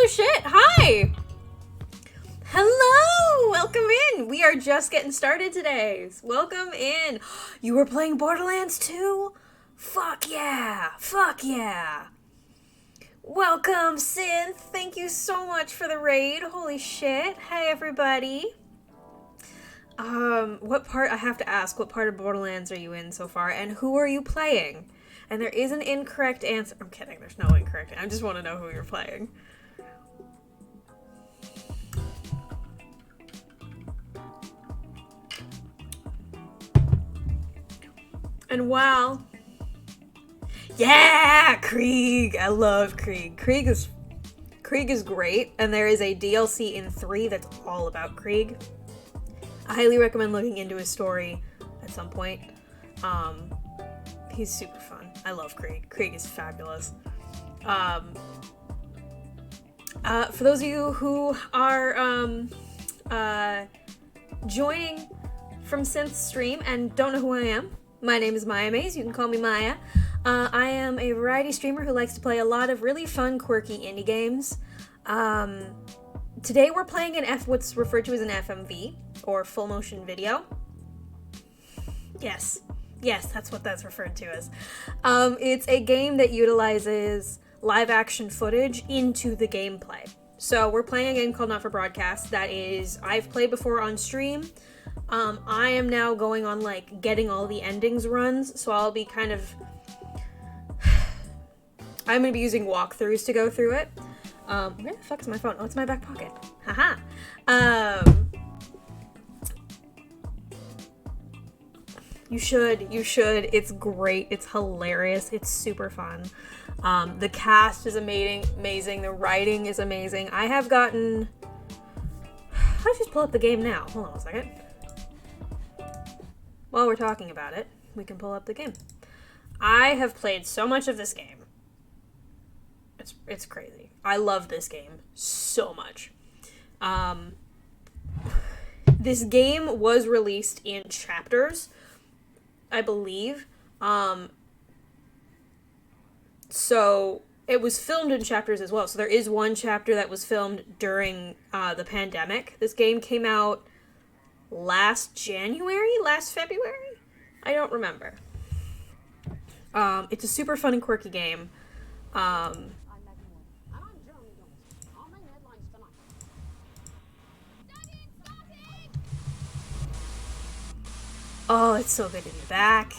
Holy shit, hi! Hello! Welcome in! We are just getting started today. Welcome in. You were playing Borderlands 2? Fuck yeah! Fuck yeah! Welcome, Synth! Thank you so much for the raid. Holy shit. Hey, everybody. What part, I have to ask, what part of Borderlands are you in so far, and who are you playing? And there is an incorrect answer. I'm kidding, there's no incorrect. I just want to know who you're playing. And wow. Yeah, Krieg! I love Krieg. Krieg is great, and there is a DLC in 3 that's all about Krieg. I highly recommend looking into his story at some point. He's super fun. I love Krieg. Krieg is fabulous. For those of you who are joining from Synth's stream and don't know who I am, my name is Miyamaze. You can call me Maya. I am a variety streamer who likes to play a lot of really fun, quirky indie games. Today we're playing what's referred to as an FMV, or full motion video. Yes, that's what that's referred to as. It's a game that utilizes live action footage into the gameplay. So we're playing a game called Not for Broadcast that is, I've played before on stream. I am now going on, like, getting all the endings runs, so I'll be kind of... I'm gonna be using walkthroughs to go through it. Where the fuck is my phone? Oh, it's in my back pocket. Haha. You should. It's great. It's hilarious. It's super fun. The cast is amazing. The writing is amazing. I have gotten... Let's just pull up the game now. Hold on a second. While we're talking about it, we can pull up the game. I have played so much of this game. It's crazy. I love this game so much. This game was released in chapters, I believe. So it was filmed in chapters as well. So there is one chapter that was filmed during the pandemic. This game came out last February? I don't remember. It's a super fun and quirky game. Oh, it's so good to be back.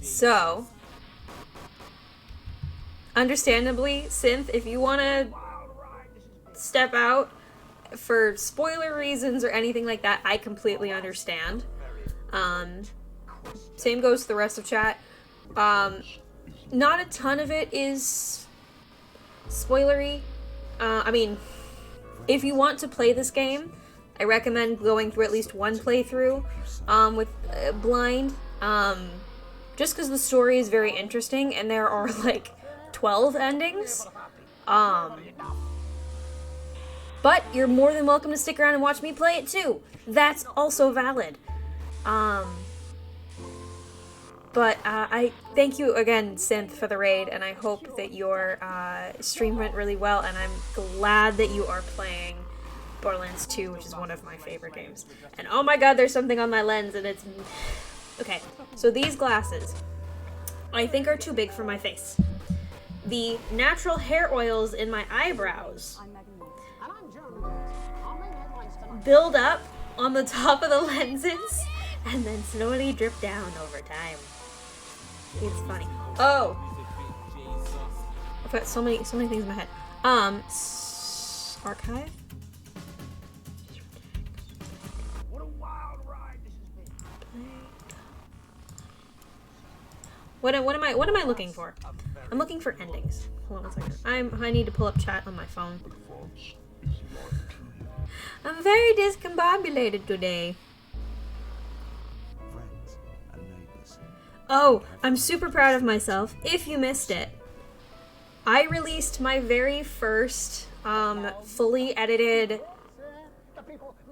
So, understandably, Synth, if you want to step out for spoiler reasons or anything like that, I completely understand. Same goes to the rest of chat. Not a ton of it is spoilery. I mean, if you want to play this game, I recommend going through at least one playthrough with blind, just because the story is very interesting and there are like 12 endings. But you're more than welcome to stick around and watch me play it too. That's also valid. But I thank you again, Synth, for the raid, and I hope that your stream went really well, and I'm glad that you are playing Borderlands 2, which is one of my favorite games. And oh my god, there's something on my lens, and it's... Okay, so these glasses, I think are too big for my face. The natural hair oils in my eyebrows build up on the top of the lenses, and then slowly drip down over time. It's funny. Oh! I've got so many things in my head. Archive? What am I looking for? I'm looking for endings. Hold on a second. I need to pull up chat on my phone. I'm very discombobulated today. Oh, I'm super proud of myself. If you missed it, I released my very first fully edited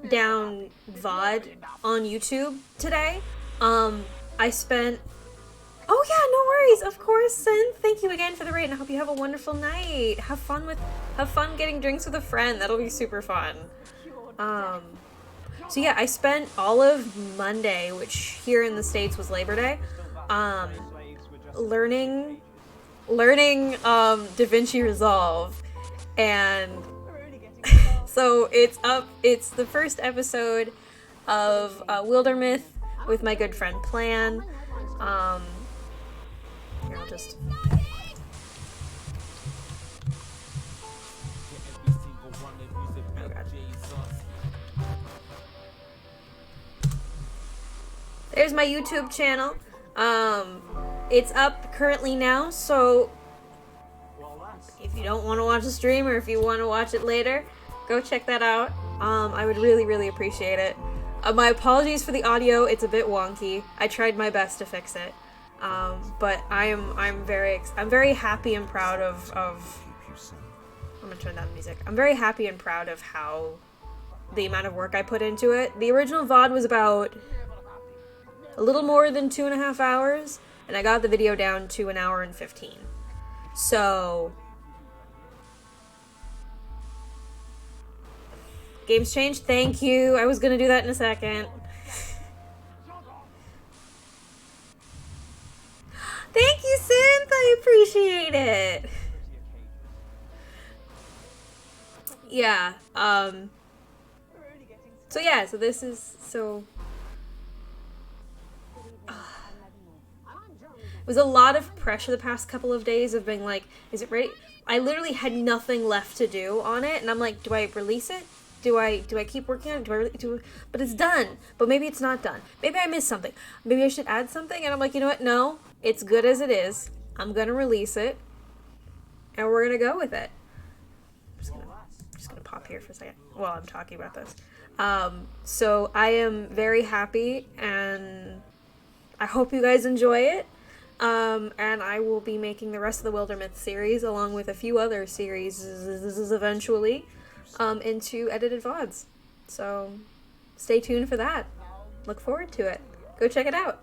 down VOD on YouTube today. I spent... Oh yeah, no worries, of course, Sin. Thank you again for the raid, and I hope you have a wonderful night. Have fun getting drinks with a friend. That'll be super fun. So yeah, I spent all of Monday, which here in the States was Labor Day, learning DaVinci Resolve, and so it's up. It's the first episode of Wildermyth with my good friend Plan. Here, I'll just. Oh God. There's my YouTube channel. It's up currently now, so if you don't want to watch the stream or if you want to watch it later, go check that out. I would really, really appreciate it. My apologies for the audio; it's a bit wonky. I tried my best to fix it, but I'm very happy and proud of. I'm gonna turn down the music. I'm very happy and proud of how the amount of work I put into it. The original VOD was about a little more than 2.5 hours, and I got the video down to 1 hour and 15. So games changed. Thank you. I was gonna do that in a second. Thank you, Synth. I appreciate it. Yeah. So yeah. So this is so. It was a lot of pressure the past couple of days of being like, is it ready? I literally had nothing left to do on it, and I'm like, do I release it? Do I keep working on it? But it's done. But maybe it's not done. Maybe I missed something. Maybe I should add something. And I'm like, you know what? No, it's good as it is. I'm gonna release it, and we're gonna go with it. I'm just gonna pop here for a second while I'm talking about this. So I am very happy, and I hope you guys enjoy it. And I will be making the rest of the Wildermyth series, along with a few other series eventually, into edited VODs. So stay tuned for that. Look forward to it. Go check it out.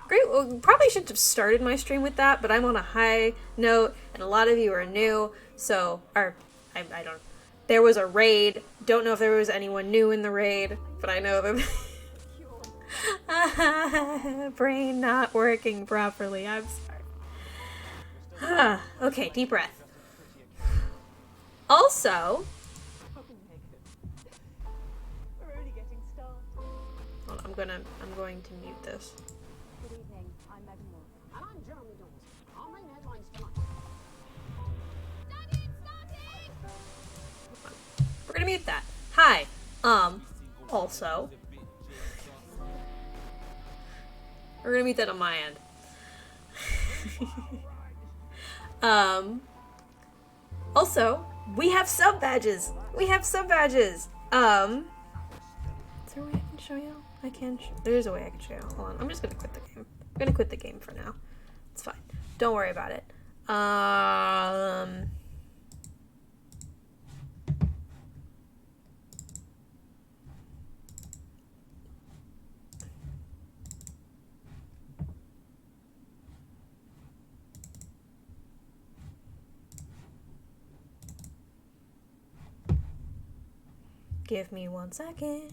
Great. Well, probably should have started my stream with that, but I'm on a high note, and a lot of you are new, so, I don't, there was a raid. Don't know if there was anyone new in the raid, but I know that brain not working properly. I'm sorry. Okay, deep breath. Also, hold on, I'm going to mute this. Good evening. I'm Megan Moore. And I'm Jeremy Dawes. Our main headlines tonight. We're gonna mute that. Hi. Also, we're gonna mute that on my end. Also, we have sub badges. Is there a way I can show you? I can. There is a way I can show you. Hold on. I'm just gonna quit the game. I'm gonna quit the game for now. It's fine. Don't worry about it. Give me 1 second.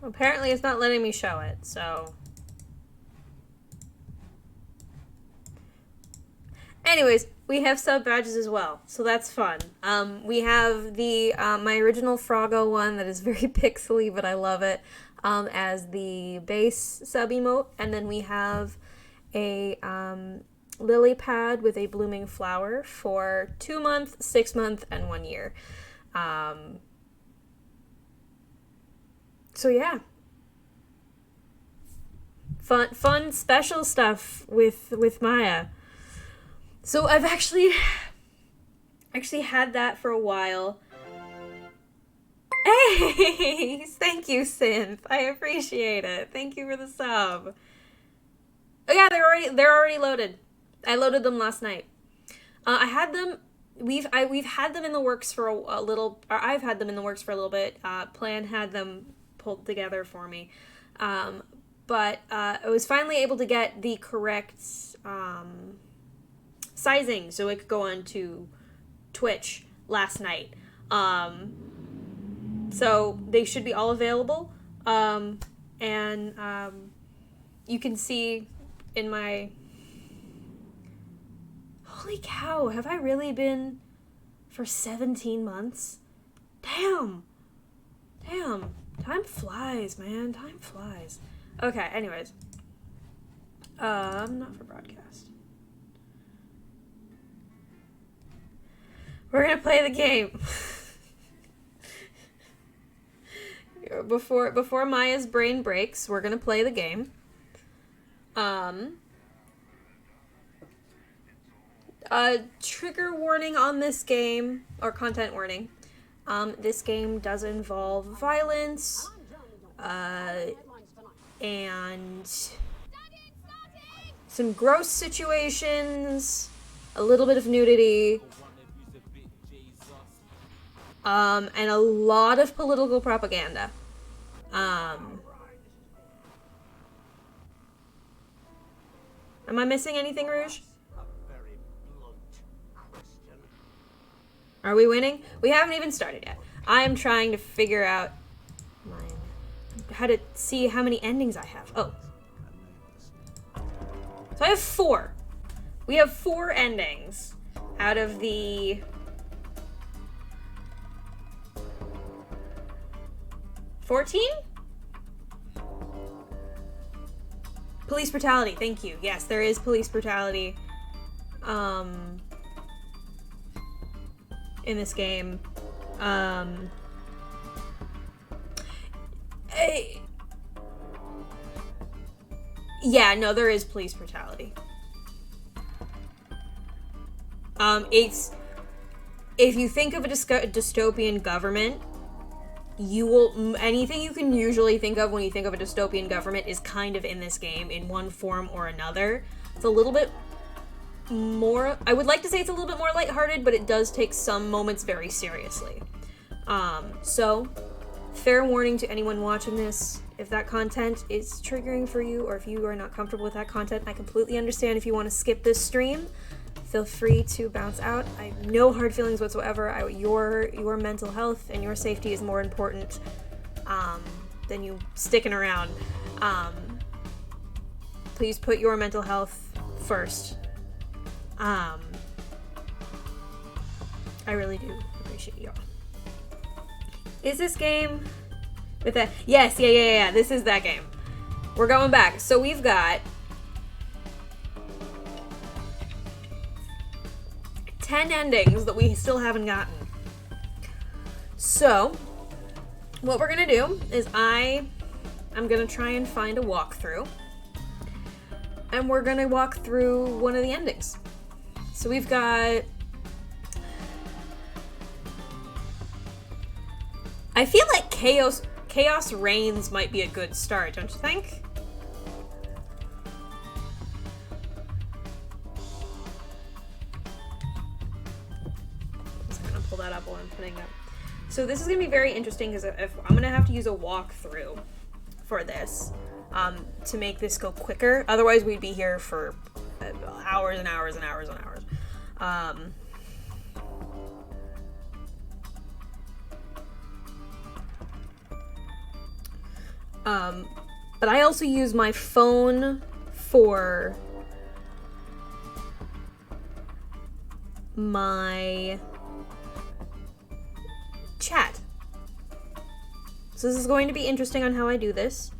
Apparently it's not letting me show it, so. Anyways, we have sub badges as well, so that's fun. We have the my original Froggo one that is very pixely, but I love it, as the base sub emote, and then we have a lily pad with a blooming flower for 2 month, 6 month, and 1 year. So yeah, fun special stuff with Maya. So I've actually had that for a while. Hey, thank you, Synth. I appreciate it. Thank you for the sub. Oh yeah, they're already loaded. I loaded them last night. I had them. We've had them in the works for a little. Or I've had them in the works for a little bit. Plan had them pulled together for me, but I was finally able to get the correct sizing so it could go on to Twitch last night. So they should be all available, and you can see in my. Holy cow, have I really been for 17 months? Damn. Time flies, man. Time flies. Okay, anyways. Not for broadcast. We're gonna play the game. Before Maya's brain breaks, we're gonna play the game. Trigger warning on this game, or content warning. This game does involve violence, and some gross situations, a little bit of nudity, and a lot of political propaganda. Am I missing anything, Rouge? Are we winning? We haven't even started yet. I'm trying to figure out how to see how many endings I have. Oh. So I have 4. We have 4 endings out of the 14? Police brutality, thank you. Yes, there is police brutality. In this game. Yeah, no, there is police brutality. It's... If you think of a dystopian government, you will... Anything you can usually think of when you think of a dystopian government is kind of in this game, in one form or another. It's a little bit more... I would like to say it's a little bit more lighthearted, but it does take some moments very seriously. So, fair warning to anyone watching this, if that content is triggering for you, or if you are not comfortable with that content, I completely understand if you want to skip this stream. Feel free to bounce out. I have no hard feelings whatsoever. Your mental health and your safety is more important than you sticking around. Please put your mental health first. I really do appreciate y'all. Is this game with that? Yes, yeah. This is that game. We're going back. So we've got 10 endings that we still haven't gotten. So what we're gonna do is I'm gonna try and find a walkthrough, and we're gonna walk through one of the endings. So we've got... I feel like Chaos Reigns might be a good start, don't you think? I'm just gonna pull that up while I'm putting up. So this is gonna be very interesting because if I'm gonna have to use a walkthrough for this to make this go quicker. Otherwise, we'd be here for hours and hours and hours and hours. But I also use my phone for my chat. So this is going to be interesting on how I do this.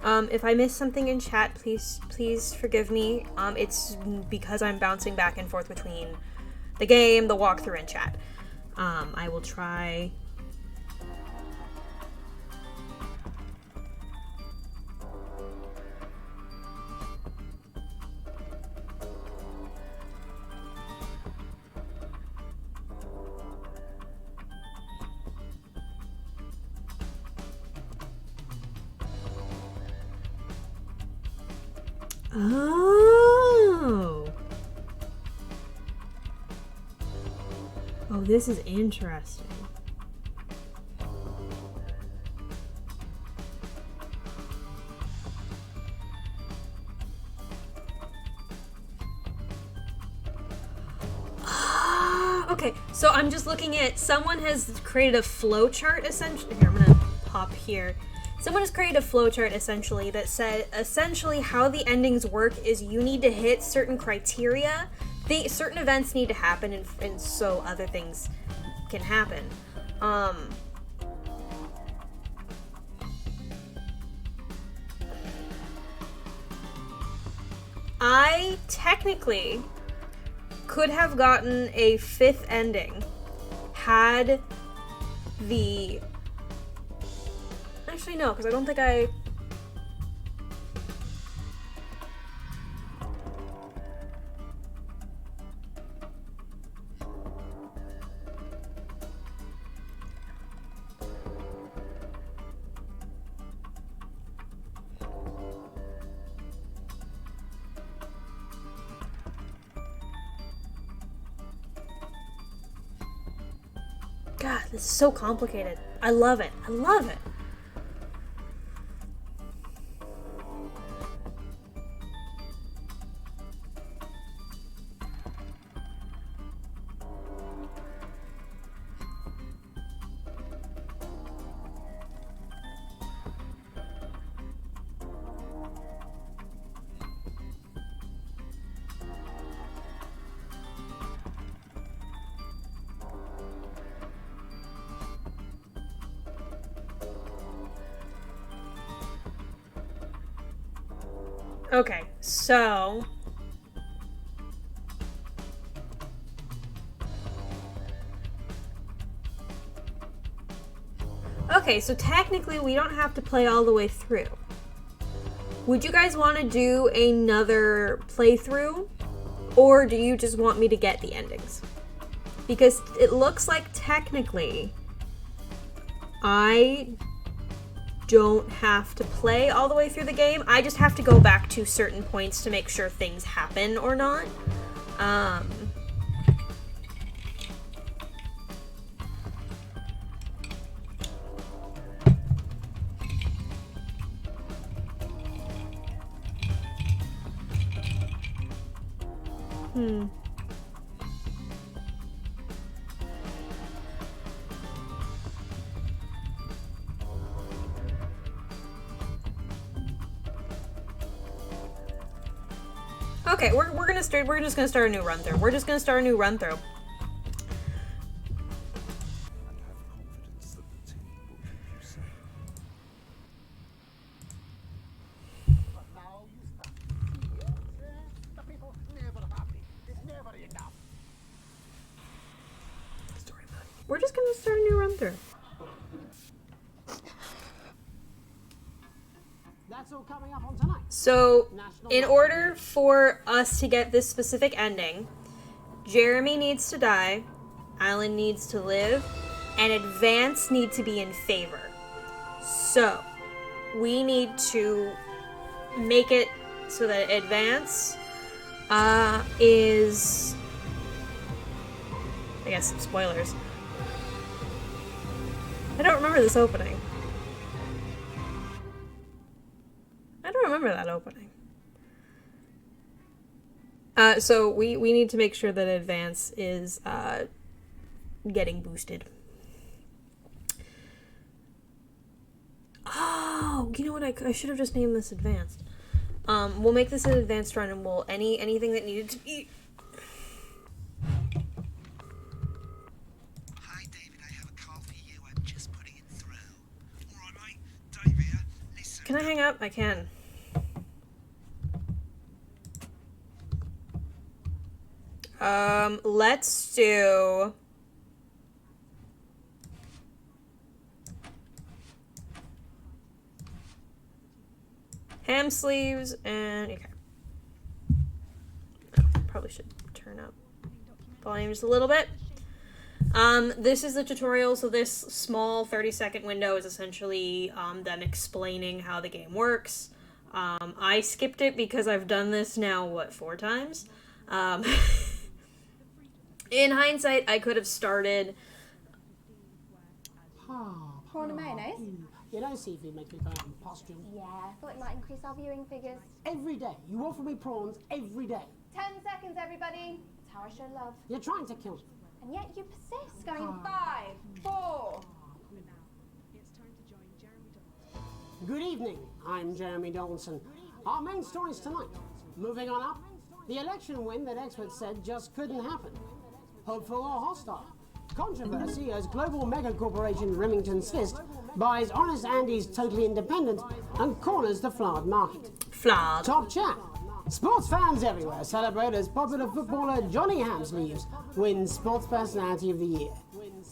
If I miss something in chat, please forgive me. It's because I'm bouncing back and forth between the game, the walkthrough, and chat. I will try... Oh. Oh, this is interesting. Okay, so I'm just looking at, someone has created a flowchart essentially. Here, I'm gonna pop here. Someone has created a flowchart essentially that said essentially how the endings work is you need to hit certain criteria. Certain events need to happen and so other things can happen. I technically could have gotten a 5th ending had the... Actually, no, because I don't think I... God, this is so complicated. I love it. I love it. Okay, so... Okay, so technically we don't have to play all the way through. Would you guys want to do another playthrough? Or do you just want me to get the endings? Because it looks like technically I don't have to play all the way through the game. I just have to go back to certain points to make sure things happen or not. Okay, we're just gonna start a new run through. We're just gonna start a new run through. We're just gonna start a new run through. That's all coming up on tonight. So, in order for us to get this specific ending, Jeremy needs to die, Alan needs to live, and Advance need to be in favor. So, we need to make it so that Advance is... I guess spoilers. I don't remember this opening. I don't remember that opening. So we need to make sure that Advance is getting boosted. Oh, you know what? I should have just named this Advanced. We'll make this an Advanced run, and we'll anything that needed to be. Hi, David. I have a call for you. I'm just putting it through. All right, mate. Dave here. Listen. Can I hang up? I can. Let's do... ham sleeves and... Okay. Oh, probably should turn up volume just a little bit. This is the tutorial, so this small 30-second window is essentially them explaining how the game works. I skipped it because I've done this now, what, 4 times? In hindsight, I could have started... Prawn and mayonnaise? You know, seafood makes me go out in posture. Yeah, I thought it might increase our viewing figures. Every day. You offer me prawns every day. 10 seconds, everybody. That's how I show love. You're trying to kill me. And yet you persist, going 5, 4. Good evening. I'm Jeremy Donaldson. Our main stories tonight. Moving on up. The election win that experts said just couldn't happen. Hopeful or hostile. Controversy as global mega corporation Remington's Fist buys Honest Andy's Totally Independent and corners the flowered market. Flowered. Top chat. Sports fans everywhere celebrate as popular footballer Johnny Hamsleeves wins Sports Personality of the Year.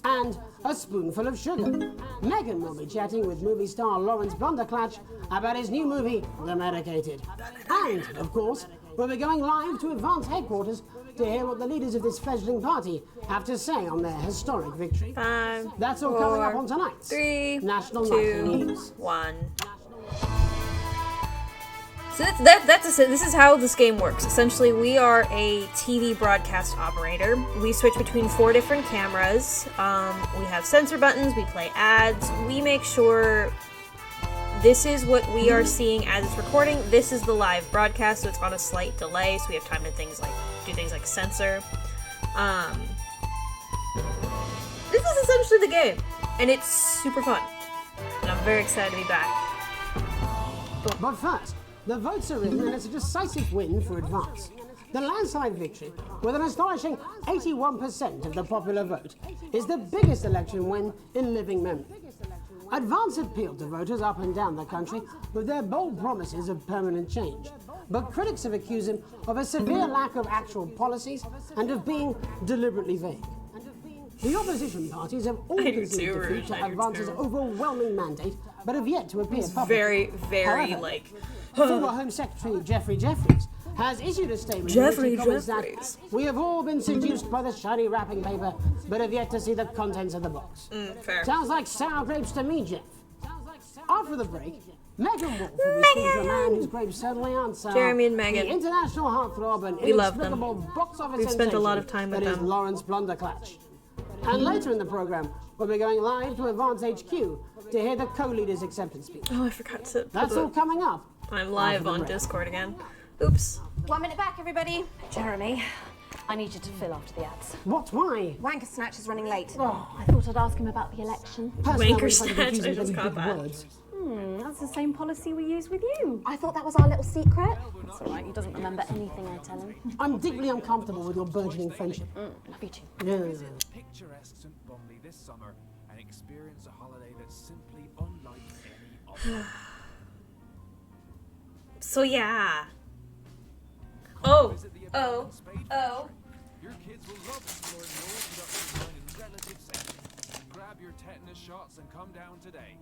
And a spoonful of sugar. Megan will be chatting with movie star Lawrence Blunderclatch about his new movie, The Medicated. And, of course, we'll be going live to Advance headquarters to hear what the leaders of this fledgling party have to say on their historic victory. 5, That's all 4, coming up on tonight's 3, National 2, Nightly News. 1. So this is how this game works. Essentially, we are a TV broadcast operator. We switch between 4 different cameras. We have sensor buttons. We play ads. We make sure this is what we are seeing as it's recording. This is the live broadcast, so it's on a slight delay. So we have time to do things like censor. This is essentially the game, and it's super fun. And I'm very excited to be back. But first, the votes are in and it's a decisive win for Advance. The landslide victory, with an astonishing 81% of the popular vote, is the biggest election win in living memory. Advance appealed to voters up and down the country with their bold promises of permanent change. But critics have accused him of a severe lack of actual policies and of being deliberately vague. The opposition parties have all conceded defeat to Advance's overwhelming mandate, but have yet to appear publicly. Very, However, former Home Secretary Geoffrey Jeffries has issued a statement in which he comments that we have all been seduced by the shiny wrapping paper, but have yet to see the contents of the box. Fair. Sounds like sour grapes to me, Jeff. After the break, Megan Wolf will be speaking to a man whose grapes certainly aren't sour. Jeremy and Megan. The international heartthrob and We love them. inexplicable box office We've spent a lot of sensation time with that is them. Lawrence Blunderclatch. And later in the program, we'll be going live to Advance HQ to hear the co-leader's acceptance speech. Oh, I forgot to put That's all coming up. I'm live on Discord again. Oops. 1 minute back, everybody. Jeremy, I need you to fill after the ads. What? Why? Wanker Snatch is running late. I thought I'd ask him about the election. Personally, Wanker I find it snatch, confusing I just with got big that. words. That's the same policy we use with you. I thought that was our little secret. It's all right, he doesn't remember anything I tell him. I'm deeply uncomfortable with your burgeoning friendship. Love you too. Picturesque St. Bromley this summer and experience a holiday that's simply unlike any other. So yeah. Oh. Your kids will love exploring your production line in relative settings. Grab your tetanus shots and come down today.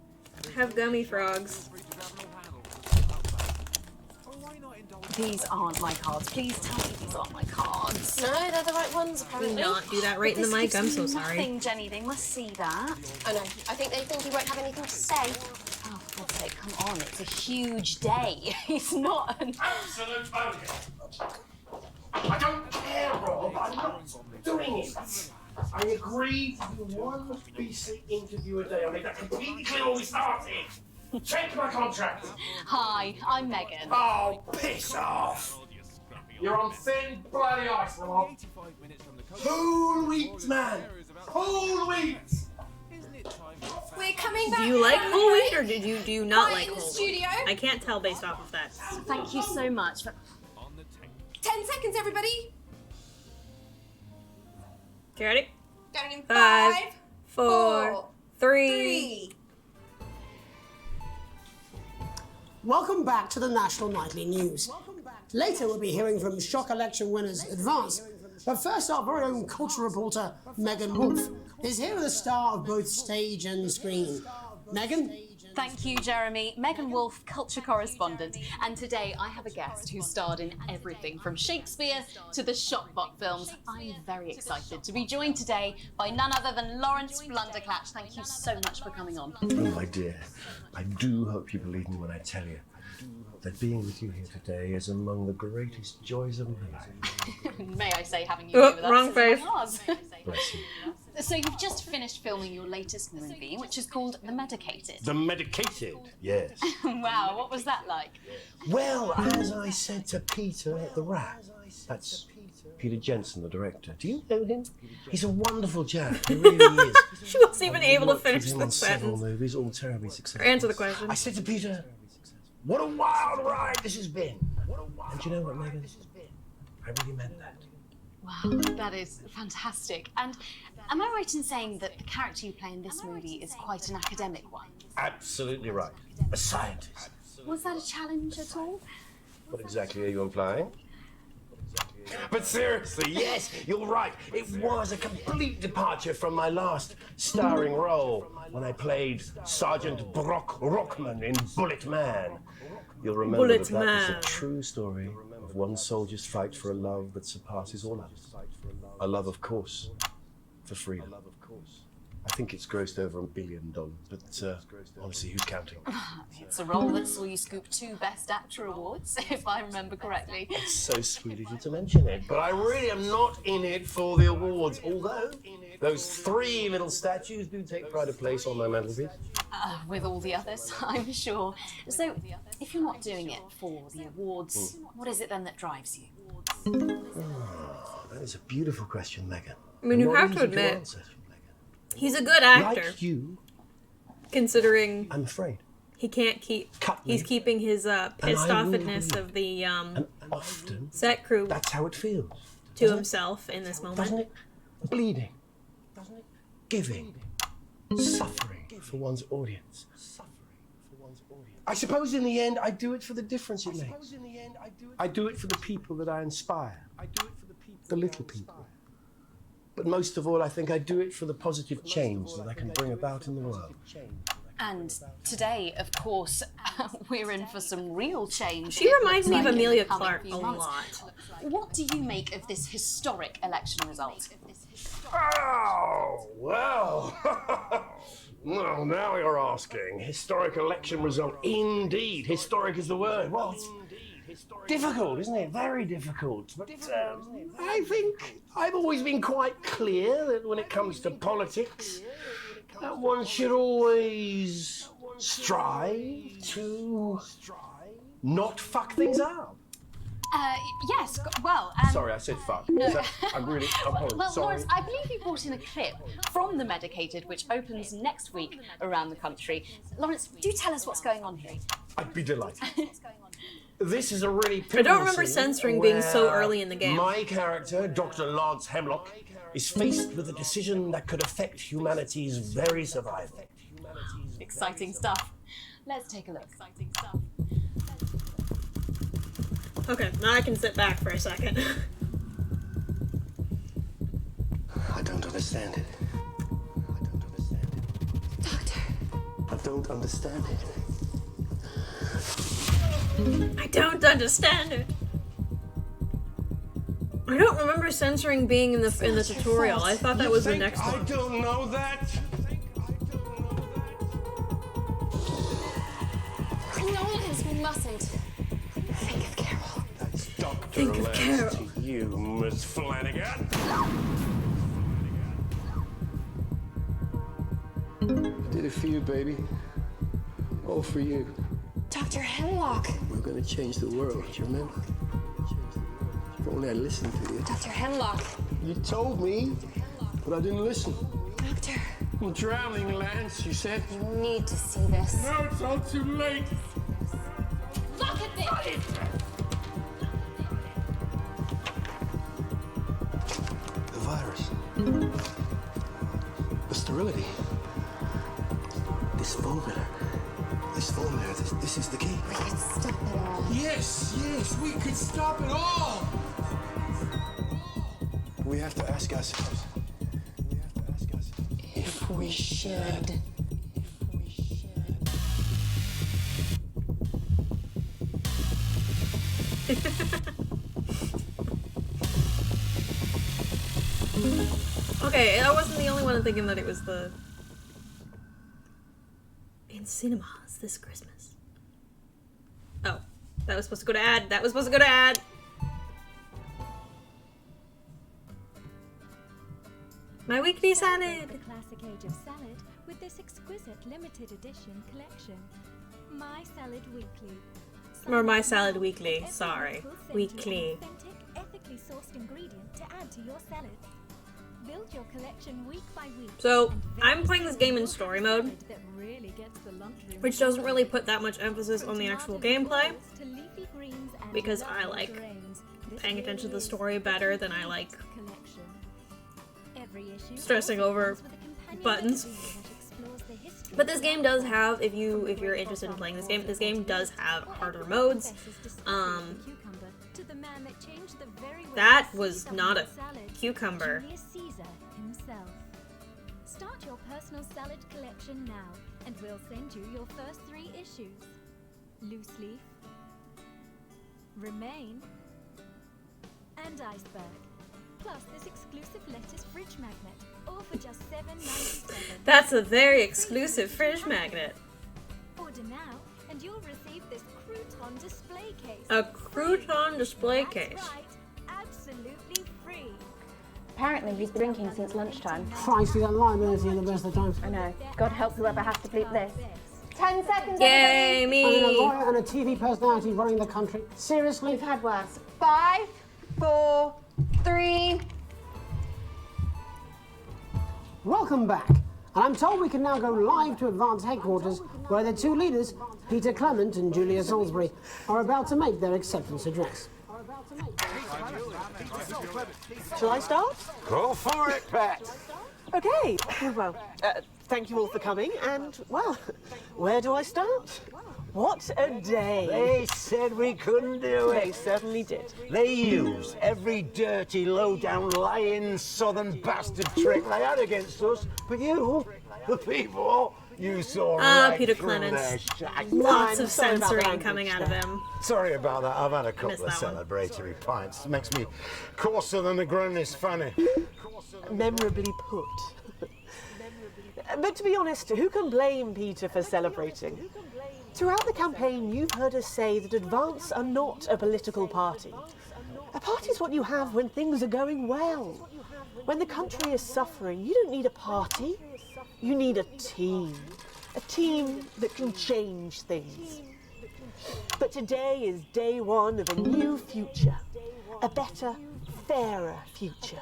Have gummy frogs. Free to grab no handle. Or why not indulge These aren't my cards. Please tell me these aren't my cards. No, they're the right ones, Do apparently. not do that right in the mic. I'm so sorry. Nothing, Jenny. They must see that. Oh no, I think they think he won't have anything to say. Oh, for God's sake, come on. It's a huge day. It's not an... Absolute bogus. I don't care, Rob. I'm not doing it. I agreed to do one BC interview a day. I made that completely clear when we started. Check my contract. Hi, I'm Megan. Oh, piss off. You're on thin bloody ice, Rob. 85 minutes from the coast. Whole wheat, man. Whole wheat. Isn't it time for We're coming back. Do you like now, whole okay? wheat or do you not Quiet like in the whole studio. wheat? I can't tell based off of that. Thank you so much. on the tape? 10 seconds, everybody. You ready? Going in 5, 5, 4, 3. 3. Welcome back to the National Nightly News. Later we'll be hearing from shock election winners Advance. But first our very own culture reporter, Megan Wolf, is here with a star of both stage and screen. Megan? Thank you, Jeremy. Megan Wolf, culture correspondent. And today I have a guest who starred in everything from Shakespeare to the Shopbot films. I'm very excited to be joined today by none other than Lawrence Blunderclatch. Thank you so much for coming on. Oh, my dear, I do hope you believe me when I tell you that being with you here today is among the greatest joys of my life. May I say, having you here with us wrong is face. among ours. Bless you. So you've just finished filming your latest movie, which is called The Medicated. The medicated, yes. Wow, what was that like? Well, as I said to Peter at the Rat, that's Peter Jensen, the director. Do you know him? He's a wonderful chap. He really is. She wasn't even able to Worked with finish him the on several sentence. movies, all terribly successful. Answer the question. I said to Peter, what a wild ride this has been. And you know what, Megan? I really meant that. Wow, that is fantastic. And am I right in saying that the character you play in this movie is quite an academic one? Absolutely right. A scientist. Was that a challenge at all? What exactly are you implying? But seriously, yes, you're right. It was a complete departure from my last starring role when I played Sergeant Brock Rockman in Bullet Man. You'll remember Bullet that was Man. a true story of one soldier's fight for a love that surpasses all others. A love, of course, for freedom. I think it's grossed over $1 billion, but honestly, who's counting? It's a role that saw you scoop 2 Best Actor awards, if I remember correctly. It's so sweet of you to mention it, but I really am not in it for the awards, although those 3 little statues do take pride of place on my mantelpiece. With all the others, I'm sure. So, if you're not doing it for the awards, what is it then that drives you? That is a beautiful question, Megan. I mean, you Not have to easy admit, answer. he's a good actor, Like you, considering I'm afraid. he can't keep. Cut me. He's keeping his pissed I will offedness believe of the And often, set crew that's how it feels. to himself in this Doesn't moment. it? Bleeding. Doesn't it? Giving. Suffering for one's audience. I suppose in the end, I do it for the difference it makes. I do it for the people that I inspire. The little people. But most of all, I think I do it for the positive change that I can bring about in the world. And today, of course, we're in for some real change. She reminds me of Like in the Amelia coming Clark few a months. lot. What do you make of this historic election result? Oh, well. Well, now you're asking. Historic election result. Indeed. Historic is the word. Well, it's difficult, isn't it? Very difficult. But I think I've always been quite clear that when it comes to politics, that one should always strive to not fuck things up. Yes, well... Sorry, I said fuck. I'm really apologize. Well, Sorry. Lawrence, I believe you brought in a clip from The Medicated, which opens next week around the country. Lawrence, do tell us what's going on here. I'd be delighted. This is a really I don't pivotal remember scene censoring being so where early in the game. My character, Dr. Lance Hemlock, is faced with a decision that could affect humanity's very survival. Exciting stuff. Let's take a look. Exciting stuff. Okay, now I can sit back for a second. I don't understand it. Doctor. I don't understand it. I don't understand it. I don't remember censoring being in the tutorial. I thought that was the next I one. don't know that. Acknowledge we mustn't. Think of Carol. That's Dr. Think of Lance Carol. to you, Miss Flanagan. I did it for you, baby. All for you. Dr. Hemlock. We're gonna change the world, you remember? If only I listened to you. Dr. Hemlock. You told me, but I didn't listen. Doctor. I'm drowning, Lance, you said. You need to see this. No, it's all too late. Look at this! The virus. The sterility. This formula. This is the key. We could stop it all. Yes, we could stop it all. We have to ask ourselves. If we should. Okay, I wasn't the only one thinking that it was the... In cinemas this Christmas. Oh. That was supposed to go to ad. That was supposed to go to ad. My weekly salad. The classic age of salad with this exquisite limited edition collection. My Salad Weekly. Or My Salad Weekly. Sorry. Weekly. Authentic, ethically sourced ingredient to add to your salad. Build your collection week by week. So, I'm playing this game in story mode, That really gets the lunchroom which doesn't really put that much emphasis on the actual gameplay, to leafy greens and because I lovely like grains. This paying attention to the really story better than I like collection. Every issue stressing also over comes with a companion buttons. magazine that explores the history But this game does have, if you're interested in playing this game does have harder modes. To the man that changed the very way That we was see not a salad, cucumber. Julius Caesar himself. Start your personal salad collection now, and we'll send you your first 3 issues. Loose leaf, Remain, and Iceberg. Plus this exclusive lettuce fridge magnet, all for just $7.97. That's a very exclusive fridge magnet. Order now, and you'll receive this crouton display case. A crouton display That's case. right, absolutely free. Apparently he's drinking since lunchtime. Christ, that liability at the best of times. I know. God help whoever has to bleep this. 10 seconds, Yay, everybody. I mean, a me! lawyer and a TV personality running the country. Seriously? We've had worse. 5, 4, 3. Welcome back. And I'm told we can now go live to Advance Headquarters, where the 2 leaders, Peter Clement and Julia Salisbury, are about to make their acceptance address. Shall I start? Go for it, Pat. Okay. Well, thank you all for coming, and, well, where do I start? What a day. They said we couldn't do They it. certainly did. They used every dirty, low-down, lying, southern bastard trick they had against us. But you, the people, you saw right Peter through Clements. their shite. Lots I'm of sorry about the censoring language coming out of there. him. Sorry about that. I've had a missed couple of that one. celebratory pints. Makes me coarser than the grandest fanny. Memorably put. But to be honest, who can blame Peter for celebrating? Throughout the campaign, you've heard us say that Advance are not a political party. A party is what you have when things are going well. When the country is suffering, you don't need a party. You need a team. A team that can change things. But today is day 1 of a new future. A better, fairer future.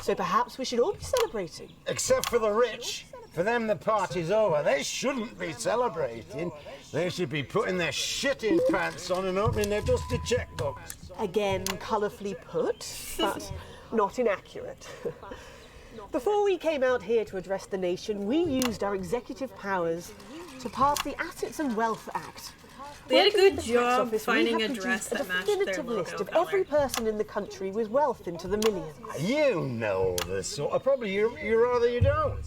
So perhaps we should all be celebrating. Except for the rich. For them, the party's over. They shouldn't be celebrating. They should be putting their shitting pants on and opening their dusty checkbooks. Again, colourfully put, but not inaccurate. Before we came out here to address the nation, we used our executive powers to pass the Assets and Wealth Act. They did a Working good with the tax job office, we finding have a dress produced that matched their definitive list logo of color. every person in the country with wealth into the millions. You know the sort of, probably you rather you don't.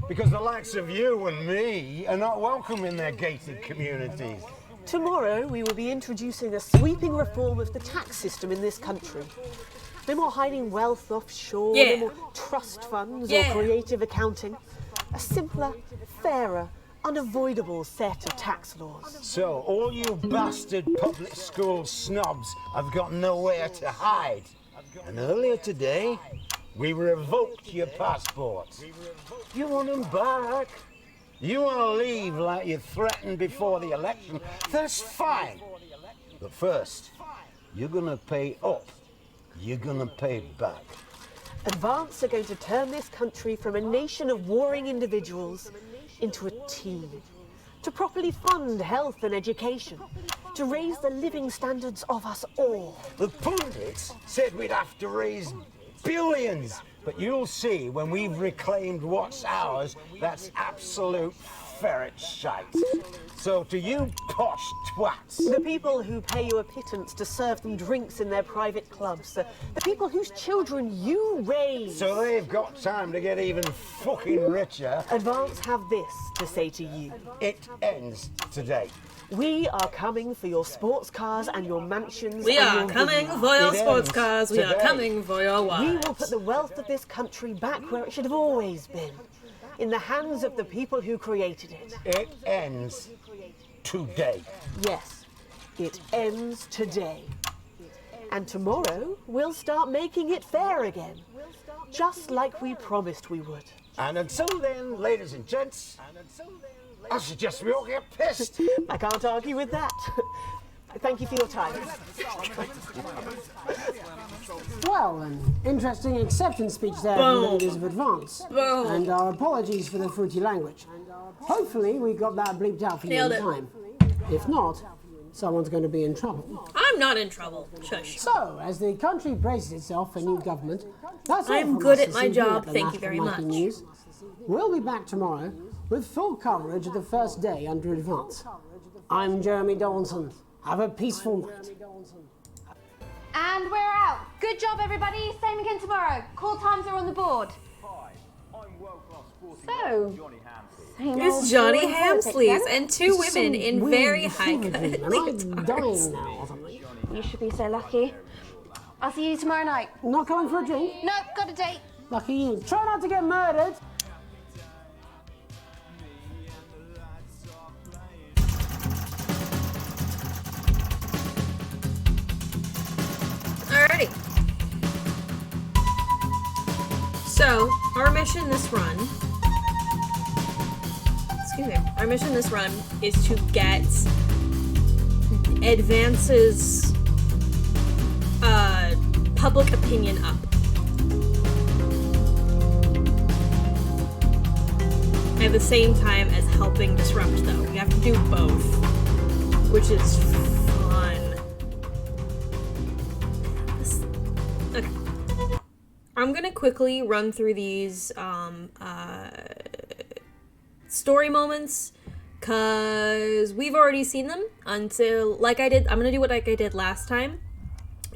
Because the likes of you and me are not welcome in their gated communities. Tomorrow, we will be introducing a sweeping reform of the tax system in this country. No more hiding wealth offshore, Yeah. no more trust funds Yeah. or creative accounting. A simpler, fairer, unavoidable set of tax laws. So, all you bastard public school snobs have got nowhere to hide. And earlier today, we revoked your passports. You want them back? You want to leave like you threatened before the election? That's fine. But first, you're going to pay up. You're going to pay back. Advance are going to turn this country from a nation of warring individuals into a team. To properly fund health and education. To raise the living standards of us all. The pundits said we'd have to raise billions. But you'll see when we've reclaimed what's ours, that's absolute ferret shite. So to you posh twats. The people who pay you a pittance to serve them drinks in their private clubs. The people whose children you raise. So they've got time to get even fucking richer. Advance have this to say to you. It ends today. We are coming for your sports cars and your mansions. We and are your coming villas. for your It sports ends cars. We are today. coming for your wives. We will put the wealth of this country back where it should have always been. In the hands of the people who created it. It ends today. Yes. It ends today. And tomorrow, we'll start making it fair again. Just like we promised we would. And until then, ladies and gents, I suggest we all get pissed. I can't argue with that. Thank you for your time. Well, an interesting acceptance speech there from the leaders of Advance. And our apologies for the fruity language. Hopefully we got that bleeped out for you in time. If not, someone's going to be in trouble. I'm not in trouble. Shush. So, as the country braces itself for new government, that's all I'm from good us at this my evening job, the thank you National very Monkey much. News. We'll be back tomorrow with full coverage of the first day under Advance. I'm Jeremy Dawson. Have a peaceful night. And we're out. Good job, everybody. Same again tomorrow. Call times are on the board. So, same old It's Johnny boring politics, Hamsleys then? and two women in Weird very high fever cut dream. Am I dying now or something? You should be so lucky. I'll see you tomorrow night. Not coming for a drink? No, got a date. Lucky you. Try not to get murdered. Alrighty. So, our mission this run... Excuse me. Our mission this run is to get Advance's public opinion up. At the same time as helping disrupt, though. We have to do both, which is fun. Okay. I'm gonna quickly run through these story moments, cause we've already seen them. Until, like I did, I'm gonna do what like I did last time.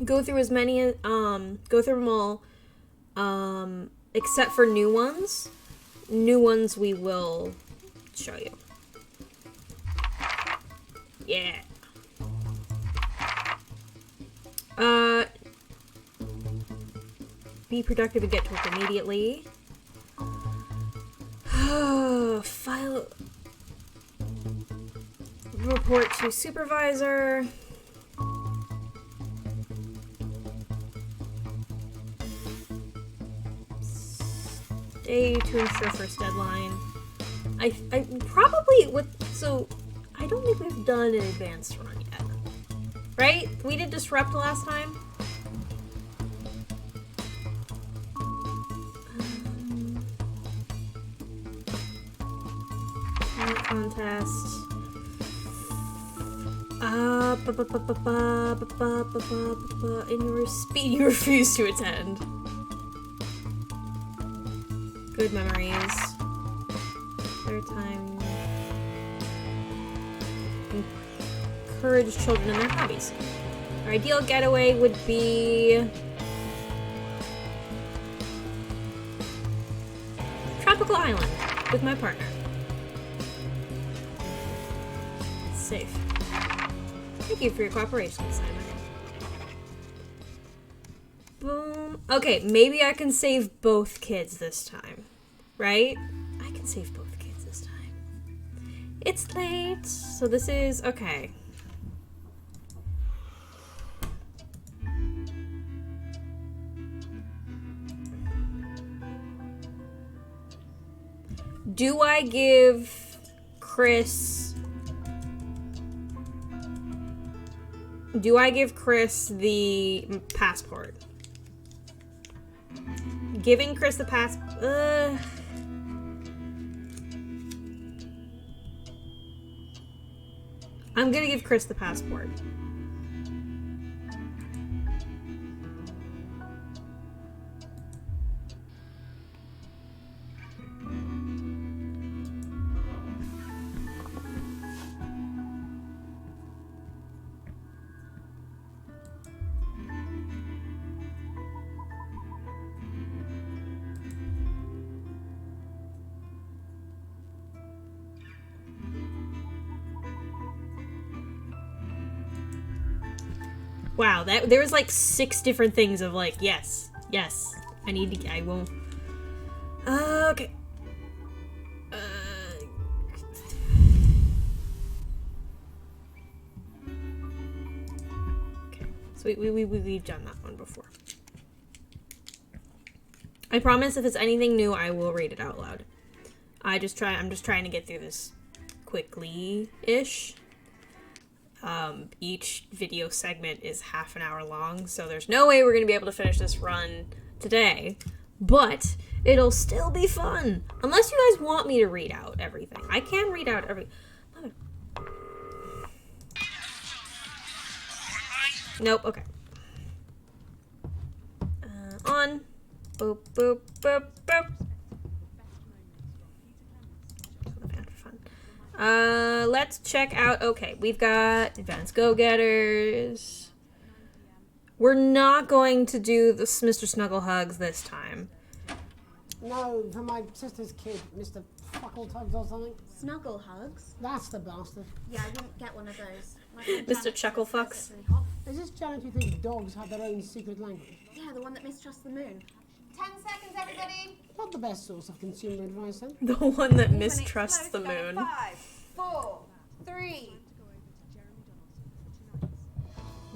Go through as many, go through them all, except for new ones. New ones we will show you. Yeah. Be productive and get to work immediately. File. Report to supervisor. Stay to ensure first deadline. I probably would. So I don't think we've done an advanced run yet, right? We did disrupt last time. Contest. In your speed, you refuse to attend. Good memories. Third time. Encourage children in their hobbies. Our ideal getaway would be Tropical Island with my partner. Safe. Thank you for your cooperation, Simon. Boom. Okay, maybe I can save both kids this time. Right? I can save both kids this time. It's late. So this is... Okay. Do I give Chris... Do I give Chris the passport? Giving Chris the passport... I'm gonna give Chris the passport. Wow, there was like 6 different things of like, yes, I won't. Okay. So we've done that one before. I promise if it's anything new, I will read it out loud. I'm just trying to get through this quickly-ish. Each video segment is half an hour long, so there's no way we're going to be able to finish this run today. But it'll still be fun. Unless you guys want me to read out everything. I can read out every... Nope, okay. On. Boop, boop, boop, boop. Let's check out... Okay, we've got Advanced Go-Getters. We're not going to do the Mr. Snuggle Hugs this time. No, for my sister's kid, Mr. Fuckletugs or something. Snuggle Hugs? That's the bastard. Yeah, I didn't get one of those. Mr. Chucklefucks. Is this Janet who thinks dogs have their own secret language? Yeah, the one that mistrusts the moon. 10 seconds, everybody. Not the best source of consumer advice, then. The one that mistrusts the moon. 5, 4, 3.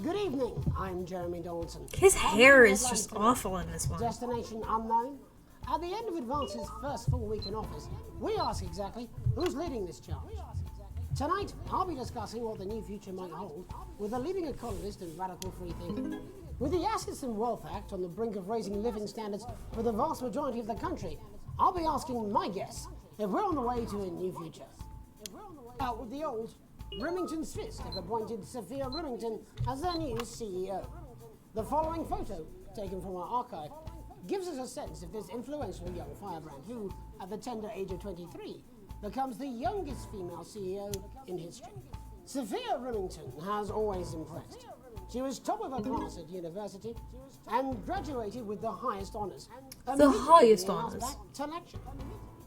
Good evening, I'm Jeremy Donaldson. His hair is just awful in this one. Destination unknown. At the end of Advance's first full week in office, we ask exactly who's leading this charge. Tonight, I'll be discussing what the new future might hold with a leading economist and radical free thinker. With the Assets and Wealth Act on the brink of raising living standards for the vast majority of the country, I'll be asking my guess if we're on the way to a new future. Out with the old, Remington's Fist have appointed Sophia Remington as their new CEO. The following photo, taken from our archive, gives us a sense of this influential young firebrand who, at the tender age of 23, becomes the youngest female CEO in history. Sophia Remington has always impressed. She was top of her class at university and graduated with the highest honours. The highest honours. To lecture.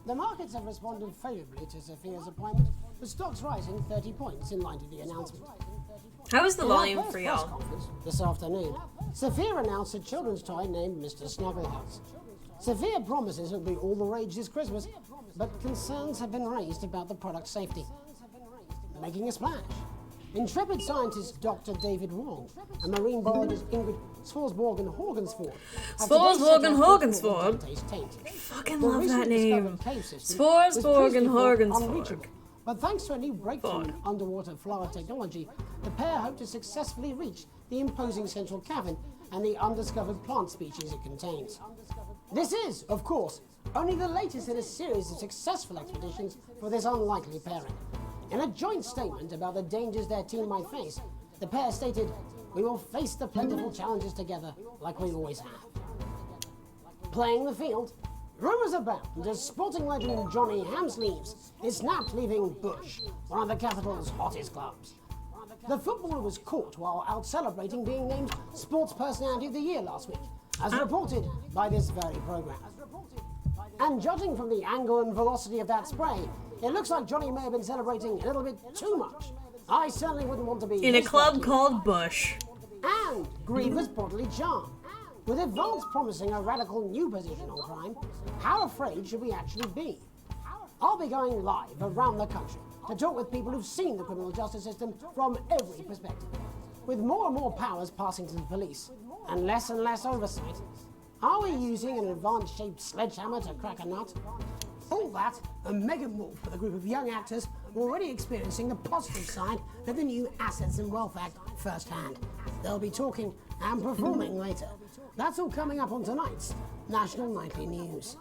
The markets have responded favourably to Sophia's appointment, with stocks rising 30 points in line with the announcement. How is the volume for y'all? This afternoon, Sophia announced a children's toy named Mr. Snugglehugs. Sophia promises it'll be all the rage this Christmas, but concerns have been raised about the product's safety. Making a splash. Intrepid scientist Dr. David Wong and marine biologist Ingrid Svorsborg-Horgensford. Fucking love that name. Svorsborg-Horgensford. But thanks to a new breakthrough in underwater flower technology, the pair hope to successfully reach the imposing central cavern and the undiscovered plant species it contains. This is, of course, only the latest in a series of successful expeditions for this unlikely pairing. In a joint statement about the dangers their team might face, the pair stated, "We will face the plentiful challenges together like we always have." Playing the field, rumours abound as sporting legend Johnny Hamsleeves is snapped leaving Bush, one of the capital's hottest clubs. The footballer was caught while out celebrating being named Sports Personality of the Year last week, as reported by this very programme. And judging from the angle and velocity of that spray, it looks like Johnny may have been celebrating a little bit too much. I certainly wouldn't want to be in a club called Bush. And grievous bodily charm. With Advance promising a radical new position on crime, how afraid should we actually be? I'll be going live around the country to talk with people who've seen the criminal justice system from every perspective. With more and more powers passing to the police, and less oversight, are we using an Advance-shaped sledgehammer to crack a nut? All that, a mega move with a group of young actors already experiencing the positive side of the new Assets and Wealth Act firsthand. They'll be talking and performing later. That's all coming up on tonight's National Nightly News.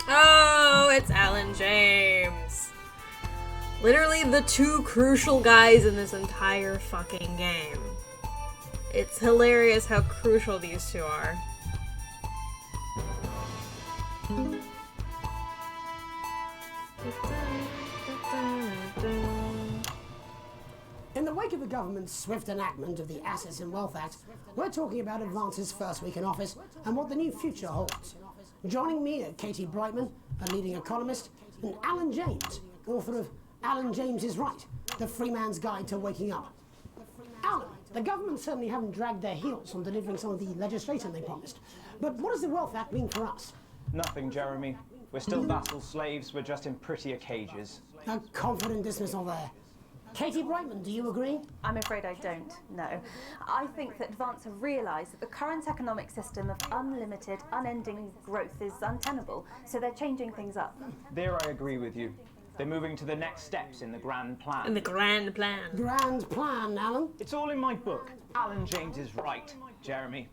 Oh, it's Alan James. Literally the two crucial guys in this entire fucking game. It's hilarious how crucial these two are. In the wake of the government's swift enactment of the Assets and Wealth Act, we're talking about Advance's first week in office and what the new future holds. Joining me are Katie Brightman, a leading economist, and Alan James, author of Alan James is Right, The Free Man's Guide to Waking Up. Alan, the government certainly haven't dragged their heels on delivering some of the legislation they promised. But what does the Wealth Act mean for us? Nothing, Jeremy. We're still vassal slaves, we're just in prettier cages. A confident dismissal there. Katie Brightman, do you agree? I'm afraid I don't, no. I think that Advance have realised that the current economic system of unlimited, unending growth is untenable, so they're changing things up. There I agree with you. They're moving to the next steps in the grand plan. In the grand plan. Grand plan, Alan? It's all in my book. Alan James is right, Jeremy.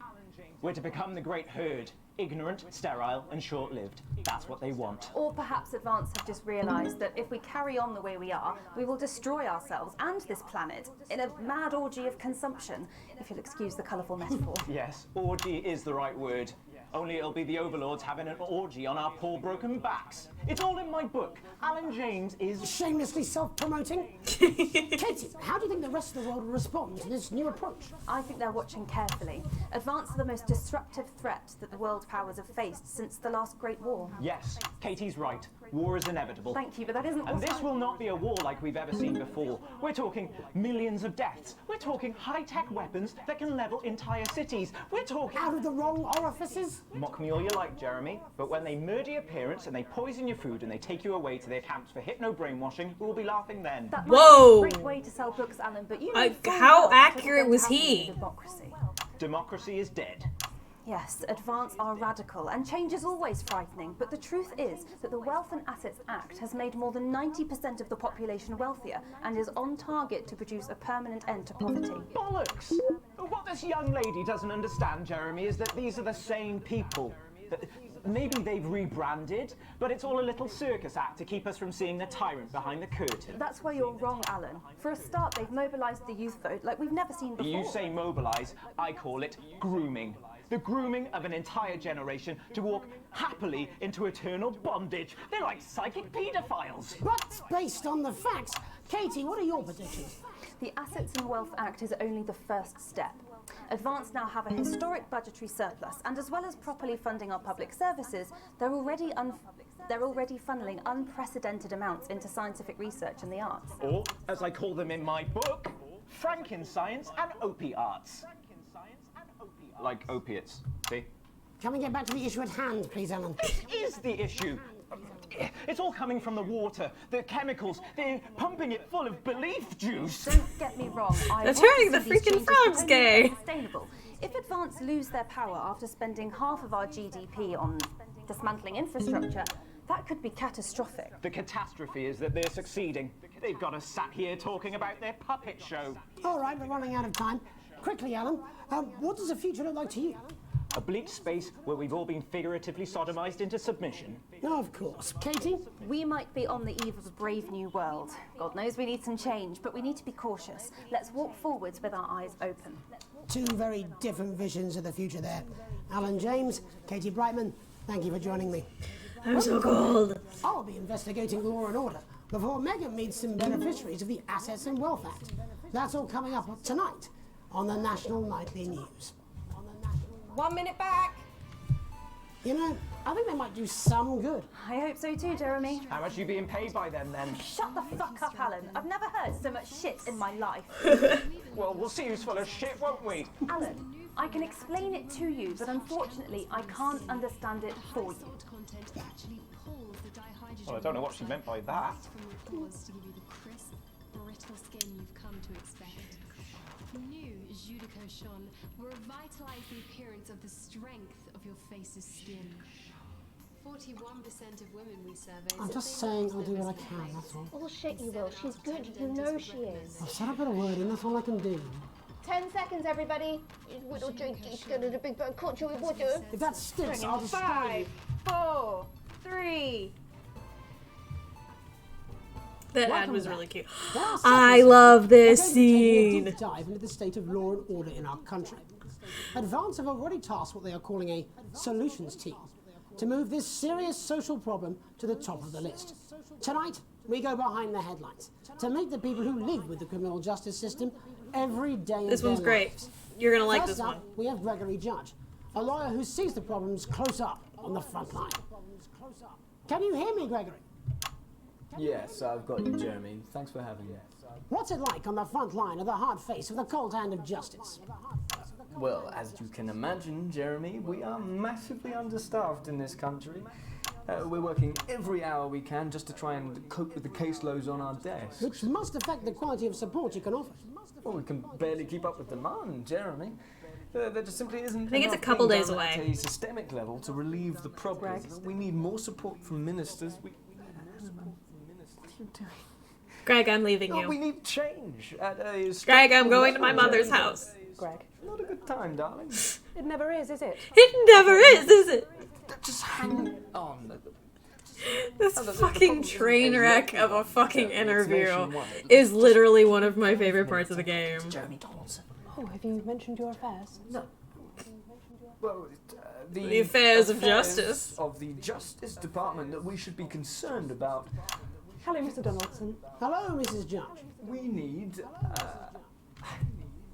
We're to become the great herd. Ignorant, sterile, and short-lived. That's what they want. Or perhaps Advance have just realised that if we carry on the way we are, we will destroy ourselves and this planet in a mad orgy of consumption, if you'll excuse the colourful metaphor. Yes, orgy is the right word. Only it'll be the overlords having an orgy on our poor broken backs. It's all in my book. Alan James is... Shamelessly self-promoting? Katie, how do you think the rest of the world will respond to this new approach? I think they're watching carefully. Advance are the most disruptive threat that the world powers have faced since the last Great War. Yes, Katie's right. War is inevitable. Thank you, but that isn't... And this will not be a war like we've ever seen before. We're talking millions of deaths. We're talking high-tech weapons that can level entire cities. We're talking... Out of the wrong orifices? Mock me all you like, Jeremy, but when they murder your parents and they poison your food and they take you away to their camps for hypno-brainwashing, we'll be laughing then. That Whoa! might be a great way to sell books, Alan, but you know how well that accurate was doesn't he? happen in democracy. Democracy is dead. Yes, Advance are radical, and change is always frightening, but the truth is that the Wealth and Assets Act has made more than 90% of the population wealthier and is on target to produce a permanent end to poverty. Bollocks! What this young lady doesn't understand, Jeremy, is that these are the same people. Maybe they've rebranded, but it's all a little circus act to keep us from seeing the tyrant behind the curtain. That's where you're wrong, Alan. For a start, they've mobilised the youth vote like we've never seen before. You say mobilise, I call it grooming. The grooming of an entire generation to walk happily into eternal bondage. They're like psychic paedophiles. But based on the facts, Katie, what are your predictions? The Assets and Wealth Act is only the first step. Advance now have a historic budgetary surplus, and as well as properly funding our public services, they're already funneling unprecedented amounts into scientific research and the arts. Or, as I call them in my book, Frankenscience and opiarts. Like opiates, see? Can we get back to the issue at hand, please, Alan? This is the issue. It's all coming from the water, the chemicals. They're pumping it full of belief juice. Don't get me wrong. They're turning the freaking frogs gay. Sustainable. If Advance lose their power after spending half of our GDP on dismantling infrastructure, that could be catastrophic. The catastrophe is that they're succeeding. They've got us sat here talking about their puppet show. All right, we're running out of time. Quickly, Alan, what does the future look like to you? A bleak space where we've all been figuratively sodomized into submission. Oh, of course. Katie? We might be on the eve of a brave new world. God knows we need some change, but we need to be cautious. Let's walk forwards with our eyes open. Two very different visions of the future there. Alan James, Katie Brightman, thank you for joining me. I'm so cold. I'll be investigating law and order before Megan meets some beneficiaries of the Assets and Wealth Act. That's all coming up tonight on the National Nightly News. 1 minute back. You know, I think they might do some good. I hope so too, Jeremy. How much are you being paid by them, then? Shut the fuck up, Alan. I've never heard so much shit in my life. Well, we'll see who's full of shit, won't we? Alan, I can explain it to you, but unfortunately, I can't understand it for you. Well, I don't know what she meant by that. New Jus de Cochon will revitalize the appearance of the strength of your face's skin. 41% of women we surveyed. I'm just saying I'll do what I can, that's all. Bullshit, you will. She's good. You know she is. I've said a bit of word in, that's all I can do. 10 seconds, everybody. If that sticks, I'll destroy you. 5, 4, 3. That Welcome ad was back. really cute. Well, I love this we're going to be taking a scene. deep dive into the state of law and order in our country. Advance have already tasked what they are calling a solutions team to move this serious social problem to the top of the list. Tonight, we go behind the headlines to meet the people who live with the criminal justice system every day. This of one's their great. lives. You're gonna like First this up, one. we have Gregory Judge, a lawyer who sees the problems close up on the front line. Can you hear me, Gregory? Yes, I've got you, Jeremy. Thanks for having me. What's it like on the front line of the hard face of the cold hand of justice? Well, as you can imagine, Jeremy, we are massively understaffed in this country. We're working every hour we can just to try and cope with the caseloads on our desks. Which must affect the quality of support you can offer. Well, we can barely keep up with demand, Jeremy. There just simply isn't. I think it's a enough couple being days done away. At a systemic level to relieve the problem. We need more support from ministers. What are you doing? Greg, I'm leaving No, you. we need change at a Greg, I'm going to level, my mother's Jeremy. house. Greg. Not a good time, darling. It never is it? It never is it? Just hang on. This fucking train wreck of a fucking interview is literally one of my favorite parts of the game. Jeremy Donaldson. Oh, have you mentioned your affairs? No. Well, The affairs of justice. Of the Justice Department that we should be concerned about. Hello, Mr. Donaldson. Hello, Mrs. Judge.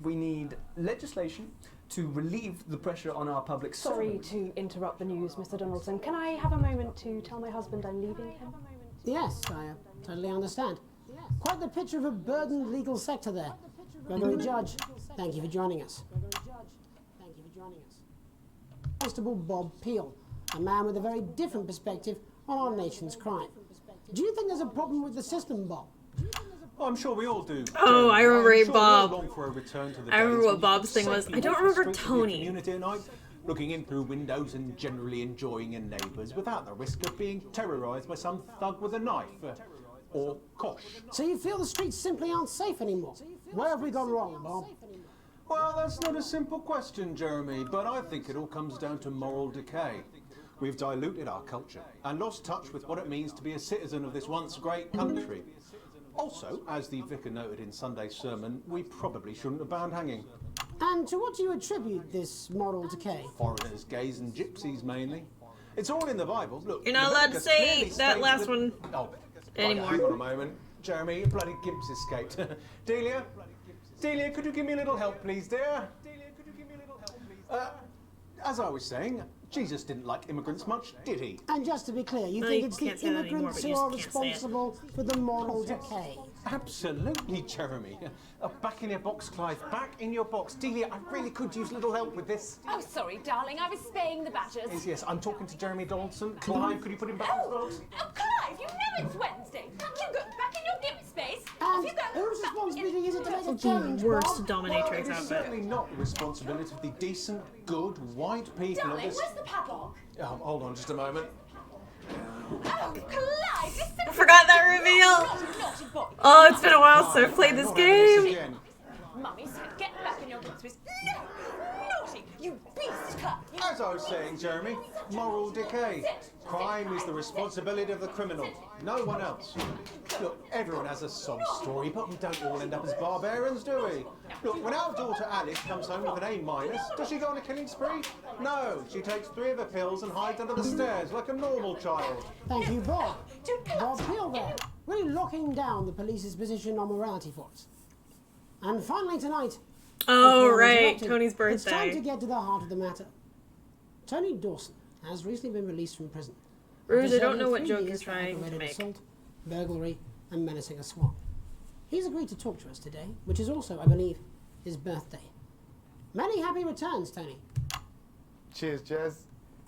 We need legislation to relieve the pressure on our public Sorry servants. to interrupt the news, Mr. Donaldson. Can I have a moment to tell my husband I'm leaving him? Yes, I totally understand. Quite the picture of a burdened legal sector there. Gregory Judge, thank you for joining us. Constable Bob Peel, a man with a very different perspective on our nation's crime. Do you think there's a problem with the system, Bob? I'm sure we all do. Oh, I remember I'm sure Bob. we all long for a return to the I remember days what when Bob's you thing could was. safely I don't walk the remember streets of your Tony. community at night, looking in through windows and generally enjoying your neighbours without the risk of being terrorised by some thug with a knife. Or kosh. So you feel the streets simply aren't safe anymore? Where have we gone wrong, Bob? Well, that's not a simple question, Jeremy, but I think it all comes down to moral decay. We've diluted our culture and lost touch with what it means to be a citizen of this once great country. Also, as the vicar noted in Sunday's sermon, we probably shouldn't have banned hanging. And to what do you attribute this moral decay? Foreigners, gays and gypsies mainly. It's all in the Bible. Look, You're not allowed to Leviticus say clearly that states last one Oh, anymore. Hang on a moment. Jeremy, your bloody gimp's escaped. Delia, could you give me a little help, please, dear? As I was saying, Jesus didn't like immigrants much, did he? And just to be clear, you No, think you it's can't the say that anymore, immigrants but who you are just can't say it. responsible for the moral decay? Absolutely, Jeremy. Back in your box, Clive. Back in your box. Delia, I really could use a little help with this. Oh, sorry, darling. I was spaying the badgers. Yes, I'm talking to Jeremy Donaldson. Clive, could you put him back in the box? Oh, Clive, you know it's Wednesday. You go back in your gimp space. Off you go. Whose responsibility is it to make a The change, worst Bob? Well, dominatrix it is outfit. certainly not the responsibility of the decent, good, white people Darling, of this... where's the padlock? Hold on just a moment. Oh, Clive, this I forgot that reveal. Oh, it's been a while since I've played this game. Mummy said get back in your gimp space. No! Naughty! You beast, Clive! As I was saying, Jeremy, moral decay. Crime is the responsibility of the criminal, no one else. Look, everyone has a sob story, but we don't all end up as barbarians, do we? Look, when our daughter Alice comes home with an A-, does she go on a killing spree? No, she takes 3 of her pills and hides under the stairs like a normal child. Thank you, Bob. Bob Peel there, really locking down the police's position on morality for us. And finally tonight... Oh, if we're right, interrupted, Tony's It's time birthday. to get to the heart of the matter. Tony Dawson has recently been released from prison. Ruse, I after don't know what serving 3 joke years you're trying for to aggravated make. assault, burglary, and menacing a swan. He's agreed to talk to us today, which is also, I believe, his birthday. Many happy returns, Tony. Cheers, Jez.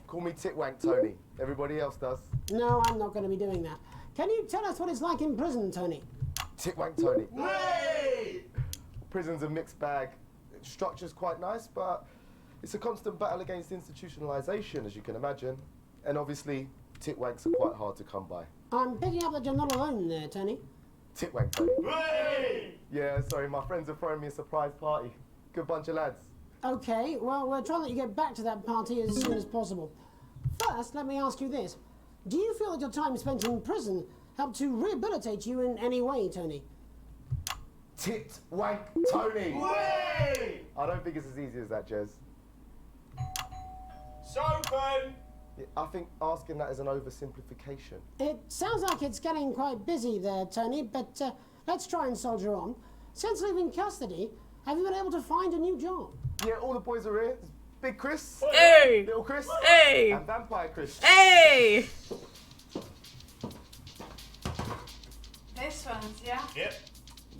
Call me Titwank Tony. Everybody else does. No, I'm not going to be doing that. Can you tell us what it's like in prison, Tony? Titwank Tony. Hey! Prison's a mixed bag. Structure's quite nice, but it's a constant battle against institutionalization, as you can imagine. And obviously, titwanks are quite hard to come by. I'm picking up that you're not alone there, Tony. Titwank Tony. Hey! Yeah, sorry, my friends are throwing me a surprise party. Good bunch of lads. Okay, well, we're trying to let you get back to that party as soon as possible. First, let me ask you this. Do you feel that your time spent in prison helped to rehabilitate you in any way, Tony? Titwank Tony. Way! I don't think it's as easy as that, Jez. Sopen! Yeah, I think asking that is an oversimplification. It sounds like it's getting quite busy there, Tony, but let's try and soldier on. Since leaving custody, have you been able to find a new job? Yeah, all the boys are here. Big Chris. Hey! Little Chris. Hey! And Vampire Chris. Hey! This one's, yeah? Yep.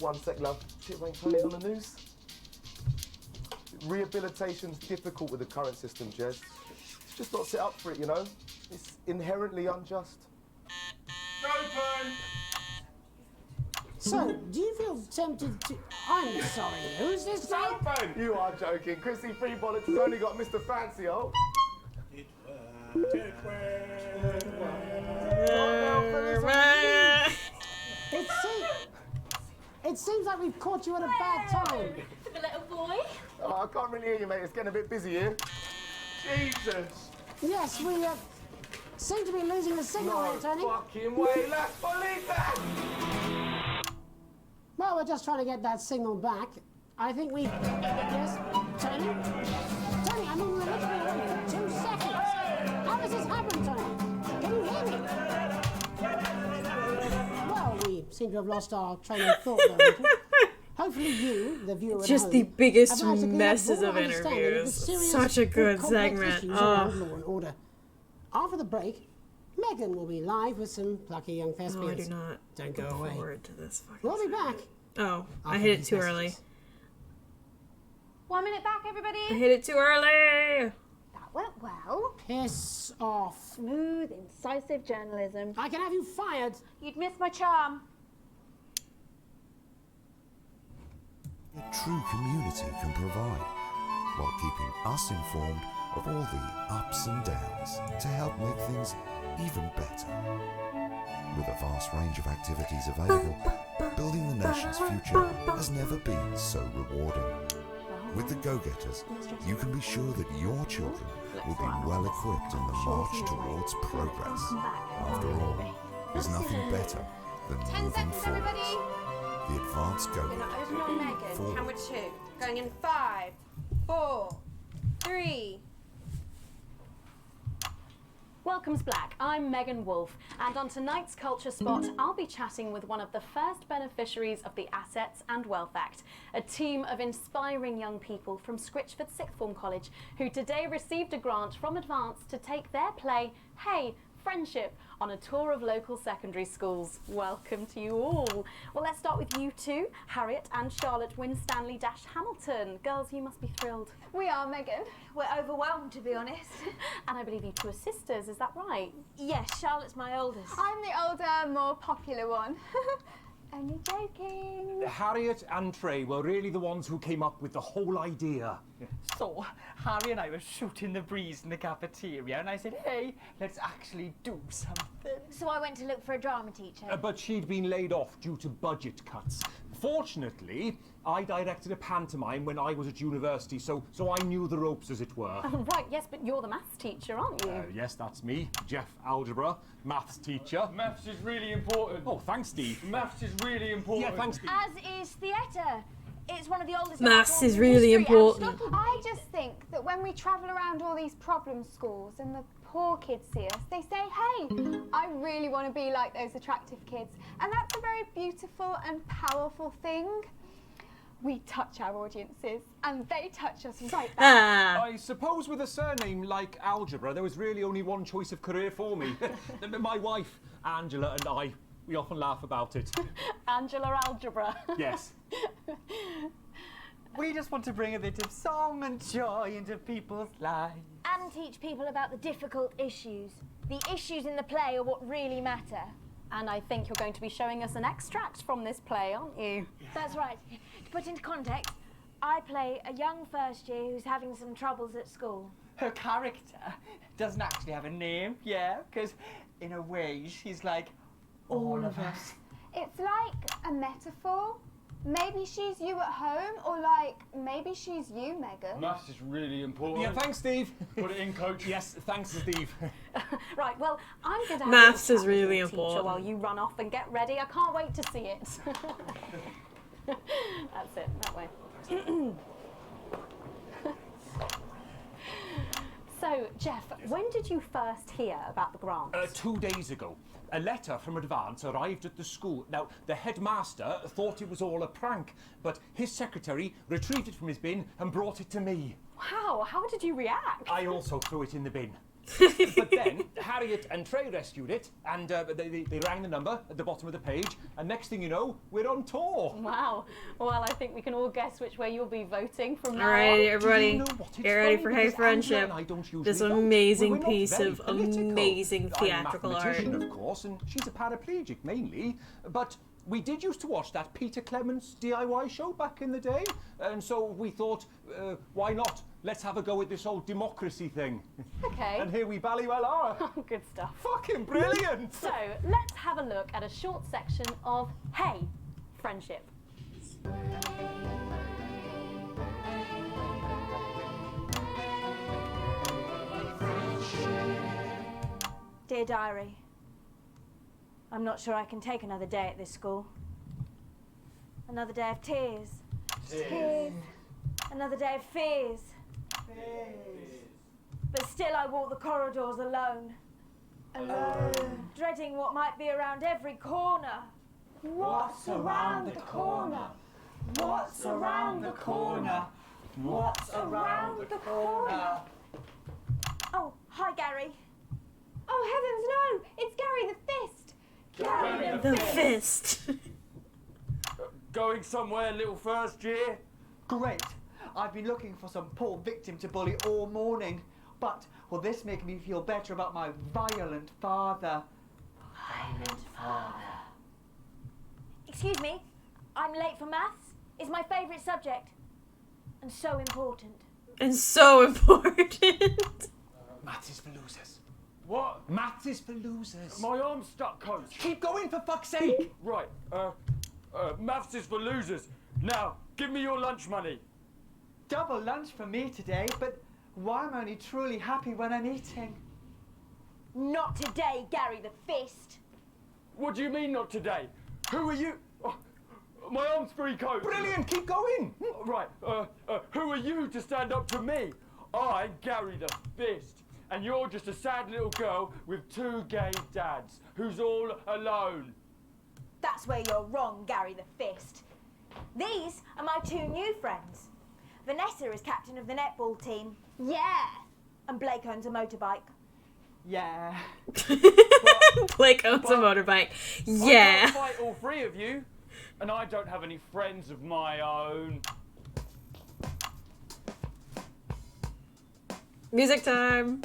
1 sec, love. Titwank Tony's on the news. Rehabilitation's difficult with the current system, Jez. It's just not set up for it, you know? It's inherently unjust. Open! So, do you feel tempted to... I'm sorry, who's this guy? Open! You are joking. Chrissy Freebollocks has only got Mr. Fancy, oh. It seems like we've caught you at a bad time. The little boy? Oh, I can't really hear you, mate. It's getting a bit busy here. Jesus! Yes, we seem to be losing the signal here, Tony. Fucking way, let's believe that! Well, we're just trying to get that signal back. I think we... Yes, Tony? Tony, I mean, we're literally away for 2 seconds. How does this happen, Tony? Can you hear me? Well, we seem to have lost our train of thought, though. Hopefully you, the viewer at Just home, the biggest have managed to get a messes full of understanding of the interviews. serious Such a and good complex segment. issues around law and order. After the break, Megan will be live with some plucky young thespians. Oh, I do not Don't go look away. forward to this fucking We'll be back. Oh, I After hit it these too messages. early. 1 minute back, everybody. I hit it too early. That went well. Piss off. Smooth, incisive journalism. I can have you fired. You'd miss my charm. A true community can provide, while keeping us informed of all the ups and downs to help make things even better. With a vast range of activities available, building the nation's future has never been so rewarding. With the Go-Getters, you can be sure that your children will be well equipped in the march towards progress. After all, there's nothing better than 10 moving seconds, forward. everybody. The advanced We're not Go-Getters. open on Megan. Forward. Camera 2. Going in 5, 4, 3. Welcome's Black. I'm Megan Wolf, and on tonight's Culture Spot, I'll be chatting with one of the first beneficiaries of the Assets and Wealth Act, a team of inspiring young people from Scritchford Sixth Form College who today received a grant from Advance to take their play, Hey, Friendship, on a tour of local secondary schools. Welcome to you all. Well, let's start with you two, Harriet and Charlotte Winstanley-Hamilton. Girls, you must be thrilled. We are, Megan. We're overwhelmed, to be honest. And I believe you two are sisters, is that right? Yes, Charlotte's my oldest. I'm the older, more popular one. Only joking. Harriet and Trey were really the ones who came up with the whole idea. So, Harry and I were shooting the breeze in the cafeteria, and I said, hey, let's actually do something. So I went to look for a drama teacher. But she'd been laid off due to budget cuts. Fortunately, I directed a pantomime when I was at university, so I knew the ropes, as it were. Oh, right, yes, but you're the maths teacher, aren't you? Yes, that's me, Jeff Algebra, maths teacher. Maths is really important. Oh, thanks, Steve. Maths is really important. Yeah, thanks, Steve. As is theatre. It's one of the oldest. Maths is really important. I just think that when we travel around all these problem schools and the poor kids see us, they say, hey, I really want to be like those attractive kids. And that's a very beautiful and powerful thing. We touch our audiences, and they touch us right back. I suppose with a surname like Algebra, there was really only one choice of career for me. My wife, Angela, and I, we often laugh about it. Angela Algebra. Yes. We just want to bring a bit of song and joy into people's lives. And teach people about the difficult issues. The issues in the play are what really matter. And I think you're going to be showing us an extract from this play, aren't you? That's right. To put into context, I play a young first year who's having some troubles at school. Her character doesn't actually have a name, yeah, because in a way she's like all of us. It's like a metaphor. Maybe she's you at home, or like, maybe she's you, Megan. Maths is really important. Yeah, thanks, Steve. Put it in, coach. Yes, thanks, Steve. Right, well, I'm going to have Maths a is chat with really your teacher important. while you run off and get ready. I can't wait to see it. That's it, that way. So, Jeff, when did you first hear about the grant? 2 days ago. A letter from Advance arrived at the school. Now, the headmaster thought it was all a prank, but his secretary retrieved it from his bin and brought it to me. Wow, how did you react? I also threw it in the bin. But then Harriet and Trey rescued it, and they rang the number at the bottom of the page, and next thing you know, we're on tour. Wow. Well, I think we can all guess which way you'll be voting from now on. Alright, everybody, get ready for Hey Friendship. This amazing piece of amazing theatrical art. I'm a mathematician, of course, and she's a paraplegic mainly, but we did used to watch that Peter Clements DIY show back in the day, and so we thought, why not? Let's have a go at this old democracy thing. Okay. And here we bally well are. Good stuff. Fucking brilliant! So, let's have a look at a short section of Hey Friendship. Dear Diary, I'm not sure I can take another day at this school. Another day of tears. Tears. Another day of fears. But still I walk the corridors alone. Alone. Dreading what might be around every corner. What's around the corner? What's around the corner? What's around the corner? Oh, hi Gary. Oh heavens no! It's Gary the Fist! Gary The Fist. Going somewhere, little first year? Great. I've been looking for some poor victim to bully all morning. But will this make me feel better about my violent father? Violent father. Excuse me, I'm late for maths. It's my favourite subject. And so important. And so important. Maths is for losers. What? Maths is for losers. My arm's stuck, coach. Keep going, for fuck's sake. Right, maths is for losers. Now, give me your lunch money. Double lunch for me today, but why am I only truly happy when I'm eating? Not today, Gary the Fist. What do you mean not today? Who are you? Oh, my arm's free, coach. Brilliant, keep going. Right, who are you to stand up to me? I'm Gary the Fist. And you're just a sad little girl with 2 gay dads who's all alone. That's where you're wrong, Gary the Fist. These are my 2 new friends. Vanessa is captain of the netball team. Yeah. And Blake owns a motorbike. Yeah. Blake owns a motorbike. I Yeah. can't fight all 3 of you. And I don't have any friends of my own. Music time.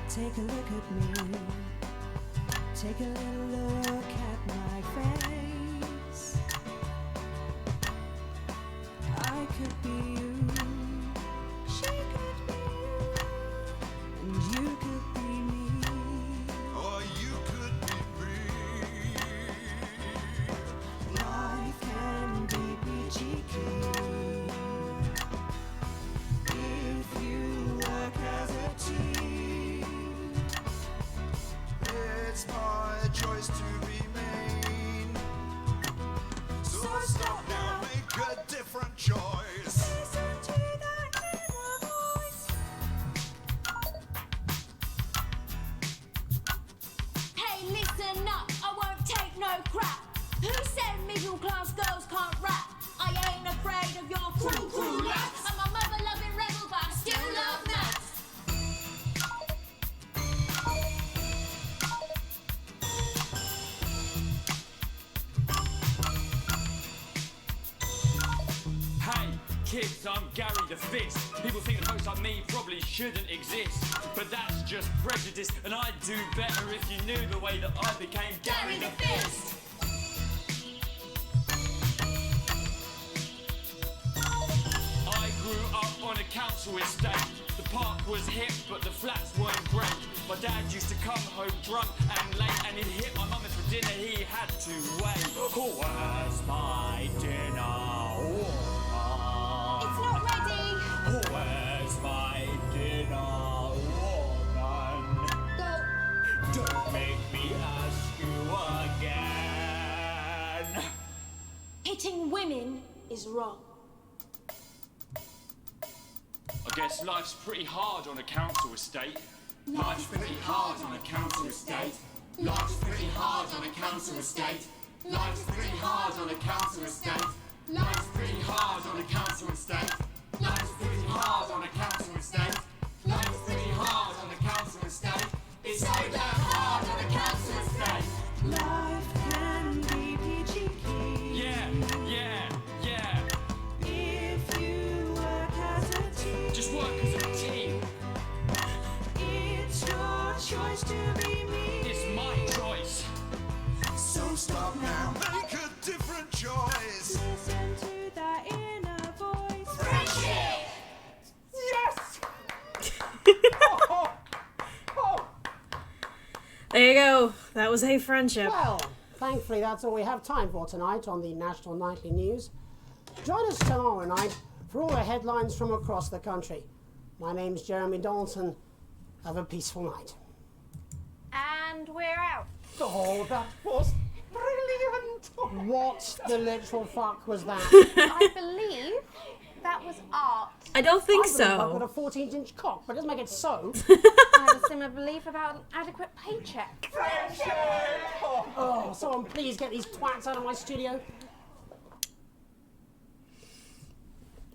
Take a look at me. Take a little look at my face. I could be you. She could be you. And you could be me. Or you could be me. Life can be peachy keen if you work as a team. It's my choice to remain. So stop now, make a different choice. Listen to that inner voice. Hey, listen up, I won't take no crap. Who said middle class girls can't rap? I ain't afraid of your cruel lads. I'm a mother loving rebel, but I still love maths. Hey, kids, I'm Gary the Fist. People think that folks like me probably shouldn't exist. But that's just prejudice, and I'd do better if you knew the way that I became Gary the Fist. I grew up on a council estate. The park was hip, but the flats weren't great. My dad used to come home drunk and late, and he'd hit my mum, and for dinner he had to wait. Where's my dinner? It's not ready. Where's my dinner, woman? Don't make me ask you again. Hitting women is wrong. I guess life's pretty hard on a council estate. Life's pretty hard on a council estate. Life's pretty hard on a council estate. Life's pretty hard on a council estate. Life's pretty pretty hard on a council estate. Life's pretty hard on a council estate. Life's pretty hard on a council estate. It's so damn hard on a council estate. Life can be peachy keen. Yeah, yeah, yeah. If you work as a team. Just work as a team. It's your choice to be me. It's my choice. So stop now. Make a different choice. Listen to that inner voice. Friendship! Yes! There you go. That was a friendship. Well, thankfully that's all we have time for tonight on the National Nightly News. Join us tomorrow night for all the headlines from across the country. My name's Jeremy Dalton. Have a peaceful night. And we're out. Oh, that was brilliant! What the literal fuck was that? I believe that was art. I don't think I've got so. a 14-inch cock, but it doesn't make it so. I had a similar belief about an adequate paycheck. Oh, someone please get these twats out of my studio.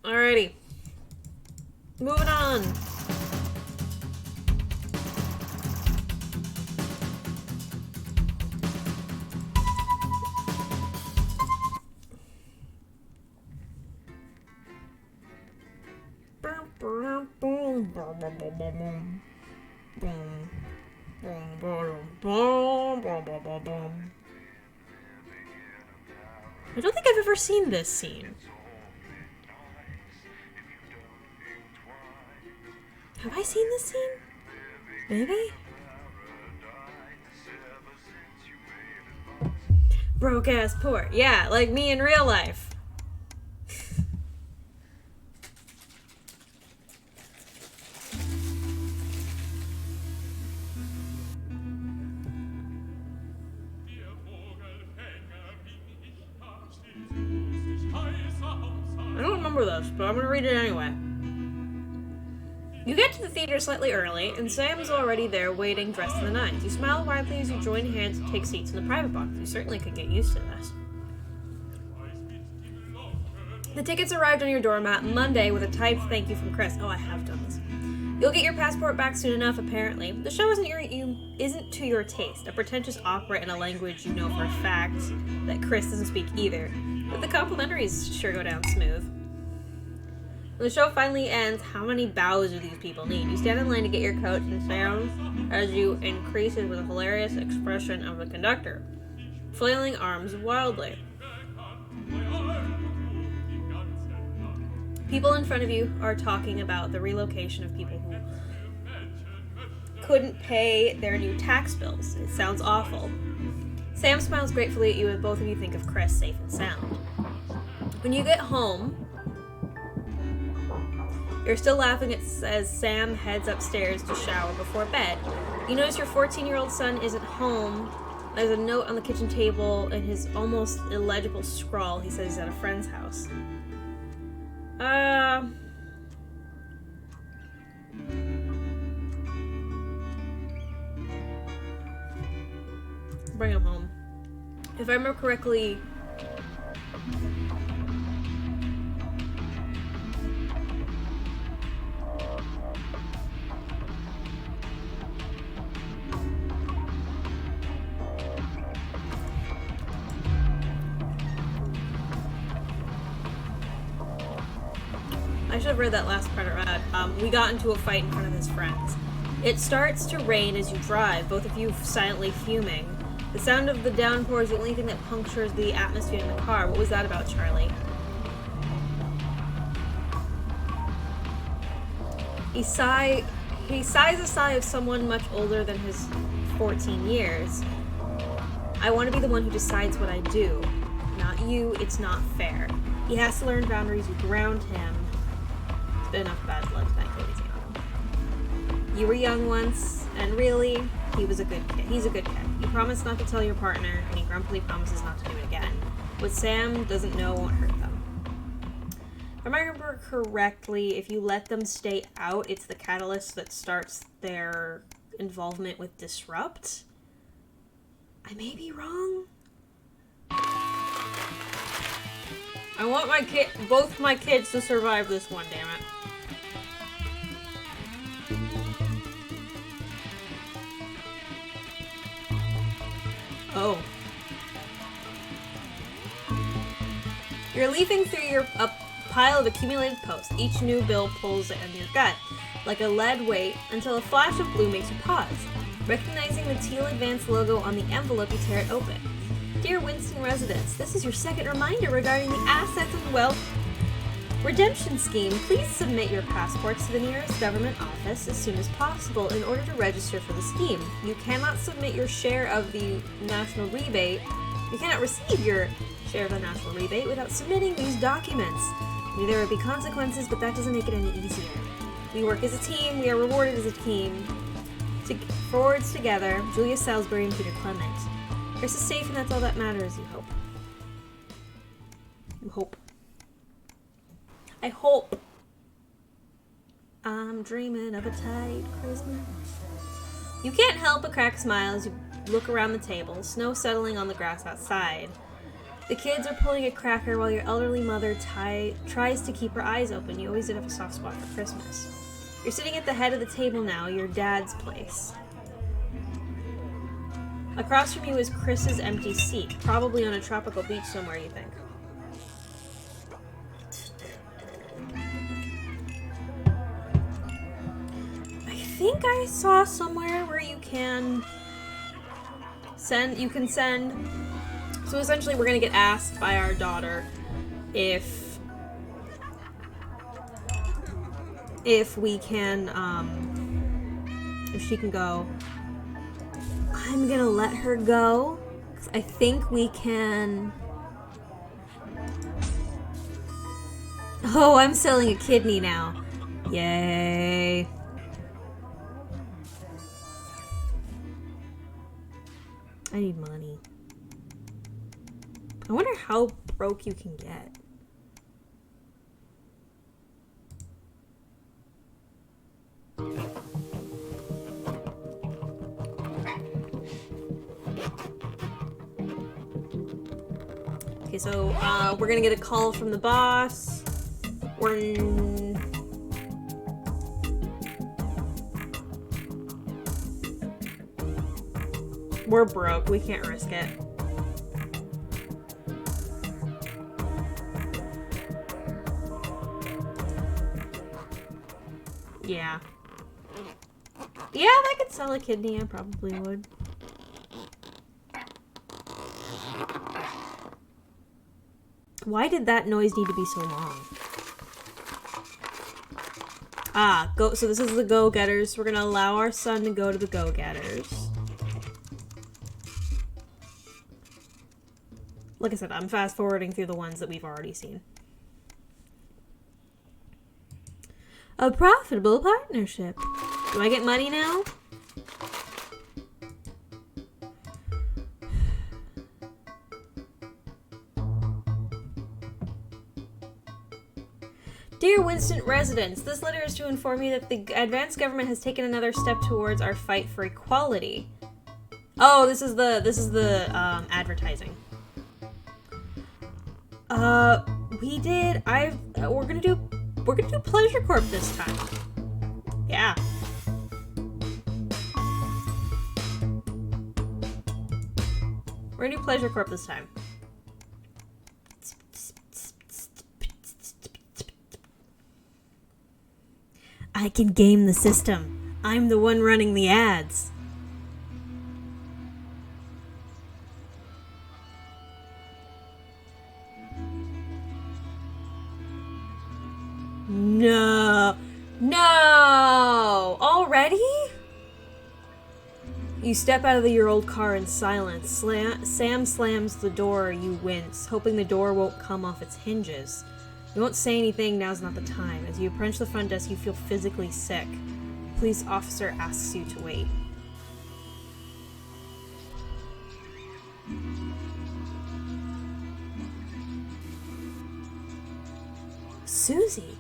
Alrighty. Moving on. I don't think I've ever seen this scene. Have I seen this scene? Maybe? Broke ass poor. Yeah, like me in real life. I don't remember this, but I'm gonna read it anyway. You get to the theater slightly early, and Sam is already there waiting, dressed in the nines. You smile widely as you join hands and take seats in the private box. You certainly could get used to this. The tickets arrived on your doormat Monday with a typed thank you from Chris. Oh, I have done this. You'll get your passport back soon enough, apparently. The show isn't to your taste, a pretentious opera in a language you know for a fact that Chris doesn't speak either. But the complimentaries sure go down smooth. When the show finally ends, how many bows do these people need? You stand in line to get your coat, and Sam, as you increases with a hilarious expression of the conductor, flailing arms wildly. People in front of you are talking about the relocation of people who couldn't pay their new tax bills. It sounds awful. Sam smiles gratefully at you as both of you think of Chris safe and sound. When you get home, you're still laughing as Sam heads upstairs to shower before bed. You notice your 14-year-old son isn't home. There's a note on the kitchen table in his almost illegible scrawl. He says he's at a friend's house. Bring him home. If I remember correctly, I should have read that last part out. We got into a fight in front of his friends. It starts to rain as you drive, both of you silently fuming. The sound of the downpour is the only thing that punctures the atmosphere in the car. What was that about, Charlie? He sighs a sigh of someone much older than his 14 years. I want to be the one who decides what I do. Not you, it's not fair. He has to learn boundaries. You ground him. It's been enough bad blood tonight, ladies and gentlemen. You were young once, and really, he was a good kid. He's a good kid. You promise not to tell your partner, and he grumpily promises not to do it again. What Sam doesn't know won't hurt them. If I remember correctly, if you let them stay out, it's the catalyst that starts their involvement with Disrupt. I may be wrong. I want both my kids to survive this one, damn it. Oh. You're leafing through a pile of accumulated posts. Each new bill pulls at your gut, like a lead weight, until a flash of blue makes you pause. Recognizing the Teal Advance logo on the envelope, you tear it open. Dear Winston residents, this is your second reminder regarding the Assets and Wealth Redemption Scheme. Please submit your passports to the nearest government office as soon as possible in order to register for the scheme. You cannot submit your share of the national rebate. You cannot receive your share of the national rebate without submitting these documents. There will be consequences, but that doesn't make it any easier. We work as a team. We are rewarded as a team. Forwards together, Julia Salisbury and Peter Clement. Chris is safe, and that's all that matters, you hope. You hope. I hope. I'm dreaming of a tight Christmas. You can't help but crack a smile as you look around the table, snow settling on the grass outside. The kids are pulling a cracker while your elderly mother tries to keep her eyes open. You always did have a soft spot for Christmas. You're sitting at the head of the table now, your dad's place. Across from you is Chris's empty seat, probably on a tropical beach somewhere, you think. I think I saw somewhere where you can send. So essentially we're gonna get asked by our daughter if we can, if she can go. I'm gonna let her go, 'cause I think we can. Oh, I'm selling a kidney now. Yay. I need money. I wonder how broke you can get. Okay, so we're gonna get a call from the boss. We're broke. We can't risk it. Yeah. Yeah, if I could sell a kidney, I probably would. Why did that noise need to be so long? Ah, so this is the Go-Getters. We're gonna allow our son to go to the Go-Getters. Like I said, I'm fast-forwarding through the ones that we've already seen. A profitable partnership. Do I get money now? Dear Winston residents, this letter is to inform you that the advanced government has taken another step towards our fight for equality. Oh, this is the advertising. We're gonna do Pleasure Corp this time. Yeah. We're gonna do Pleasure Corp this time. I can game the system. I'm the one running the ads. No. No! Already? You step out of your old car in silence. Sam slams the door, you wince, hoping the door won't come off its hinges. You won't say anything, now's not the time. As you approach the front desk, you feel physically sick. A police officer asks you to wait. Susie?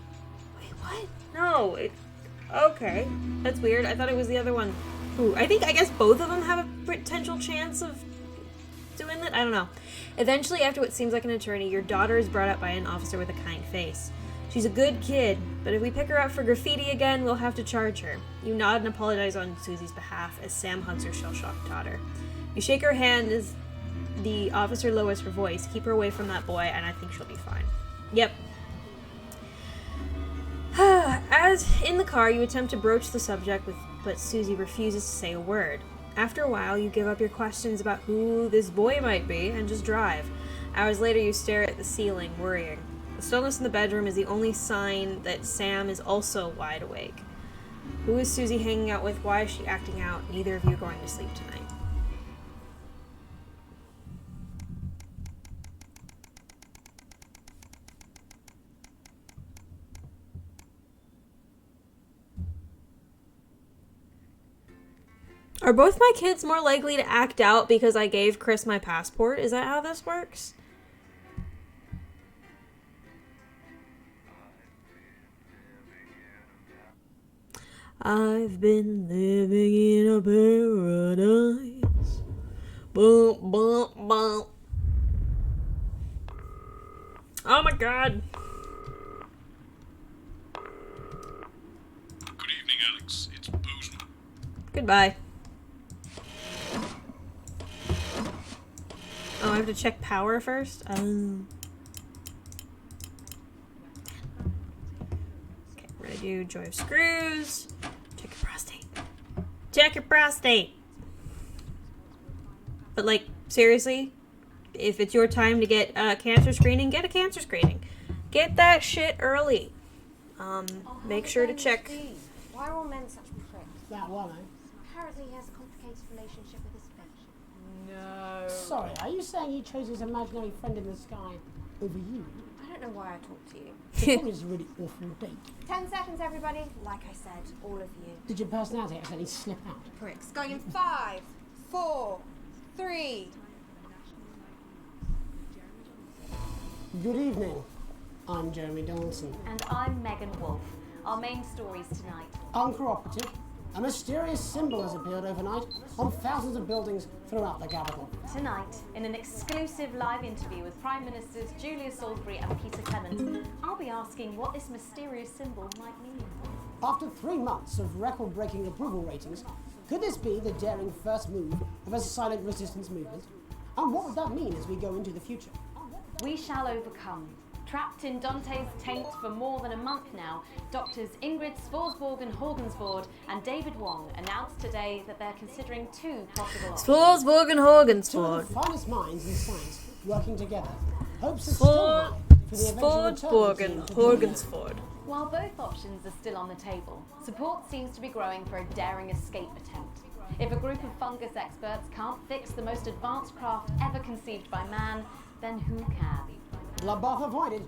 Wait, what? No, okay. That's weird. I thought it was the other one. Ooh, I guess both of them have a potential chance of doing that? I don't know. Eventually, after what seems like an eternity, your daughter is brought up by an officer with a kind face. She's a good kid, but if we pick her up for graffiti again, we'll have to charge her. You nod and apologize on Susie's behalf as Sam hugs her shell-shocked daughter. You shake her hand as the officer lowers her voice. Keep her away from that boy, and I think she'll be fine. Yep. As in the car, you attempt to broach the subject, but Susie refuses to say a word. After a while, you give up your questions about who this boy might be and just drive. Hours later, you stare at the ceiling, worrying. The stillness in the bedroom is the only sign that Sam is also wide awake. Who is Susie hanging out with? Why is she acting out? Neither of you are going to sleep tonight. Are both my kids more likely to act out because I gave Chris my passport? Is that how this works? I've been living in a paradise. Boom, boom, boom. Oh my god. Good evening, Alex. It's Boozman. Goodbye. Oh, I have to check power first? Okay, we're gonna do Joy of Screws. Check your prostate. Check your prostate! But, like, seriously? If it's your time to get a cancer screening, get a cancer screening. Get that shit early. Make sure to check. Why are all men such pricks? That one, eh? Apparently he has a complicated relationship with his fish. No. Sorry, are you saying he chose his imaginary friend in the sky over you? I don't know why I talked to you. It was a really awful date. 10 seconds, everybody. Like I said, all of you. Did your personality accidentally slip out? Pricks. Going in 5, 4, 3. Good evening. I'm Jeremy Donaldson. And I'm Megan Wolf. Our main stories tonight. Uncooperative. A mysterious symbol has appeared overnight on thousands of buildings throughout the capital. Tonight, in an exclusive live interview with Prime Ministers Julia Salisbury and Peter Clement, I'll be asking what this mysterious symbol might mean. After 3 months of record-breaking approval ratings, could this be the daring first move of a silent resistance movement? And what would that mean as we go into the future? We shall overcome. Trapped in Dante's taint for more than a month now, doctors Ingrid Svorsborg-Horgensvoord and David Wong announced today that they're considering 2 possible options. Svorsborg and Horgensvoord. 2 of the finest minds in science working together. Hopes are still high for the eventual Svorsborg and Horgensvoord. While both options are still on the table, support seems to be growing for a daring escape attempt. If a group of fungus experts can't fix the most advanced craft ever conceived by man, then who can? Bloodbath avoided.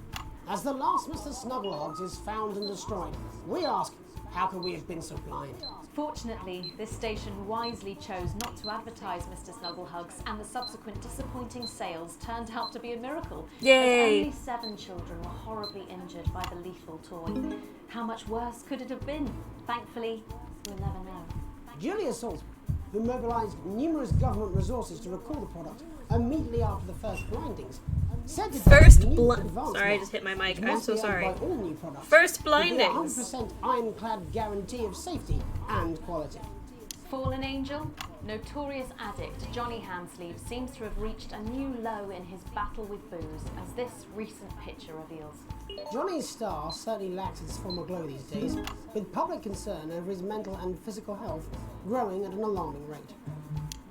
As the last Mr. Snugglehogs is found and destroyed, we ask, how could we have been so blind? Fortunately, this station wisely chose not to advertise Mr. Snugglehugs, and the subsequent disappointing sales turned out to be a miracle. Yay! As only 7 children were horribly injured by the lethal toy. How much worse could it have been? Thankfully, we'll never know. Julia Salisbury, who mobilised numerous government resources to recall the product immediately after the first blindings, said to Sorry, I just hit my mic. I'm so sorry. First blindings. 100% ironclad guarantee of safety and quality. Fallen angel? Notorious addict Johnny Hamsleeve seems to have reached a new low in his battle with booze, as this recent picture reveals. Johnny's star certainly lacks its former glow these days, with public concern over his mental and physical health growing at an alarming rate.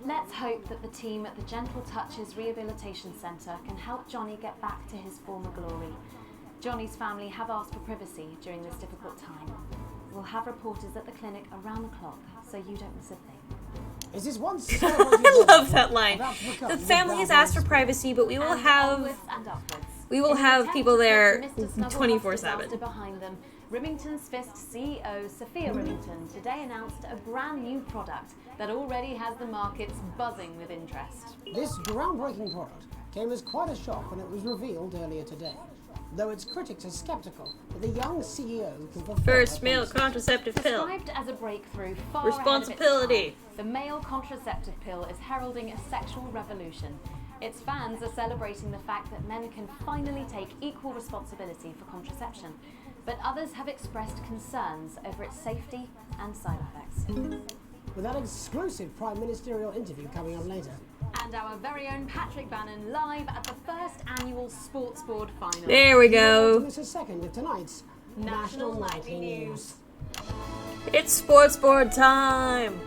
Let's hope that the team at the Gentle Touches Rehabilitation Centre can help Johnny get back to his former glory. Johnny's family have asked for privacy during this difficult time. We'll have reporters at the clinic around the clock, so you don't miss a thing. Is this one I love that line. The family has asked for privacy, but we will have people there 24/7. Behind them, Remington's Fist CEO Sophia Remington today announced a brand new product that already has the markets buzzing with interest. This groundbreaking product came as quite a shock when it was revealed earlier today, though its critics are skeptical that the young CEO can fulfill First male contraceptive pill. Described as a breakthrough far Responsibility. ahead of its time, the male contraceptive pill is heralding a sexual revolution. Its fans are celebrating the fact that men can finally take equal responsibility for contraception, but others have expressed concerns over its safety and side effects. With that exclusive Prime Ministerial interview coming up later. And our very own Patrick Bannon live at the first annual Sports Board final. There we go. This is second of tonight's National Nightly News. It's sports board time.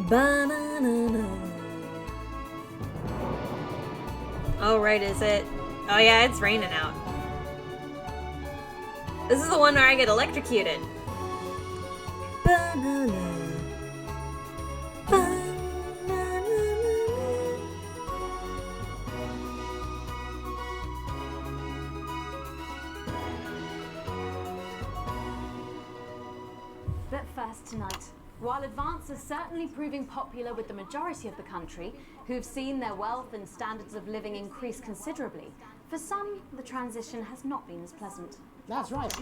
Banana. Oh, right, is it? Oh, yeah, it's raining out. This is the one where I get electrocuted. Banana. But first tonight, while Advance is certainly proving popular with the majority of the country, who've seen their wealth and standards of living increase considerably, for some, the transition has not been as pleasant. That's right.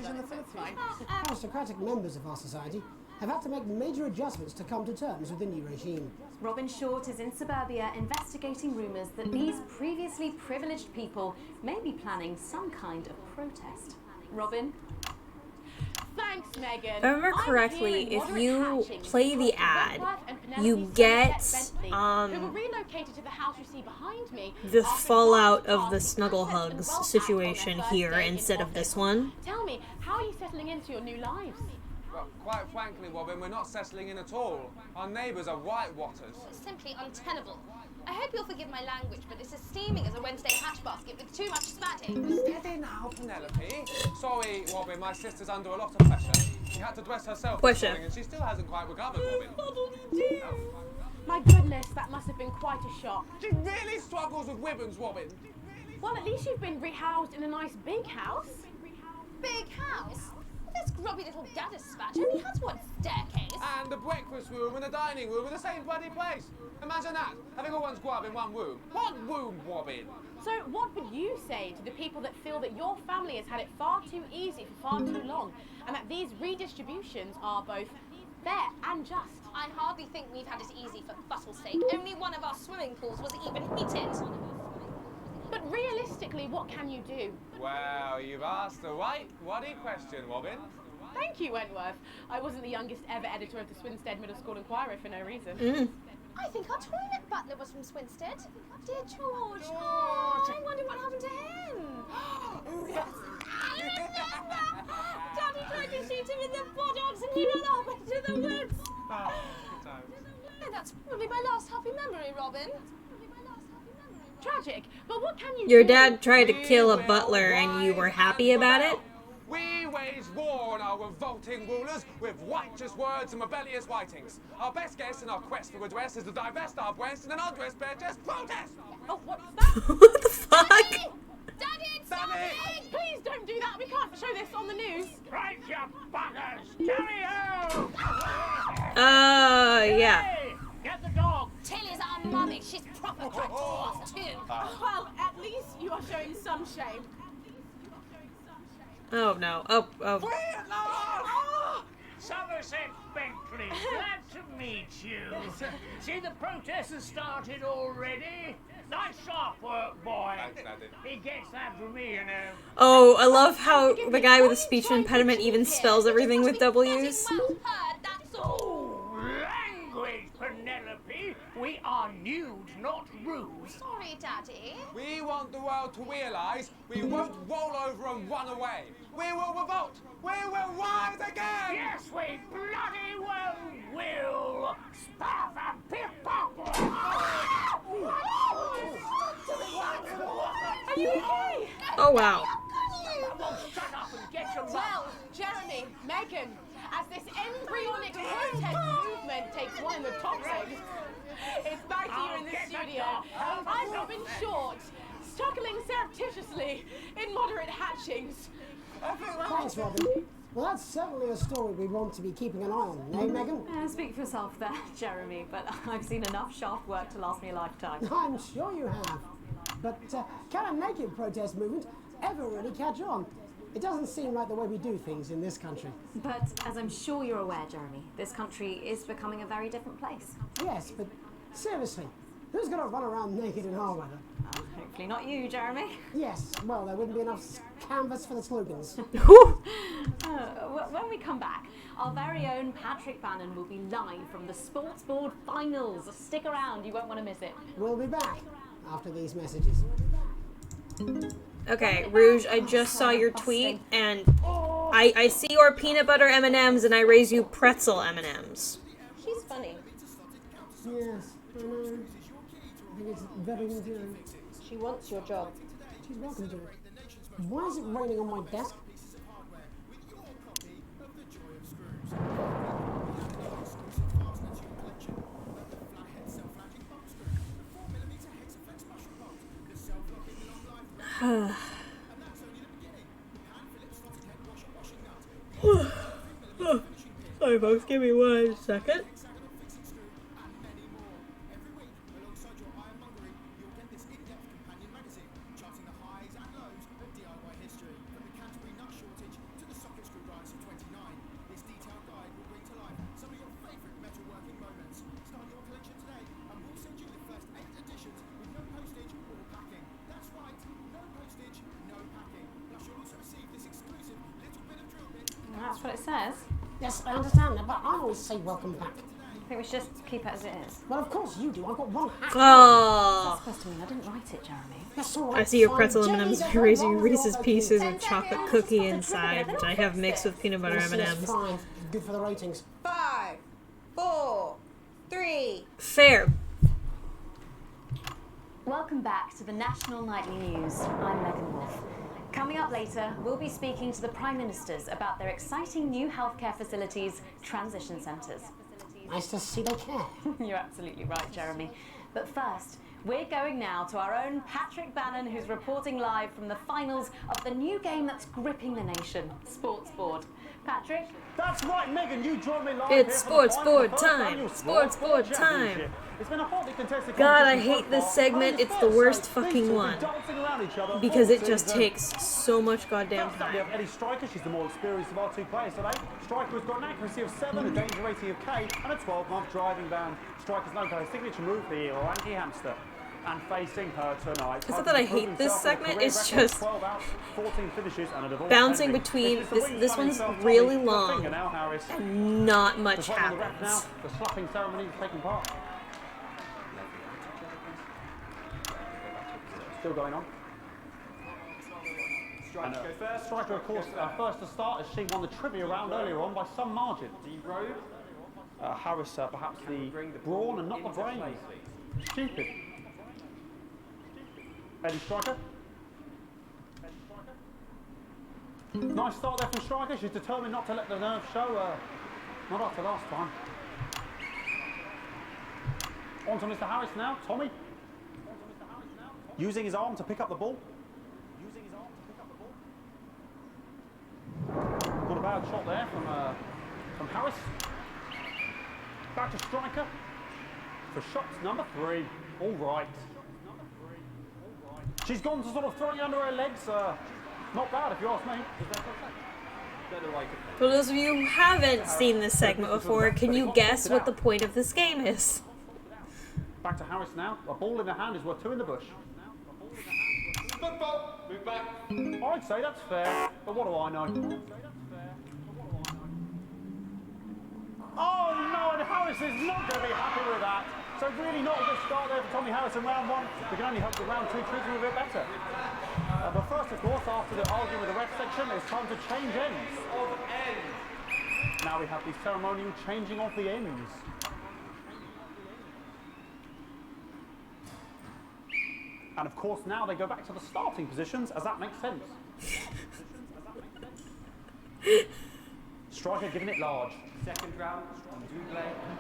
Aristocratic members of our society have had to make major adjustments to come to terms with the new regime. Robin Short is in suburbia investigating rumours that these previously privileged people may be planning some kind of protest. Robin? Thanks, Megan. If I remember correctly, if you play the ad, you get the fallout of the Snuggle Hugs situation here instead of this one. Tell me, how are you settling into your new lives? Well, quite frankly, Robin, we're not settling in at all. Our neighbours are whitewatters. Simply untenable. I hope you'll forgive my language, but it's as steaming as a Wednesday hatch basket with too much spatting. Steady now, Penelope. Sorry, Robin, my sister's under a lot of pressure. She had to dress herself this morning and she still hasn't quite recovered, Robin. My goodness, that must have been quite a shock. She really struggles with ribbons, Robin. Well, at least you've been rehoused in a nice big house. Big house? This grubby little gaddis spatch only has one staircase. And the breakfast room and the dining room in the same bloody place. Imagine that, having all one's grub in one room. What room, Robin? So what would you say to the people that feel that your family has had it far too easy for far too long, and that these redistributions are both fair and just? I hardly think we've had it easy for fussle's sake. Only one of our swimming pools was even heated. But realistically, what can you do? Well, you've asked the right bloody question, Robin. Thank you, Wentworth. I wasn't the youngest ever editor of the Swinstead Middle School Inquirer for no reason. I think our toilet butler was from Swinstead. Dear George. Oh, I wonder what happened to him. Daddy tried to shoot him in the buttocks and he ran off into the woods. Oh, good times. Oh, that's probably my last happy memory, Robin. Tragic, but what can you Your do? dad tried to kill a butler and you were happy about it? We wage war on our revolting rulers with righteous words and rebellious writings. Our best guess in our quest for redress is to divest our breast and an undressed bear just protest. Oh, what's that? What the fuck? Daddy, it's Daddy! Please don't do that. We can't show this on the news. Right, you buggers! Carry on! Yeah. Hey, get the dog! Tilly's our mummy. She's proper cracked off too. Well, at least you are showing some shame. Oh no. Oh. Somerset Bentley, glad to meet you. See, the protest has started already. Nice sharp work, boy. Thanks, Daddy. He gets that from me, you know. Oh, I love how the guy with a speech impediment even spells everything with W's. Oh, language, Penelope. We are nude, not rude. Sorry, Daddy. We want the world to realise we won't roll over and run away. We will revolt. We will rise again. Yes, we bloody well will. Stuff and pickpocket. Are you okay? Oh wow. Shut up and get your Well, Jeremy, Megan, as this embryonic protest movement takes one in the toxic, it's back here in the studio. I'm Robin Short, struggling surreptitiously in moderate hatchings. Thanks, Robin. Well, that's certainly a story we want to be keeping an eye on, eh, Megan? Speak for yourself there, Jeremy, but I've seen enough shaft work to last me a lifetime. I'm sure you have. But can a naked protest movement ever really catch on? It doesn't seem like the way we do things in this country. But as I'm sure you're aware, Jeremy, this country is becoming a very different place. Yes, but seriously, Who's going to run around naked in our weather? Hopefully not you, Jeremy. Yes, well, there wouldn't be enough canvas for the slogans. When we come back, our very own Patrick Bannon will be live from the Sports Board Finals. Stick around, you won't want to miss it. We'll be back after these messages. Okay, Rouge, I just saw your tweet, and I see your peanut butter M&Ms, and I raise you pretzel M&Ms. She's funny. Yes, I know. I think it's very endearing. She wants your job. She's welcome to it. Why is it raining on my desk? Sorry folks, give me 1 second. That's what it says. Yes, I understand that, but I always say welcome back. I think we should just keep it as it is. Well, of course you do. I've got one hat. Oh. That's supposed to mean I didn't write it, Jeremy. That's all right. I see your pretzel M&Ms raising Reese's Pieces with chocolate cookie inside, which I have mixed with peanut butter M&Ms. Fine. Good for the ratings. 5, 4, 3. Fair. Welcome back to the National Nightly News. I'm Megan Wolf. Coming up later, we'll be speaking to the Prime Ministers about their exciting new healthcare facilities, transition centres. Nice to see they care. You're absolutely right, Jeremy. But first, we're going now to our own Patrick Bannon, who's reporting live from the finals of the new game that's gripping the nation, Sports Board. Patrick? That's right, Megan, you joined me live. It's Sports Board time. Sports Board time. It's been a hotly contested God, I hate this segment. It's the worst fucking one. Because it just takes so much goddamn We time. have Eddie Striker, she's the more experienced of our two players today. Striker has got an accuracy of 7, a danger rating of K, and a 12-month driving ban. Striker's known for her signature move, the Orangi hamster. And facing her tonight. It's not that I hate this segment, it's just bouncing between, this one's really long, and not much happens. The slapping ceremony is taking part. Still going on. Striker go first. Striker, of course, first to start as she won the trivia round earlier on by some margin. Harris, perhaps the brawn and not the brain. Stupid. Eddie Striker. Nice start there from Striker. She's determined not to let the nerves show. Not after last time. On to Mr. Harris now. Tommy. Using his arm to pick up the ball. Got a bad shot there from Harris. Back to Striker for shot number 3. All right. She's gone to sort of throwing under her legs. Not bad, if you ask me. For those of you who haven't seen this segment before, can you guess what the point of this game is? Back to Harris now. A ball in the hand is worth 2 in the bush. Football, move back. I'd say that's fair, but what do I know? Oh no, and Harris is not going to be happy with that. So really not a good start there for Tommy Harris in round 1. We can only hope that round 2 treats him a bit better. But first, of course, after the argument with the ref section, it's time to change ends. Now we have the ceremonial changing of the ends. And of course, now they go back to the starting positions, as that makes sense. Striker giving it large. Second round,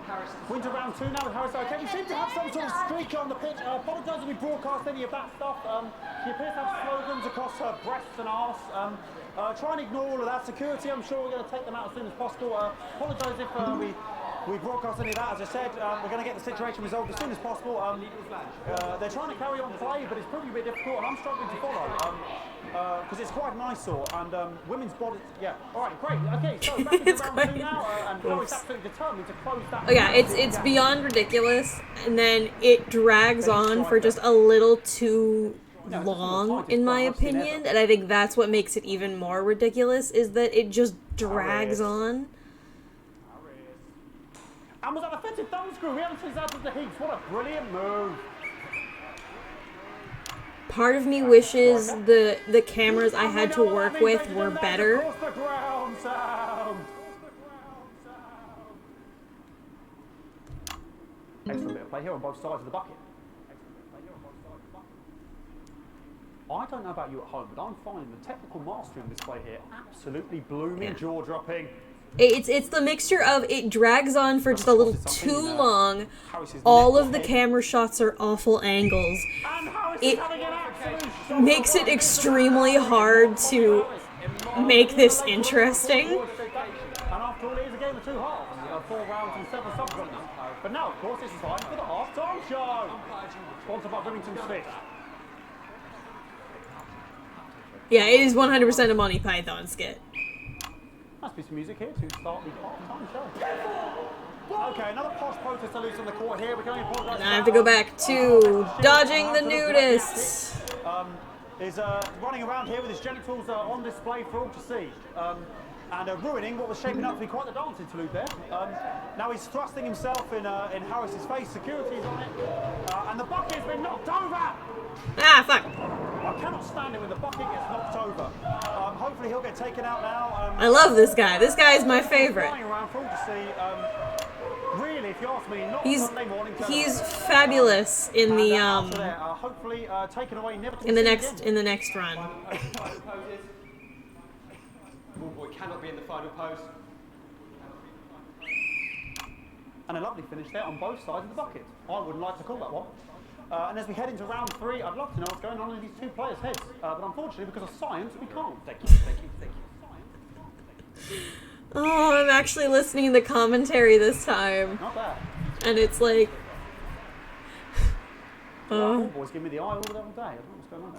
Harris. Winter round 2 now with Harris. Okay, we seem to have some sort of streak on the pitch. Apologise if we broadcast any of that stuff. She appears to have slogans across her breasts and arse. Try and ignore all of that. Security, I'm sure we're going to take them out as soon as possible. Apologise if we broadcast any of that. As I said, we're going to get the situation resolved as soon as possible. They're trying to carry on play, but it's proving a bit difficult, and I'm struggling to follow. because it's quite an eyesore, and women's bodies. Yeah. All right, great. Okay, so back into round 2 now, and Harry's absolutely determined to close that. Oh yeah, it's beyond ridiculous, and then it drags on for just a little too long, in my opinion, and I think that's what makes it even more ridiculous, is that it just drags on. And was that offensive thumb screw? We haven't seen that with the heats. What a brilliant move. Part of me wishes the cameras I had to work with were better. Excellent bit of play here on both sides of the bucket. I don't know about you at home, but I'm finding the technical mastering of this play here absolutely blooming, jaw-dropping. It's the mixture of it drags on for just a little too long, all of the camera shots are awful angles, it makes it extremely hard to make this interesting. And after all, it is a game of 2 halves, 4 rounds and 7 subgenres. But now, of course, this is time for the half-time show. Sponsored by Remington Smith. Yeah, it is 100% a Monty Python skit. Must be some music here to start the half-time show. Okay, another posh protester loose on the court here. We're going to apologize. And I have to go back to dodging the nudists. Is running around here with his genitals on display for all to see. And ruining what was shaping up to be quite the dance interlude there. Now he's thrusting himself in Harris's face. Security's on it. And the bucket's been knocked over! Ah, fuck. I cannot stand it when the bucket gets knocked over. Hopefully he'll get taken out now. I love this guy. This guy is my favorite. Around for all to see. Really, if you ask me, not Sunday morning. He's fabulous in the hopefully taken away never to in the next run. Boy cannot be in the final pose. And a lovely finish there on both sides of the bucket. I wouldn't like to call that one. And as we head into round 3, I'd love to know what's going on in these 2 players' heads. But unfortunately, because of science, we can't. Thank you, thank you, thank you. Oh, I'm actually listening to the commentary this time. Not bad. And it's like... Well, boys give me the eye all the day. I don't know what's going on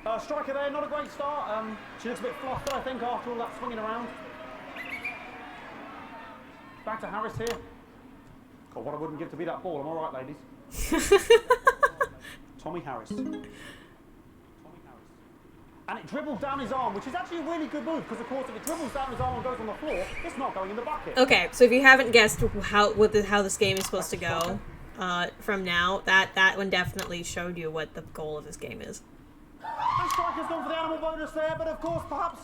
there. Striker there, not a great start. She looks a bit flustered, I think, after all that swinging around. Back to Harris here. God, what I wouldn't give to be that ball. Am I right, ladies? Tommy Harris. And it dribbled down his arm, which is actually a really good move, because of course if it dribbles down his arm and goes on the floor, it's not going in the bucket. Okay, so if you haven't guessed how this game is supposed to go from now, that one definitely showed you what the goal of this game is. And Striker's gone for the animal bonus there, but of course perhaps...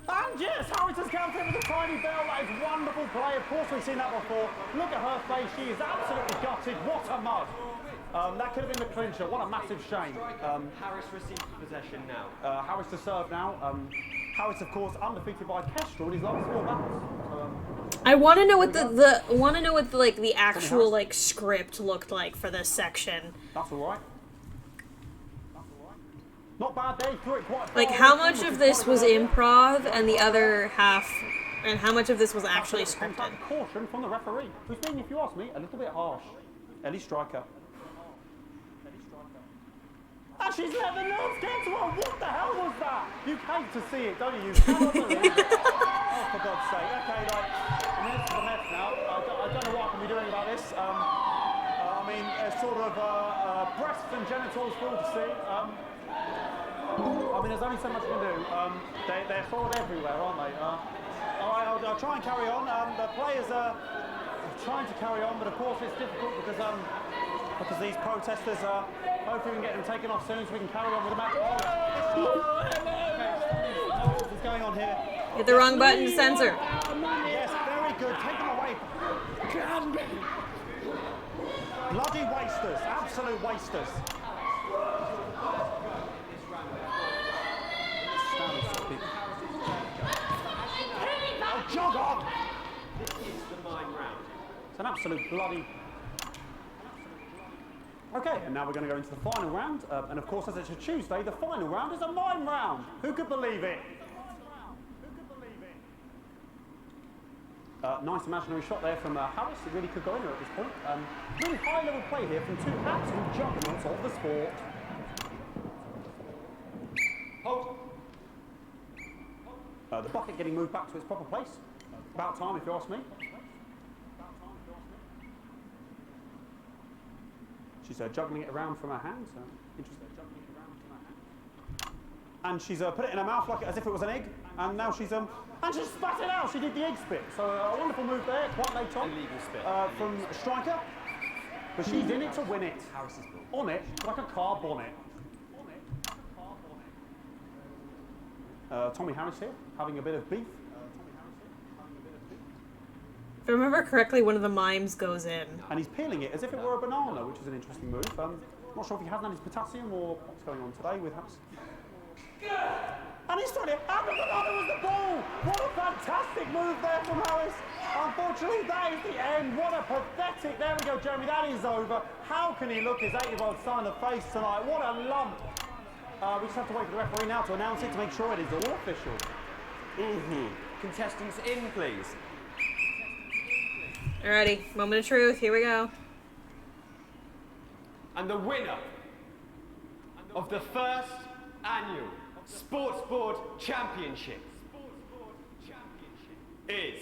And yes, Harris has counted with a tiny bell. That is wonderful play. Of course we've seen that before. Look at her face. She is absolutely gutted. What a mud. That could have been the clincher. What a massive shame. Harris receives possession now. Harris to serve now. Harris, of course, undefeated by Kestrel in his last 4 battles. I want to know what the actual like script looked like for this section. That's all right. Not bad there, threw it quite far. Like, how much of this was improv and the other half, and how much of this was actually scripted? Caution from the referee, who's being, if you ask me, a little bit harsh. Ellie Striker. And she's let the nerves get to her. What the hell was that? You hate to see it, don't you? You cannot believe it. Oh, for God's sake. Okay, like, I mean, this is a mess now. I don't know what I can be doing about this. I mean, sort of breasts and genitals for all to see. I mean, there's only so much you can do. They're sort of everywhere, aren't they? All right, I'll try and carry on. The players are trying to carry on, but of course it's difficult because these protesters hopefully we can get them taken off soon so we can carry on with the match. What's going on here? Hit the wrong button to censor. Yes, very good. Take them away. Bloody wasters. Absolute wasters. Oh, jog on! This is the mime round. It's an absolute bloody... Okay, and now we're going to go into the final round. And of course, as it's a Tuesday, the final round is a mime round. Who could believe it? Nice imaginary shot there from Harris. It really could go in at this point. Really high-level play here from 2 absolute juggernauts of the sport. bucket getting moved back to its proper place. About time, if you ask me. She's juggling it around from her hands. Interesting. And she's put it in her mouth like as if it was an egg. And now she's and she's spat it out. She did the egg spit. So a wonderful move there. Quite late on. Illegal spit. From a striker. But she's in it to win it. On it, like a car bonnet. Tommy Harris here, having a bit of beef. If I remember correctly, one of the mimes goes in. And he's peeling it as if it were a banana, which is an interesting move. Not sure if he hasn't had his potassium or what's going on today with Harris. And he's trying to, and the banana was the ball! What a fantastic move there from Harris. Unfortunately, that is the end. What a pathetic, there we go, Jeremy, that is over. How can he look his 8-year-old son in the face tonight? What a lump. We just have to wait for the referee now to announce it to make sure it is all official. Contestants in, please. Alrighty, moment of truth, here we go. And the winner of the first annual Sports Board Championship is...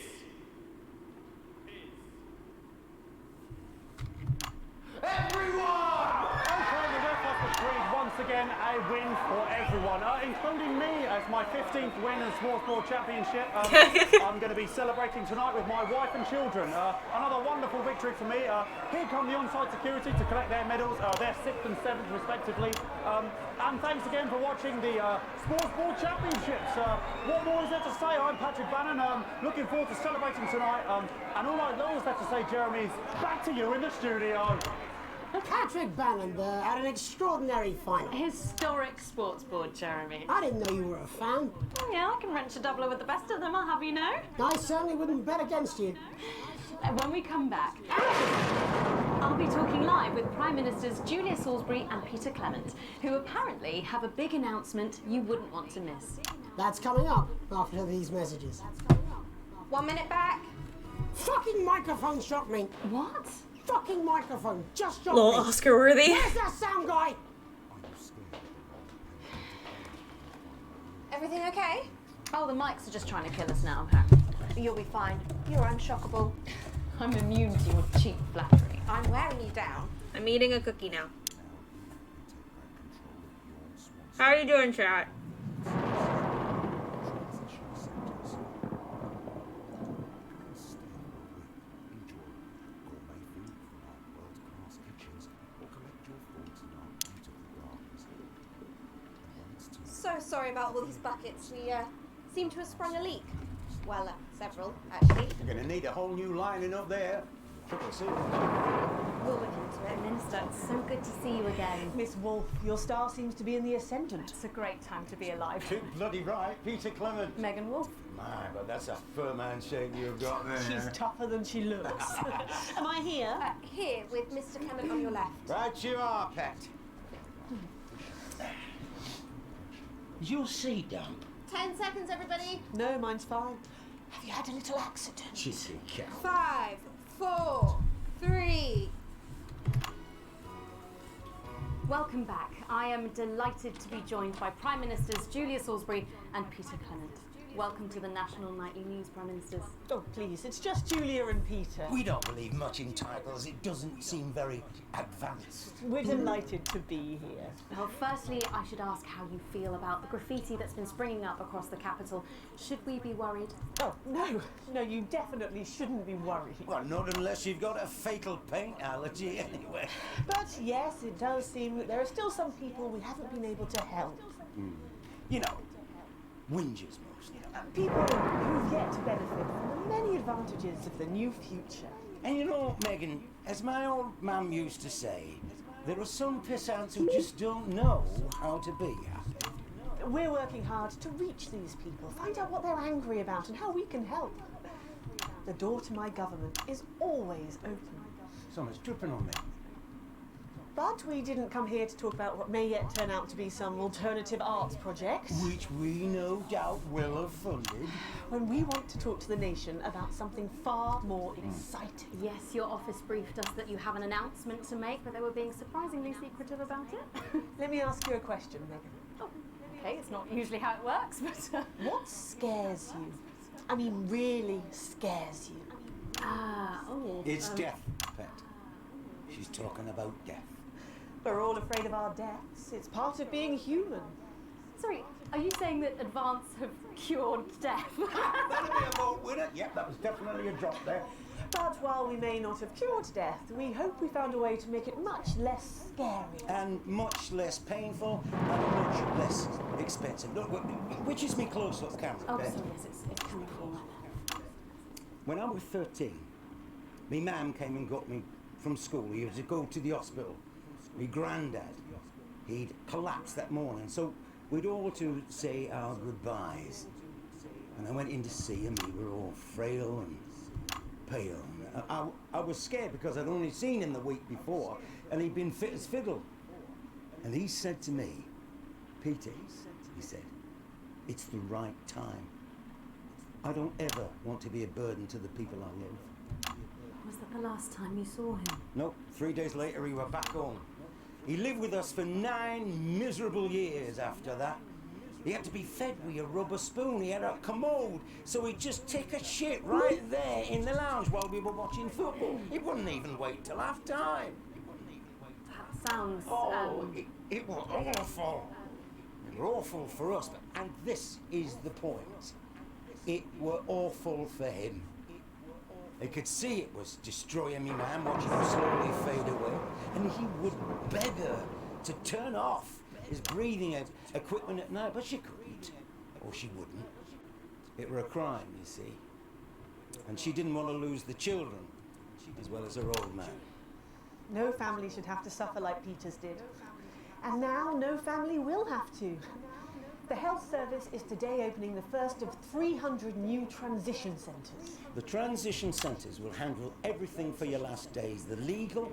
Everyone! Okay, the ref has decreed once again a win for everyone, including me as my 15th win in Sports Board Championship. I'm going to be celebrating tonight with my wife and children. Another wonderful victory for me. Here come the on-site security to collect their medals, their 6th and 7th respectively. And thanks again for watching the Sports Board Championships. What more is there to say? I'm Patrick Bannon. Looking forward to celebrating tonight. And all I always have to say, Jeremy, is back to you in the studio. Patrick Bannon there had an extraordinary final. Historic sports board, Jeremy. I didn't know you were a fan. Oh, yeah, I can wrench a doubler with the best of them, I'll have you know. I certainly wouldn't bet against you. When we come back, I'll be talking live with Prime Ministers Julia Salisbury and Peter Clement, who apparently have a big announcement you wouldn't want to miss. That's coming up after these messages. 1 minute back. Fucking microphone shot me. What? Fucking microphone just shot Little me. Oscar worthy. Where's that sound guy? Everything okay? Oh, the mics are just trying to kill us now, apparently. You'll be fine. You're unshockable. I'm immune to your cheap flattery. I'm wearing you down. I'm eating a cookie now. How are you doing, chat? So sorry about all these buckets. We seem to have sprung a leak. Well, several, actually. You're going to need a whole new lining up there. Triple C. We'll look into it. Minister, it's so good to see you again. Miss Wolf, your star seems to be in the ascendant. It's a great time to be alive. Too bloody right, Peter Clement. Megan Wolf. My, but that's a firm handshake you've got there. She's tougher than she looks. Am I here? Here, with Mr. Clement on your left. Right you are, pet. Is your seat damp? 10 seconds, everybody. No, mine's fine. Have you had a little accident? Chissy cow. 5, 4, 3. Welcome back. I am delighted to be joined by Prime Ministers Julia Salisbury and Peter Clement. Welcome to the National Nightly News, Prime Ministers. Oh, please, it's just Julia and Peter. We don't believe much in titles. It doesn't seem very advanced. We're delighted to be here. Well, firstly, I should ask how you feel about the graffiti that's been springing up across the capital. Should we be worried? Oh, no, you definitely shouldn't be worried. Well, not unless you've got a fatal paint allergy anyway. But yes, it does seem that there are still some people we haven't been able to help. You know, whingers mostly. People who've yet to benefit from the many advantages of the new future. And you know, Megan, as my old mum used to say, there are some pissants who just don't know how to be happy. We're working hard to reach these people, find out what they're angry about and how we can help. The door to my government is always open. Someone's dripping on me. But we didn't come here to talk about what may yet turn out to be some alternative arts project. Which we no doubt will have funded. When we want to talk to the nation about something far more exciting. Yes, your office briefed us that you have an announcement to make, but they were being surprisingly secretive about it. Let me ask you a question, Megan. Oh. Okay, it's not usually how it works, but... What scares you? I mean, really scares you? It's death, Pet. She's talking about death. We're all afraid of our deaths. It's part of being human. Sorry, are you saying that Advance have cured death? That'll be a vote winner. Yep, that was definitely a drop there. But while we may not have cured death, we hope we found a way to make it much less scary. And much less painful and much less expensive. Look, which is me close-up camera, Oh, Pet? sorry, yes, it's camera form like that. When I was 13, my mum came and got me from school. He was to go to the hospital. My granddad, he'd collapsed that morning, so we'd all to say our goodbyes. And I went in to see him. We were all frail and pale. I was scared because I'd only seen him the week before, and he'd been fit as fiddle. And he said to me, Peter, he said, it's the right time. I don't ever want to be a burden to the people I love. Was that the last time you saw him? Nope, 3 days later he were back home. He lived with us for 9 miserable years after that. He had to be fed with a rubber spoon. He had a commode, so he'd just take a shit right there in the lounge while we were watching football. He wouldn't even wait till half time. That sounds... It was awful. It was awful for us, and this is the point. It were awful for him. They could see it was destroying me, man, watching him slowly fade away. And he would beg her to turn off his breathing equipment at night, but she couldn't, or she wouldn't. It were a crime, you see. And she didn't want to lose the children, as well as her old man. No family should have to suffer like Peter's did. And now no family will have to. The health service is today opening the first of 300 new transition centres. The transition centres will handle everything for your last days. The legal,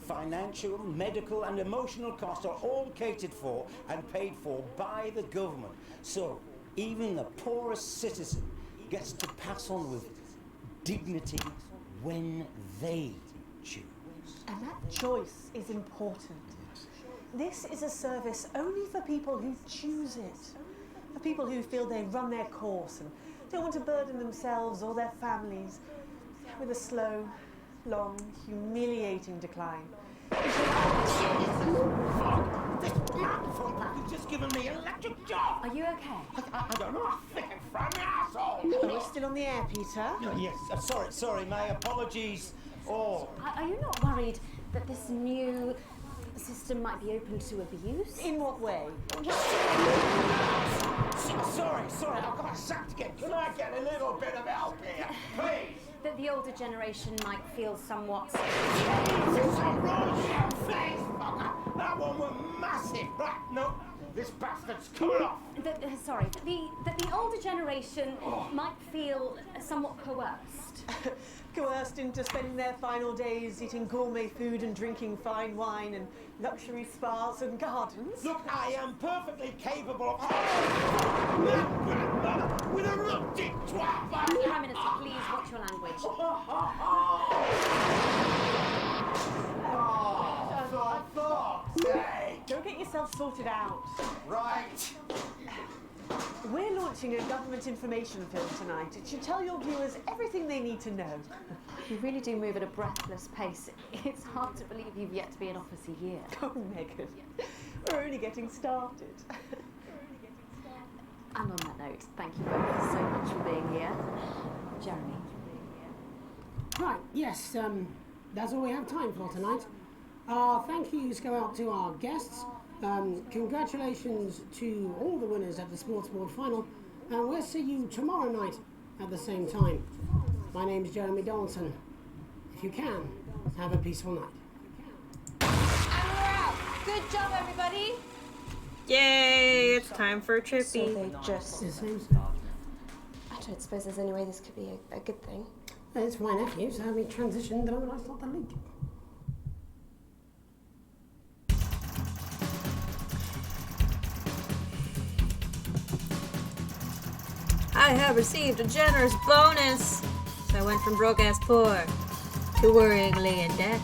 financial, medical and emotional costs are all catered for and paid for by the government. So even the poorest citizen gets to pass on with dignity when they choose. And that choice is important. This is a service only for people who choose it. For people who feel they run their course and don't want to burden themselves or their families with a slow, long, humiliating decline. This microphone pack has just given me an electric shock. Are you okay? I don't know. I'm thinking from the asshole. Are we still on the air, Peter? Yes. Sorry. My apologies. Oh. Are you not worried that this new system might be open to abuse? In what way? Sorry. I've got sacked again. Can I get a little bit of help here, please? That the older generation might feel somewhat... Jesus, I'm wrong, you face fucker. That one was massive. Right, no, this bastard's coming off. That the older generation might feel somewhat coerced. Coerced into spending their final days eating gourmet food and drinking fine wine and luxury spas and gardens. Look, I am perfectly capable of... with a rustic twat. Prime Minister, please watch your language. Go get yourself sorted out. Right. We're launching a government information film tonight. It should tell your viewers everything they need to know. You really do move at a breathless pace. It's hard to believe you've yet to be in office a year. Oh, Megan, we're only getting started. And on that note, thank you both so much for being here. Jeremy. Right, yes, that's all we have time for tonight. Thank yous go out to our guests. Congratulations to all the winners at the Sports Board Final, and we'll see you tomorrow night at the same time. My name's Jeremy Donaldson. If you can, have a peaceful night. And we're out. Good job, everybody. Yay! It's time for a trippy. So they just... It seems I don't suppose there's any way this could be a good thing. it's my nephew, so we transitioned the moment I saw the leak. I have received a generous bonus. So I went from broke ass poor to worryingly in debt.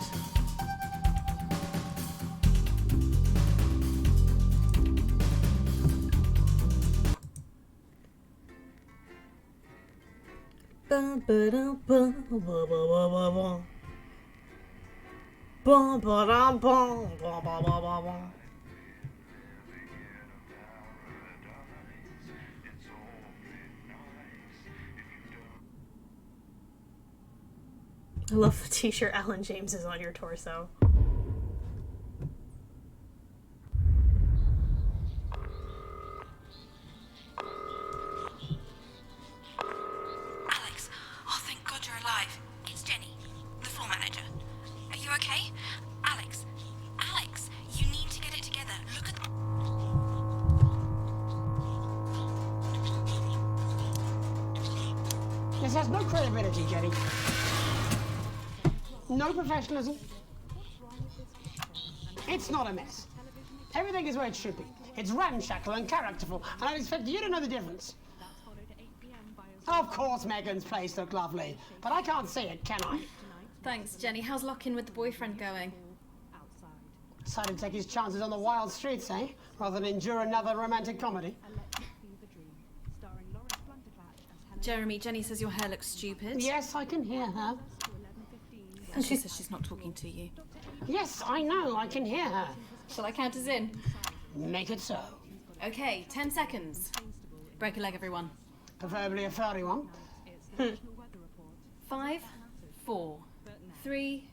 I love the t-shirt Alan James is on your torso. Alex, oh thank God you're alive. It's Jenny, the floor manager. Are you okay? Alex, you need to get it together. Look at... This has no credibility, Jenny. No professionalism. It's not a mess. Everything is where it should be. It's ramshackle and characterful, and I expect you to know the difference. Of course Megan's place looked lovely, but I can't see it, can I? Thanks, Jenny. How's lock-in with the boyfriend going? Decided to take his chances on the wild streets, eh? Rather than endure another romantic comedy. Jeremy, Jenny says your hair looks stupid. Yes, I can hear her. And she says she's not talking to you. Yes, I know, I can hear her. Shall I count us in? Make it so. Okay, 10 seconds. Break a leg, everyone. Preferably a furry one. 5, 4, 3...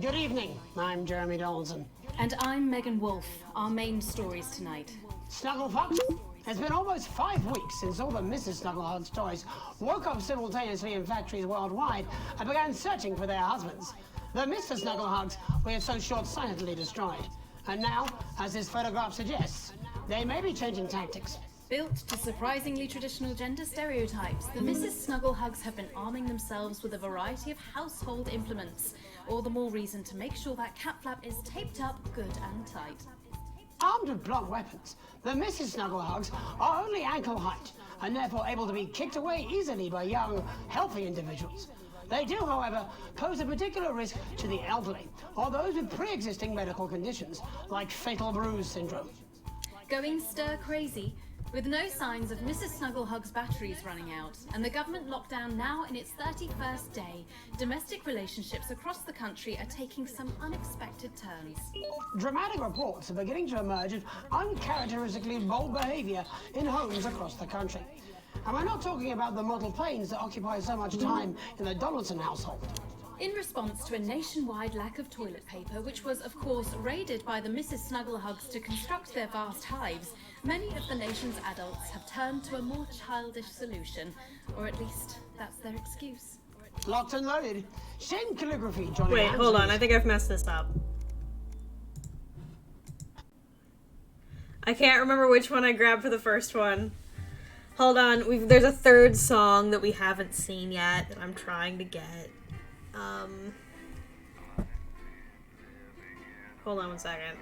Good evening, I'm Jeremy Donaldson. And I'm Megan Wolf. Our main stories tonight. Snugglefox? It's been almost 5 weeks since all the Mrs. Snugglehugs toys woke up simultaneously in factories worldwide and began searching for their husbands. The Mr. Snugglehugs we have so short-sightedly destroyed. And now, as this photograph suggests, they may be changing tactics. Built to surprisingly traditional gender stereotypes, the Mrs. Snugglehugs have been arming themselves with a variety of household implements. All the more reason to make sure that cat flap is taped up good and tight. Armed with blunt weapons, the Mrs. Snugglehugs are only ankle height and therefore able to be kicked away easily by young, healthy individuals. They do, however, pose a particular risk to the elderly or those with pre-existing medical conditions like fatal bruise syndrome. Going stir crazy, with no signs of Mrs. Snugglehug's batteries running out, and the government lockdown now in its 31st day, domestic relationships across the country are taking some unexpected turns. Dramatic reports are beginning to emerge of uncharacteristically bold behaviour in homes across the country. And we're not talking about the model planes that occupy so much time in the Donaldson household. In response to a nationwide lack of toilet paper, which was, of course, raided by the Mrs. Snugglehugs to construct their vast hives, many of the nation's adults have turned to a more childish solution, or at least that's their excuse. Locked and loaded. Shin calligraphy, Johnny. Wait, hold on. I think I've messed this up. I can't remember which one I grabbed for the first one. Hold on. There's a third song that we haven't seen yet that I'm trying to get. Hold on one second.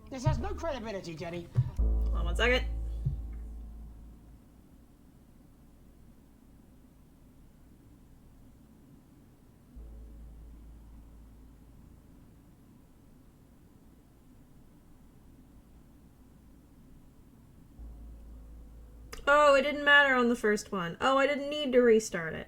This has no credibility, Jenny. Hold on one second. Oh, it didn't matter on the first one. Oh, I didn't need to restart it.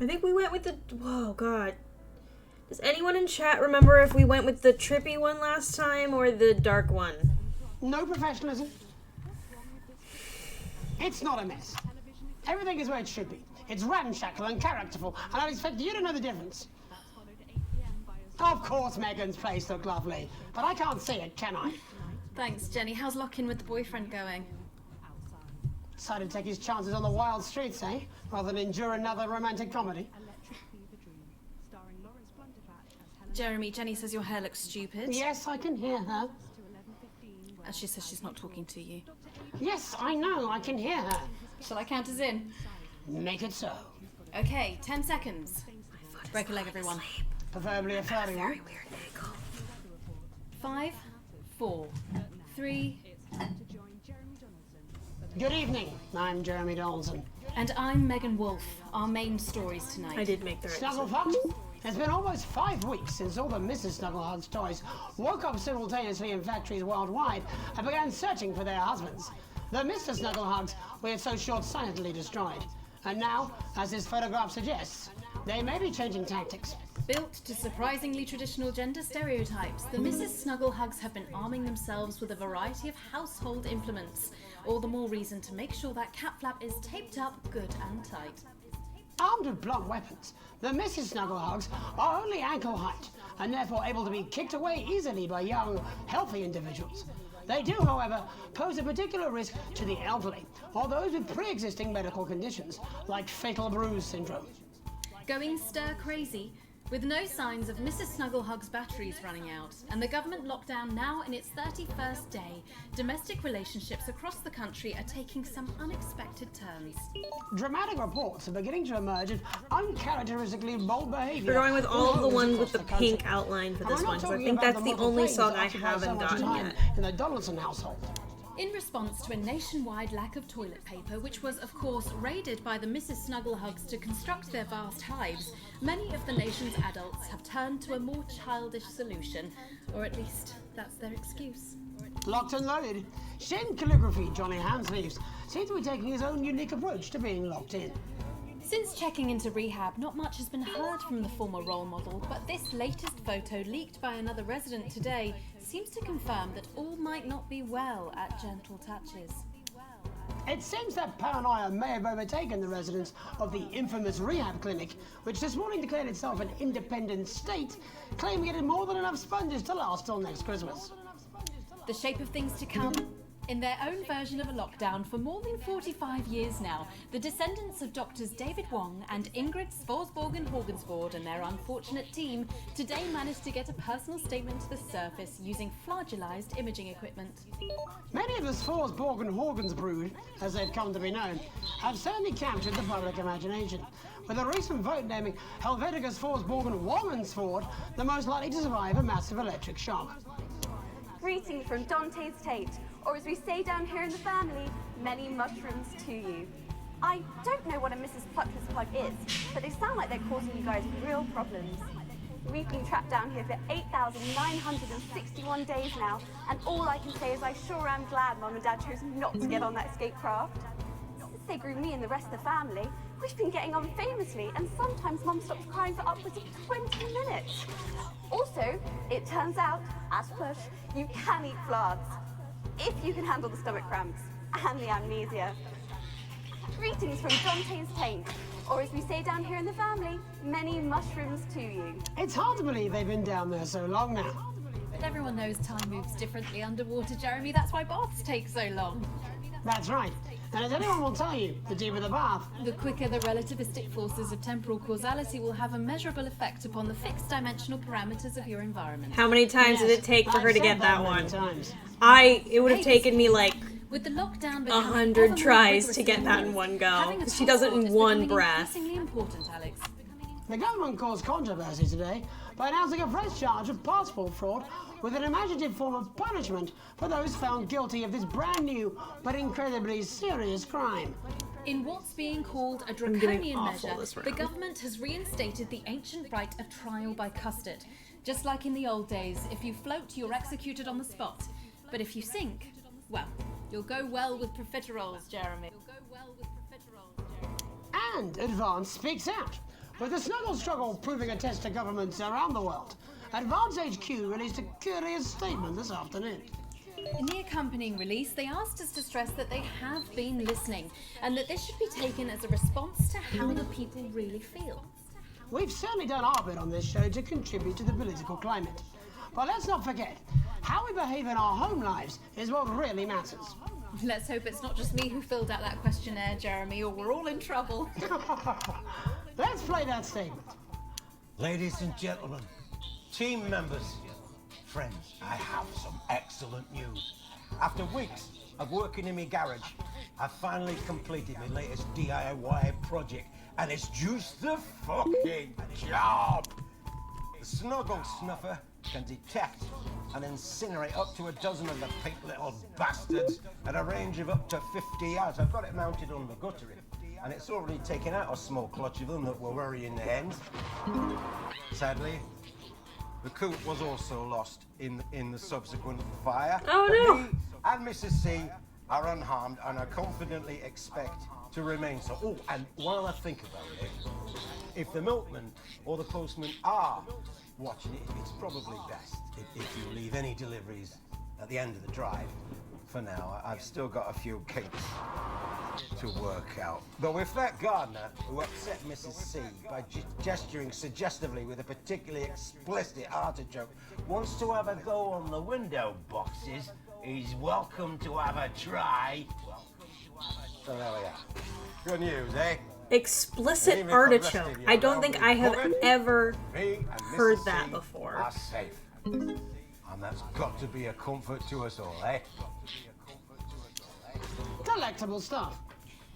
I think we went with the... Whoa, God. Does anyone in chat remember if we went with the trippy one last time or the dark one? No professionalism. It's not a mess. Everything is where it should be. It's ramshackle and characterful, and I expect you to know the difference. Of course Megan's place looked lovely, but I can't see it, can I? Thanks, Jenny. How's lock-in with the boyfriend going? Decided to take his chances on the wild streets, eh? Rather than endure another romantic comedy. Jeremy, Jenny says your hair looks stupid. Yes, I can hear her. And she says she's not talking to you. Yes, I know, I can hear her. Shall I count us in? Make it so. Okay, 10 seconds. Break a leg, everyone. preferably a furry one. 5, 4, 3. Good evening, I'm Jeremy Donaldson. And I'm Megan Wolf. Our main stories tonight. I did make the right Snugglehugs? It's been almost 5 weeks since all the Mrs. Snugglehugs toys woke up simultaneously in factories worldwide and began searching for their husbands. The Mr. Snugglehugs we had so short-sightedly destroyed. And now, as this photograph suggests, they may be changing tactics. Built to surprisingly traditional gender stereotypes, the Mrs. Snugglehugs have been arming themselves with a variety of household implements. All the more reason to make sure that cat flap is taped up good and tight. Armed with blunt weapons, the Mrs. Snugglehugs are only ankle height and therefore able to be kicked away easily by young, healthy individuals. They do, however, pose a particular risk to the elderly or those with pre-existing medical conditions like fatal bruise syndrome. Going stir crazy, with no signs of Mrs. Snugglehugs' batteries running out, and the government lockdown now in its 31st day, domestic relationships across the country are taking some unexpected turns. Dramatic reports are beginning to emerge of uncharacteristically bold behavior. We're going with all of the ones with the pink outline for this one, so I think that's the only song I haven't gotten yet. In the Donaldson household. In response to a nationwide lack of toilet paper, which was of course raided by the Mrs. Snugglehugs to construct their vast hives, many of the nation's adults have turned to a more childish solution, or at least that's their excuse. Locked and loaded, Shin Calligraphy Johnny Handsleeves seems to be taking his own unique approach to being locked in. Since checking into rehab, not much has been heard from the former role model, but this latest photo leaked by another resident today seems to confirm that all might not be well at Gentle Touches. It seems that paranoia may have overtaken the residents of the infamous rehab clinic, which this morning declared itself an independent state, claiming it had more than enough sponges to last till next Christmas. The shape of things to come. In their own version of a lockdown for more than 45 years now, the descendants of Doctors David Wong and Ingrid Svorsborgen-Horgensvoord and their unfortunate team today managed to get a personal statement to the surface using flagellized imaging equipment. Many of the Svorsborgen-Horgens brood, as they've come to be known, have certainly captured the public imagination, with a recent vote naming Helvetica Svorsborgen-Wongensvoord the most likely to survive a massive electric shock. Greetings from Dante's Tate, or as we say down here in the family, many mushrooms to you. I don't know what a Mrs. Pluckless Plug is, but they sound like they're causing you guys real problems. We've been trapped down here for 8,961 days now, and all I can say is I sure am glad Mum and Dad chose not to get on that escape craft. Since they grew me and the rest of the family, we've been getting on famously, and sometimes Mum stops crying for upwards of 20 minutes. Also, it turns out, as push, you can eat flards, if you can handle the stomach cramps and the amnesia. Greetings from Dante's Taint, or as we say down here in the family, many mushrooms to you. It's hard to believe they've been down there so long now. But everyone knows time moves differently underwater, Jeremy. That's why baths take so long. That's right. And as anyone will tell you, the deeper the bath, the quicker the relativistic forces of temporal causality will have a measurable effect upon the fixed dimensional parameters of your environment. How many times did it take for her to get that one? It would have taken me like with the lockdown 100 tries to get that in one go. She does it in one breath. Important, Alex. The government caused controversy today by announcing a fresh charge of passport fraud with an imaginative form of punishment for those found guilty of this brand new but incredibly serious crime. In what's being called a draconian measure, the government has reinstated the ancient right of trial by custard. Just like in the old days, if you float, you're executed on the spot. But if you sink, well, you'll go well with profiteroles, Jeremy. And Advance speaks out. With the snuggle struggle proving a test to governments around the world, Advance HQ released a curious statement this afternoon. In the accompanying release, they asked us to stress that they have been listening, and that this should be taken as a response to how the people really feel. We've certainly done our bit on this show to contribute to the political climate. But let's not forget, how we behave in our home lives is what really matters. Let's hope it's not just me who filled out that questionnaire, Jeremy, or we're all in trouble. Let's play that statement. Ladies and gentlemen, team members, friends, I have some excellent news. After weeks of working in my garage, I finally completed my latest DIY project, and it's just the fucking job. The Snuggle Snuffer can detect and incinerate up to a dozen of the pink little bastards at a range of up to 50 yards. I've got it mounted on the guttery, and it's already taken out a small clutch of them that were worrying the hens. Sadly, the coop was also lost in the subsequent fire. Oh But no! me and Mrs. C are unharmed and I confidently expect to remain so. Oh, and while I think about it, if the milkman or the postman are watching it, it's probably best if you leave any deliveries at the end of the drive. For now, I've still got a few kinks to work out. Though if that gardener who upset Mrs. C by gesturing suggestively with a particularly explicit artichoke wants to have a go on the window boxes, he's welcome to have a try. So there we are. Good news, eh? Explicit Even if I've rested artichoke. you I don't around think with I have Puppet, ever me and heard Mrs. that C before. are safe. And that's got to be a comfort to us all, eh? Delectable stuff.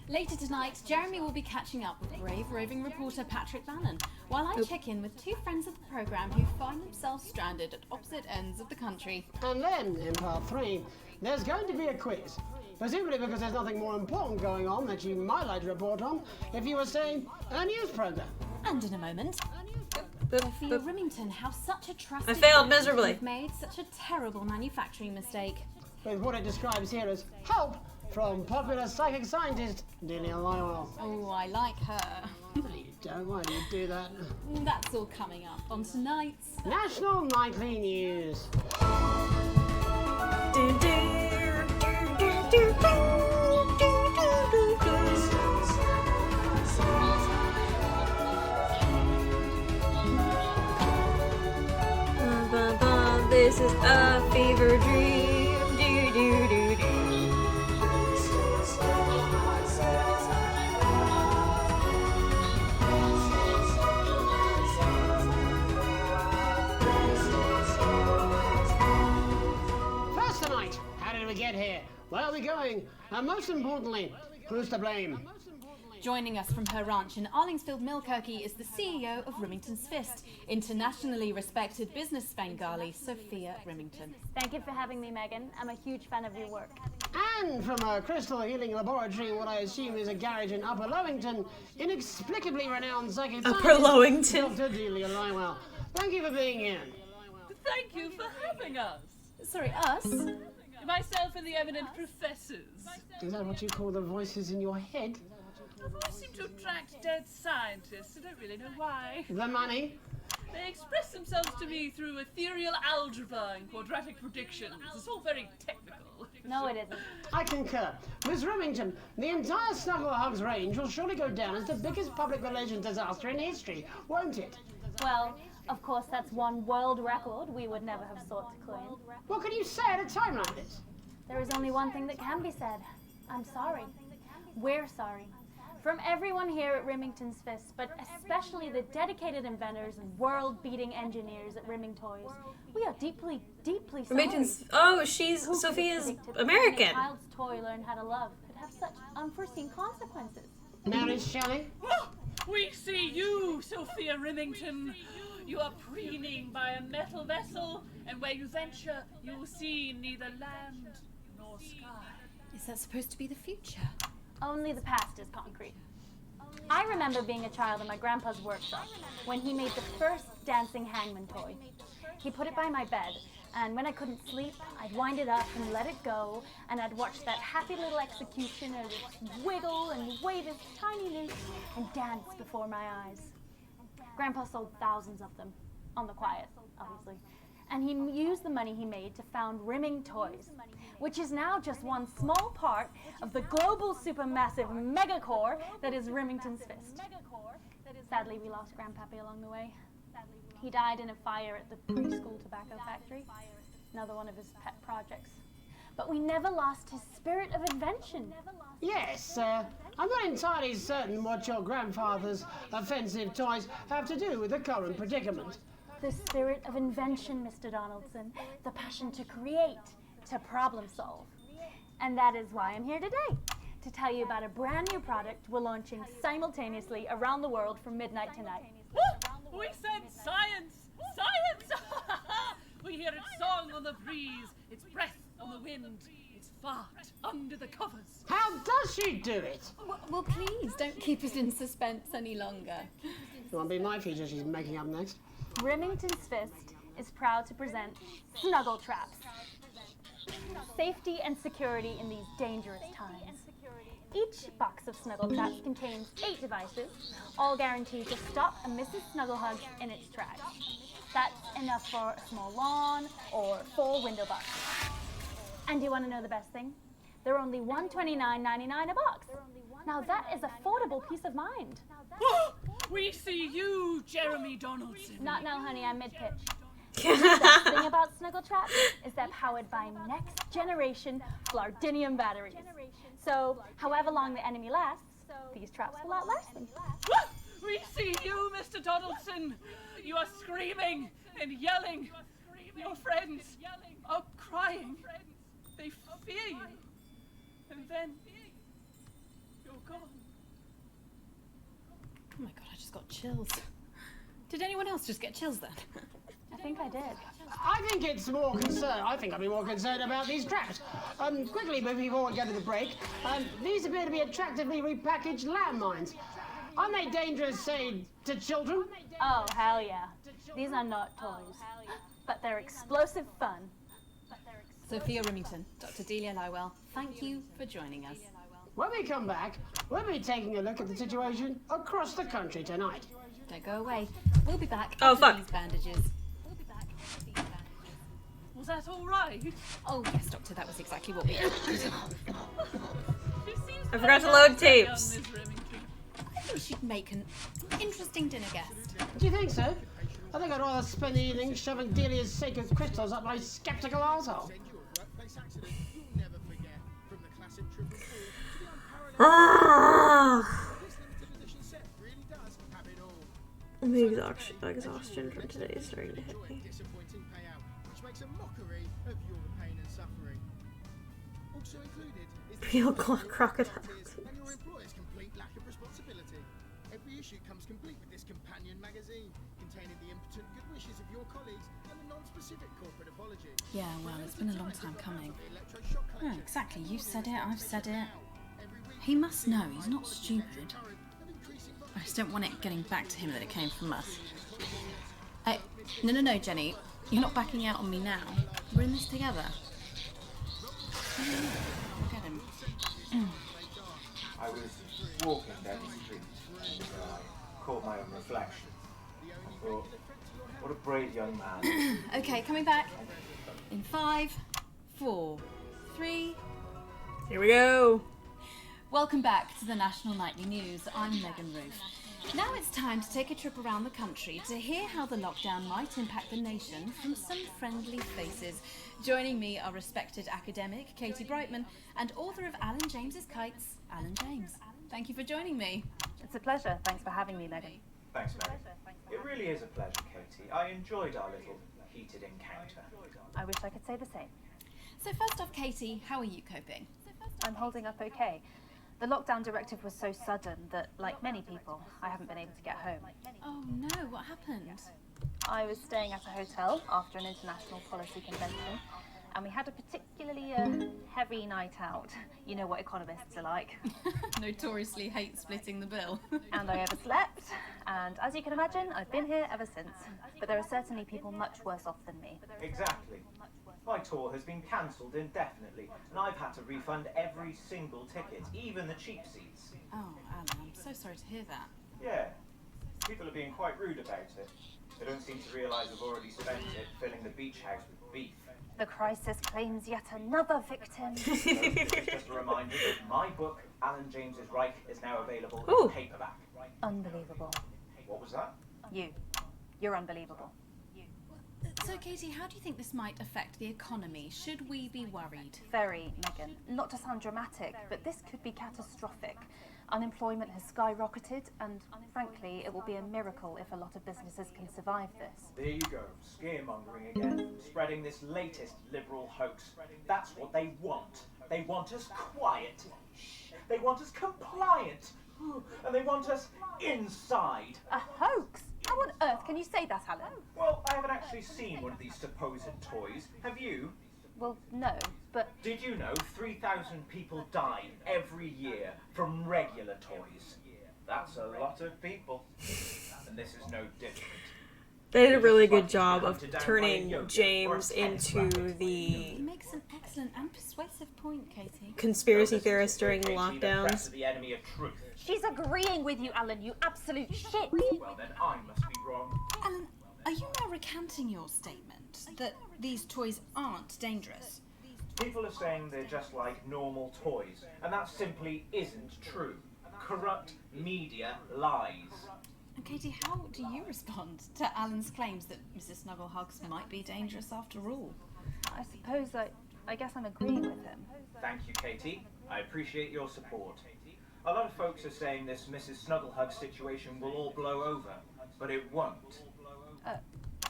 Later tonight, Jeremy will be catching up with brave roving reporter Patrick Bannon, while I check in with two friends of the programme who find themselves stranded at opposite ends of the country. And then, in part 3, there's going to be a quiz. Presumably because there's nothing more important going on that you might like to report on if you were, say, a news programme. And in a moment, Sophia Remington, how such a trusted I failed friend miserably. could have made such a terrible manufacturing mistake. With what it describes here as help from popular psychic scientist Delia Lyle. Oh, I like her. Why do you do that? That's all coming up on tonight's National Nightly News. This is a fever dream. Do, do, do, do. First tonight, how did we get here? Where are we going? And most importantly, who's to blame? Joining us from her ranch in Arlingsfield, Milkirky is the CEO of Remington's Fist, internationally respected business Bengali, Sophia Remington. Thank you for having me, Megan. I'm a huge fan of your work. And from a crystal healing laboratory, what I assume is a garage in Upper Lowington, inexplicably renowned psychic Upper scientist, Lowington. Dr. Delia Lywell. Thank you for being here. Thank you for having us. Sorry, us? Myself and the eminent professors. Is that what you call the voices in your head? I seem to attract dead scientists. I don't really know why. The money? They express themselves to me through ethereal algebra and quadratic predictions. It's all very technical. No, it isn't. I concur. Miss Remington, the entire Snuggle Hugs range will surely go down as the biggest public relations disaster in history, won't it? Well, of course, that's one world record we would never have sought to claim. What can you say at a time like this? There is only one thing that can be said. I'm sorry. We're sorry. From everyone here at Remington's Fist, but especially the dedicated inventors and world-beating engineers at Reming Toys, we are deeply, deeply sorry. Remington's. Oh, she's Who could have Sophia's predicted that American. letting a child's toy learn how to love could have such unforeseen consequences? Mary Shelley? Oh, we see you, Sophia Remington. You are preening by a metal vessel, and where you venture, you will see neither land nor sky. Is that supposed to be the future? Only the past is concrete. I remember being a child in my grandpa's workshop when he made the first dancing hangman toy. He put it by my bed, and when I couldn't sleep, I'd wind it up and let it go, and I'd watch that happy little executioner just wiggle and wave his tiny noose and dance before my eyes. Grandpa sold thousands of them, on the quiet, obviously. And he used the money he made to found Rimming Toys, which is now just one small part of the global supermassive megacore that is Remington's Fist. Sadly, we lost Grandpappy along the way. He died in a fire at the preschool tobacco factory, another one of his pet projects. But we never lost his spirit of invention. Yes, I'm not entirely certain what your grandfather's offensive toys have to do with the current predicament. The spirit of invention, Mr. Donaldson. The passion to create, to problem solve. And that is why I'm here today, to tell you about a brand new product we're launching simultaneously around the world from midnight tonight. We said science! Science! We hear its song on the breeze, its breath on the wind, its fart under the covers. How does she do it? Well, please, don't keep us in suspense any longer. It won't be my feature she's making up next. Remington's Fist is proud to present Snuggle Traps. Safety and security in these dangerous times. Each box of Snuggle Traps contains 8 devices, all guaranteed to stop a Mrs. Snugglehugs in its tracks. That's enough for a small lawn or 4 window boxes. And you want to know the best thing? They're only $129.99 a box. Now that is affordable peace of mind. We see you, Jeremy Donaldson. Not now, honey, I'm mid-pitch. The best thing about Snuggle Traps is they're powered by next-generation Flardinium batteries. So, however long the enemy lasts, these traps will outlast them. We see you, Mr. Donaldson. You are screaming and yelling. Your friends are crying. They fear you. And then you're gone. Oh my god, I just got chills. Did anyone else just get chills then? I think I did. I think it's more concerned. I think I'd be more concerned about these traps. Quickly, before we go to the break, these appear to be attractively repackaged landmines. Aren't they dangerous, say, to children? Oh, hell yeah. These are not toys, but they're explosive fun. Sophia Remington, Dr. Delia Lywell, thank you for joining us. When we come back, we'll be taking a look at the situation across the country tonight. Don't go away. We'll be back Oh, after fuck. these bandages. Was that all right? Oh, yes, Doctor, that was exactly what we did. I forgot to load tapes. I think she'd make an interesting dinner guest. Do you think so? I think I'd rather spend the evening shoving Delia's sacred crystals up my skeptical arsehole. The exhaustion from today is starting to hit me. Real crocodiles. Every issue comes complete with this companion magazine, containing the impotent good wishes of your colleagues and a non-specific corporate apology. Yeah, well, it's been a long time coming. Oh, exactly. You said it, I've said it. He must know, he's not stupid. I just don't want it getting back to him that it came from us. No, Jenny. You're not backing out on me now. We're in this together. Look at him. I was walking down the street and I caught my own reflection. I thought, what a brave young man. Okay, coming back. In 5, 4, 3. Here we go. Welcome back to the National Nightly News. I'm Megan Roof. Now it's time to take a trip around the country to hear how the lockdown might impact the nation from some friendly faces. Joining me are respected academic Katie Brightman and author of Alan James's Kites, Alan James. Thank you for joining me. It's a pleasure. Thanks for having me, Megan. Thanks, Megan. It really is a pleasure, Katie. I enjoyed our little heated encounter. I wish I could say the same. So first off, Katie, how are you coping? I'm holding up okay. The lockdown directive was so sudden that, like many people, I haven't been able to get home. Oh no, what happened? I was staying at a hotel after an international policy convention, and we had a particularly heavy night out. You know what economists are like. Notoriously hate splitting the bill. And I overslept, and as you can imagine, I've been here ever since. But there are certainly people much worse off than me. Exactly. My tour has been cancelled indefinitely, and I've had to refund every single ticket, even the cheap seats. Oh, Alan, I'm so sorry to hear that. Yeah, people are being quite rude about it. They don't seem to realise I've already spent it filling the beach house with beef. The crisis claims yet another victim. So, it's just a reminder that my book, Alan James's Reich, is now available in paperback. Unbelievable. What was that? You're unbelievable. So, Katie, how do you think this might affect the economy? Should we be worried? Very, Megan. Not to sound dramatic, but this could be catastrophic. Unemployment has skyrocketed, and frankly, it will be a miracle if a lot of businesses can survive this. There you go, scaremongering again, spreading this latest liberal hoax. That's what they want. They want us quiet. Shh. They want us compliant. And they want us inside. A hoax? How How on earth can you say that, Alan? Well, I haven't actually seen one of these supposed toys. Have you? Well, no, but... Did you know 3,000 people die every year from regular toys? That's a lot of people. And this is no different. They did a really good job of turning James into the He makes an excellent and persuasive point, Katie. conspiracy theorist during The press lockdowns. are the enemy of truth. She's agreeing with you, Alan, you absolute shit! Well, then I must be wrong. Alan, are you now recanting your statement that these toys aren't dangerous? People are saying they're just like normal toys, and that simply isn't true. Corrupt media lies. And Katie, how do you respond to Alan's claims that Mrs. Snugglehugs might be dangerous after all? I suppose I guess I'm agreeing with him. Thank you, Katie. I appreciate your support. A lot of folks are saying this Mrs. Snugglehug situation will all blow over, but it won't.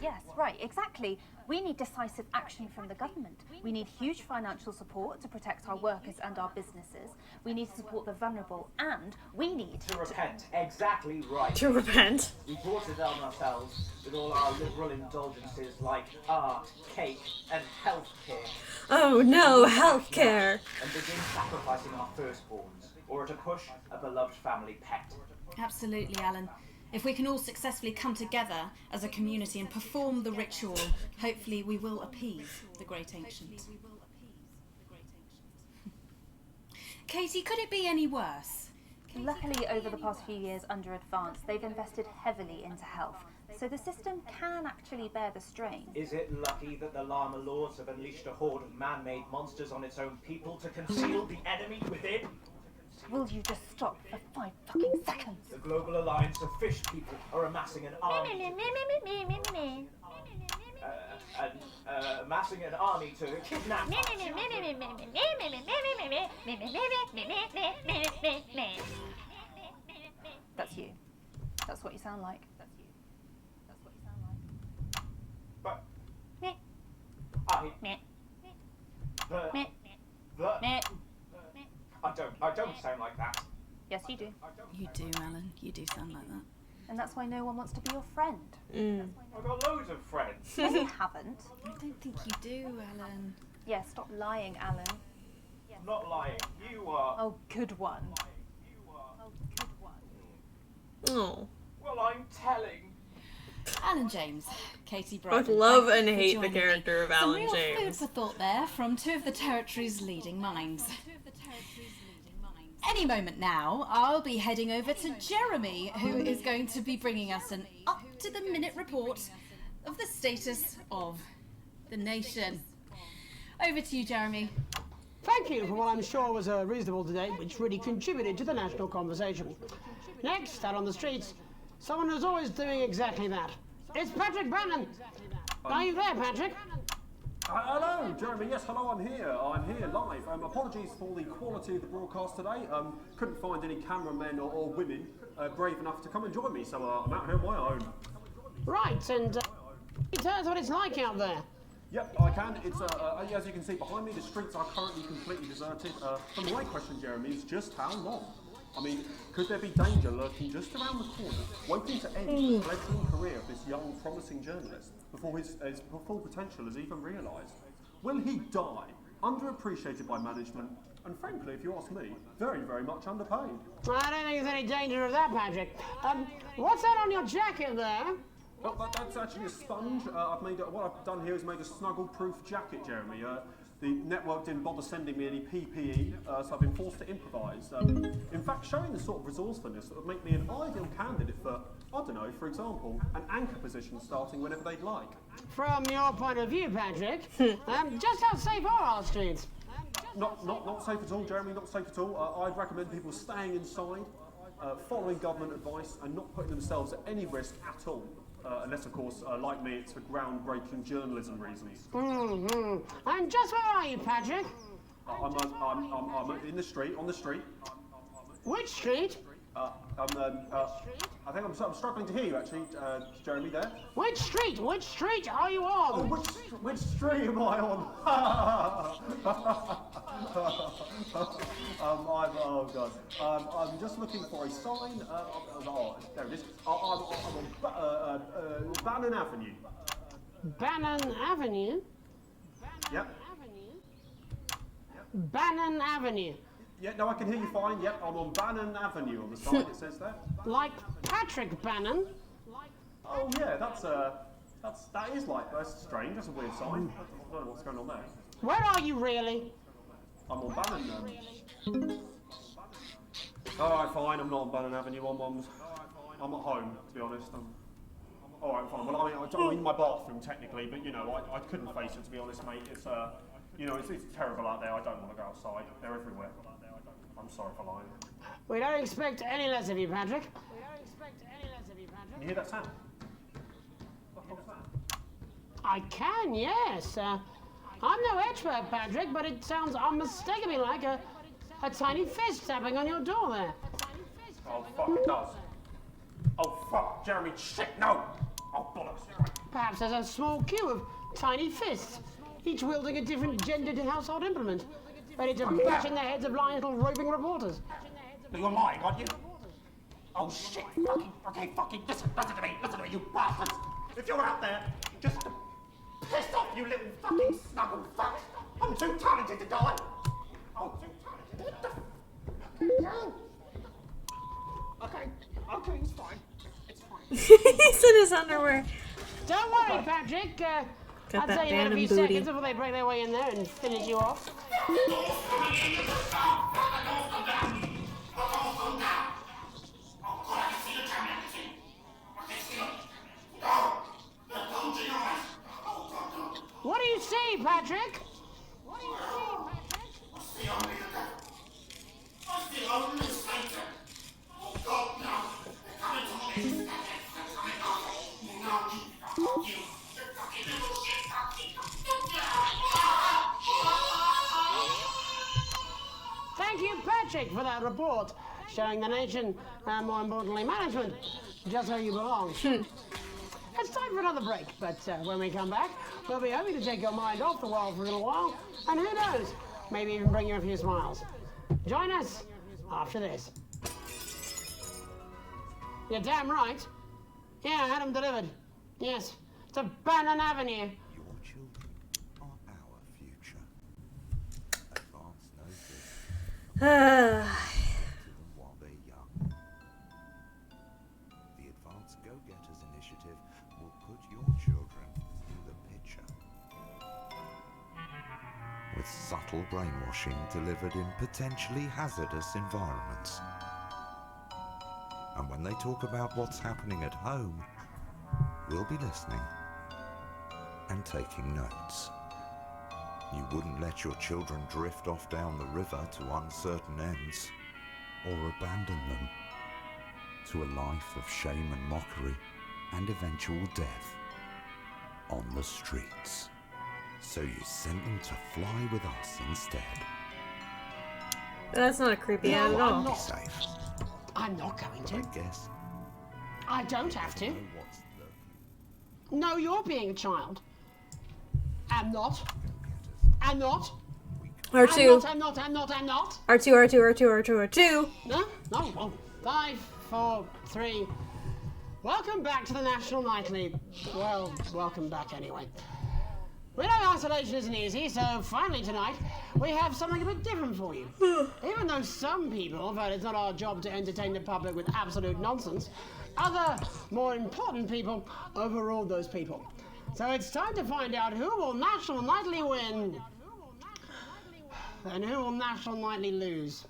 Yes, right, exactly. We need decisive action from the government. We need huge financial support to protect our workers and our businesses. We need to support the vulnerable, and we need to repent. Exactly right. To repent. We brought it on ourselves with all our liberal indulgences like art, cake, and healthcare. Oh no, healthcare! And begin sacrificing our firstborns, or to push a beloved family pet. Absolutely, Alan. If we can all successfully come together as a community and perform the ritual, hopefully we will appease the great ancient. Katie, could it be any worse? Luckily, over the past few years under Advance, they've invested heavily into health, so the system can actually bear the strain. Is it lucky that the Llama Lords have unleashed a horde of man-made monsters on its own people to conceal the enemy within? Will you just stop for 5 fucking seconds? The Global Alliance of Fish People are amassing an army. Amassing an army to kidnap. That's you. That's what you sound like. But I don't sound like that. Yes, you do. You do, Alan. You do sound like that. And that's why no one wants to be your friend. I've got loads of friends. No, you haven't. I don't think you do, Alan. Yeah, stop lying, Alan. I'm not lying. You are. Oh, good one. Oh. Well, I'm telling. Alan James, Katie I Bright. love and hate the character of Alan Some real James. food for thought there from two of the territory's leading minds. Any moment now, I'll be heading over to Jeremy, who is going to be bringing us an up-to-the-minute report of the status of the nation. Over to you, Jeremy. Thank you for what I'm sure was a reasonable debate which really contributed to the national conversation. Next, out on the streets, someone who's always doing exactly that. It's Patrick Brannan. Are you there, Patrick? Hello, Jeremy. Yes, hello, I'm here. I'm here live. Apologies for the quality of the broadcast today. Couldn't find any cameramen or women brave enough to come and join me, so I'm out here on my own. Right, and tell us what it's like out there. Yep, I can. It's as you can see behind me, the streets are currently completely deserted. But my question, Jeremy, is just how long? I mean, could there be danger lurking just around the corner, waiting to end the fledgling career of this young, promising journalist before his full potential is even realised? Will he die, underappreciated by management, and frankly, if you ask me, very, very much underpaid? I don't think there's any danger of that, Patrick. What's that on your jacket there? Well, that's actually a sponge. What I've done here is made a snuggle-proof jacket, Jeremy. The network didn't bother sending me any PPE, so I've been forced to improvise. In fact, showing the sort of resourcefulness that would make me an ideal candidate for, I don't know, for example, an anchor position starting whenever they'd like. From your point of view, Patrick, just how safe are our streets? Not safe at all, Jeremy, not safe at all. I'd recommend people staying inside, following government advice, and not putting themselves at any risk at all. Unless, of course, like me, it's for groundbreaking journalism reasons. And just where are you, Patrick? I'm in the street, on the street. Which street? I think I'm struggling to hear you, actually, Jeremy, there. Which street? Which street are you on? Oh, which street am I on? Oh god. I'm just looking for a sign. There it is. I'm on Bannon Avenue. Bannon Avenue? Yep. Bannon Avenue. Yeah, no, I can hear you fine. Yep, I'm on Bannon Avenue on the sign. It says there. Like Patrick Bannon? Oh yeah, that is like, that's strange. That's a weird sign. I don't know what's going on there. Where are you really? I'm on Bannon. Alright, fine. I'm not on Bannon Avenue. I'm at home, to be honest. Alright, fine. Well, I'm in my bathroom technically, but you know, I couldn't face it, to be honest, mate. It's you know, it's terrible out there. I don't want to go outside. They're everywhere. I'm sorry for lying. We don't expect any less of you, Patrick. Can you hear that sound? What the hell's that? I can, yes. I'm no expert, Patrick, but it sounds unmistakably like a tiny fist tapping on your door there. Oh, fuck, it does. Oh, fuck, Jeremy, shit, no! Oh, bollocks. Perhaps there's a small queue of tiny fists, each wielding a different gendered household implement, ready to bash in the heads of lying little roving reporters. You're lying, aren't you? Oh, shit, fucking, listen to me, you bastards! If you're out there, just to piss off, you little fucking snuggle fuck! I'm too talented to die! Oh, too talented. What the f***? Okay, it's fine. He's in his underwear. Don't worry, Patrick. Got I'd that say you had a Bannon few booty. seconds before they break their way in there and finish you off. What do you see, Patrick? Thank you, Patrick, for that report, showing the nation, and more importantly, management, just where you belong. It's time for another break, but when we come back, we'll be hoping to take your mind off the world for a little while, and who knows, maybe even bring you a few smiles. Join us after this. You're damn right. Yeah, I had them delivered. Yes, to Bannon Avenue. Your children are our future. Advance notice. While they're young. The Advanced Go-Getters initiative will put your children in the picture. With subtle brainwashing delivered in potentially hazardous environments. And when they talk about what's happening at home, we'll be listening and taking notes. You wouldn't let your children drift off down the river to uncertain ends, or abandon them to a life of shame and mockery and eventual death on the streets. So you sent them to fly with us instead. That's not a creepy ad at all. Safe. I'm not going to. I guess. I don't have to. No, you're being a child. I'm not. I'm not. R2. I'm not. R2, R2. No, well, 5, 4, 3. Welcome back to the National Nightly. Well, welcome back anyway. We know isolation isn't easy, so finally tonight, we have something a bit different for you. Even though some people felt it's not our job to entertain the public with absolute nonsense, other, more important people overruled those people. So it's time to find out who will National Nightly win, and who will National Nightly lose.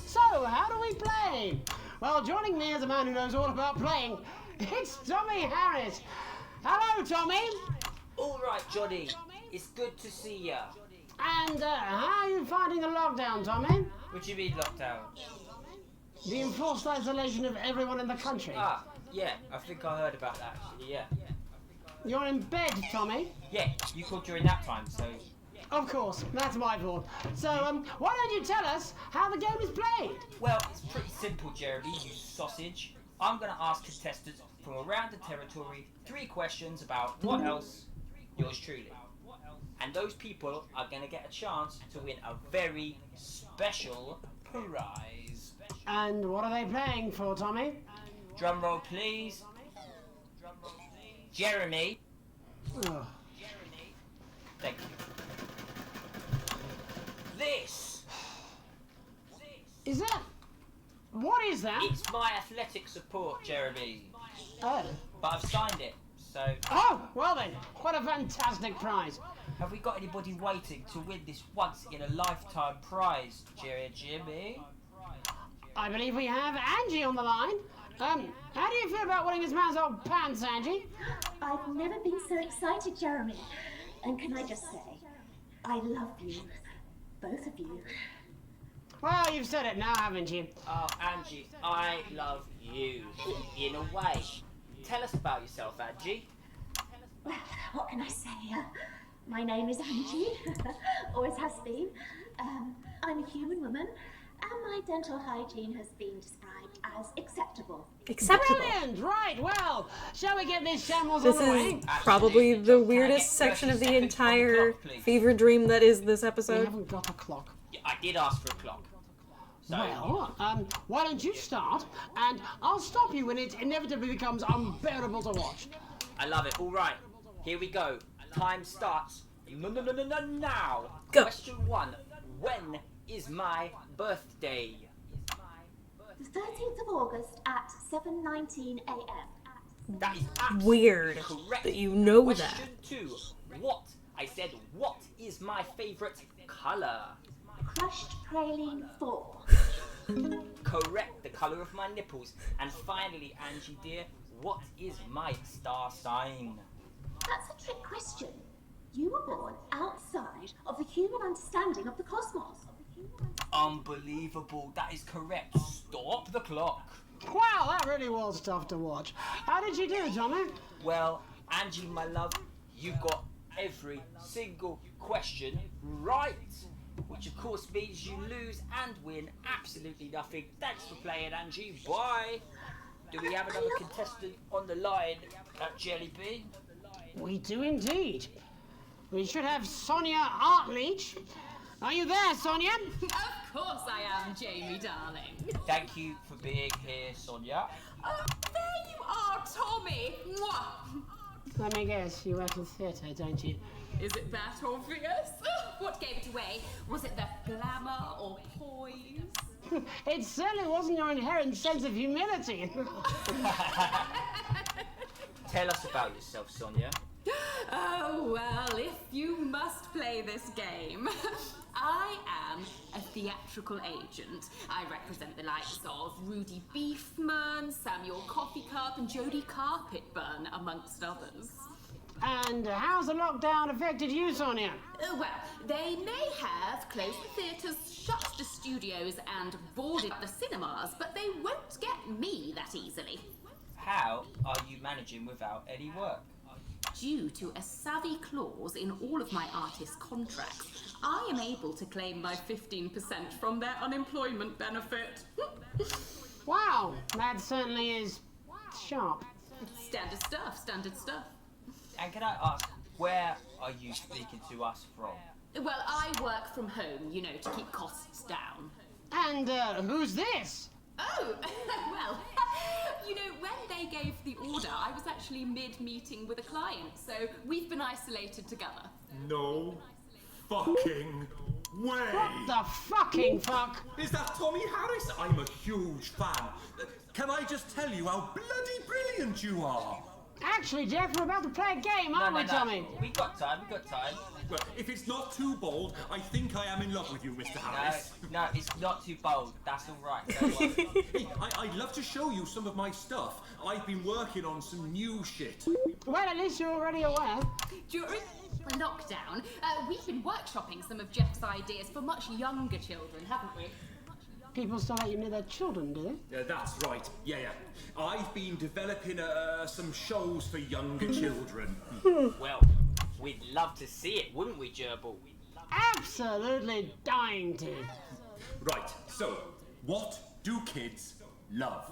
So, how do we play? Well, joining me is a man who knows all about playing. It's Tommy Harris. Hello, Tommy. All right, Johnny. It's good to see ya. And how are you finding the lockdown, Tommy? What do you mean lockdown? The enforced isolation of everyone in the country. Ah, yeah. I think I heard about that, actually, yeah. You're in bed, Tommy? Yeah, you called during that time, so... Of course, that's my fault. So, why don't you tell us how the game is played? Well, it's pretty simple, Jeremy, you sausage. I'm going to ask contestants from around the territory 3 questions about what else yours truly. And those people are going to get a chance to win a very special prize. And what are they playing for, Tommy? Drum roll, please. Jeremy. Ugh. Thank you. This. Is that... What is that? It's my athletic support, Jeremy. Oh. But I've signed it, so... Oh, well then, what a fantastic prize. Have we got anybody waiting to win this once-in-a-lifetime prize, Jimmy? I believe we have Angie on the line. How do you feel about winning this man's old pants, Angie? I've never been so excited, Jeremy. And can I just say, I love you. Both of you. Well, you've said it now, haven't you? Oh, Angie, I love you, in a way. Tell us about yourself, Angie. Well, what can I say? My name is Angie. Always has been. I'm a human woman, and my dental hygiene has been described as acceptable. Acceptable. Brilliant! Right, well, shall we get this shambles This on the way? is probably the weirdest section of the entire fever dream that is this We episode. haven't got a clock. Yeah, I did ask for a clock. So, Well, why don't you start, and I'll stop you when it inevitably becomes unbearable to watch. I love it. All right, here we go. Time starts now. Go. Question 1. When is my birthday? The 13th of August at 7:19 a.m. That is Weird correct. that you know Question that. 2. What? I said, what is my favourite colour? Crushed praline 4. Correct, the colour of my nipples. And finally, Angie dear, what is my star sign? That's a trick question. You were born outside of the human understanding of the cosmos. Unbelievable, that is correct. Stop the clock. Wow, that really was tough to watch. How did you do, Tommy? Well, Angie, my love, you got every single question right. Which of course means you lose and win absolutely nothing. Thanks for playing, Angie. Bye. Do we have another contestant on the line at Jelly Bean? We do indeed. We should have Sonia Artleach. Are you there, Sonia? Of course I am, Jamie, darling. Thank you for being here, Sonia. There you are, Tommy. Mwah. Let me guess, you work in theatre, don't you? Is it that obvious? What gave it away? Was it the glamour or poise? It certainly wasn't your inherent sense of humility. Tell us about yourself, Sonia. Oh, well, if you must play this game. I am a theatrical agent. I represent the likes of Rudy Beefman, Samuel Coffee Cup, and Jodie Carpetburn, amongst others. And how's the lockdown affected you, Sonia? Well, they may have closed the theatres, shut the studios, and boarded the cinemas, but they won't get me that easily. How are you managing without any work? Due to a savvy clause in all of my artist contracts, I am able to claim my 15% from their unemployment benefit. Wow, that certainly is sharp. Standard stuff, standard stuff. And can I ask, where are you speaking to us from? Well, I work from home, you know, to keep costs down. And who's this? Oh, well, you know, when they gave the order, I was actually mid-meeting with a client, so we've been isolated together. No fucking way! What the fucking fuck? Is that Tommy Harris? I'm a huge fan. Can I just tell you how bloody brilliant you are? Actually, Jeff, we're about to play a game, aren't we, Tommy? We got time. Well, if it's not too bold, I think I am in love with you, Mr. Harris. No, it's not too bold. That's all right. Don't worry. Hey, I'd love to show you some of my stuff. I've been working on some new shit. Well, at least you're already aware. During lockdown, we've been workshopping some of Jeff's ideas for much younger children, haven't we? People still let you know their children, do they? Yeah, that's right. Yeah. I've been developing some shows for younger children. Well, we'd love to see it, wouldn't we, Gerbil? Absolutely dying to. Right, so, what do kids love?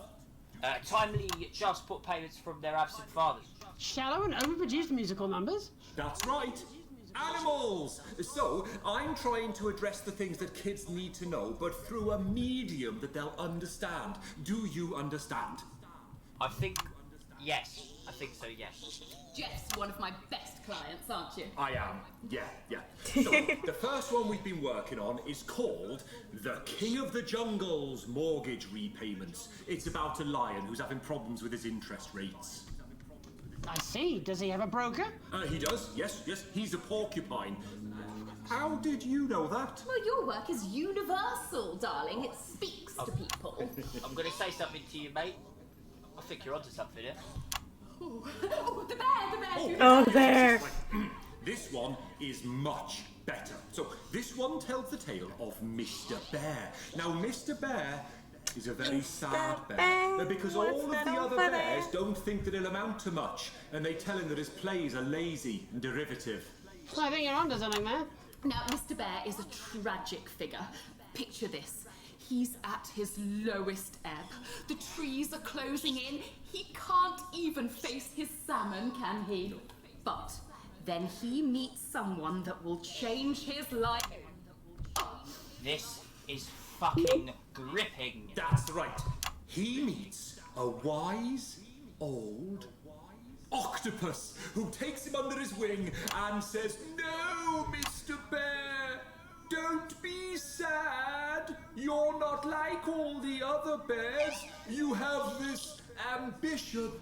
Timely child support payments from their absent fathers. Shallow and overproduced musical numbers? That's right. Animals! So, I'm trying to address the things that kids need to know, but through a medium that they'll understand. Do you understand? I think so, yes. Jeff's one of my best clients, aren't you? I am. Yeah. So, the first one we've been working on is called The King of the Jungle's Mortgage Repayments. It's about a lion who's having problems with his interest rates. I see. Does he have a broker? He does, yes. He's a porcupine. How did you know that? Well, your work is universal, darling. It speaks to people. I'm going to say something to you, mate. I think you're onto something here. Oh, the bear! Oh, there. This one is much better. So, this one tells the tale of Mr. Bear. Now, Mr. Bear is a very sad bear, because all of the other bears don't think that he'll amount to much, and they tell him that his plays are lazy and derivative. I think you're onto something there. Now, Mr. Bear is a tragic figure. Picture this. He's at his lowest ebb. The trees are closing in. He can't even face his salmon, can he? But then he meets someone that will change his life. This is fucking gripping. That's right. He meets a wise, old octopus who takes him under his wing and says, "No, Mr. Bear, don't be sad. You're not like all the other bears. You have this ambition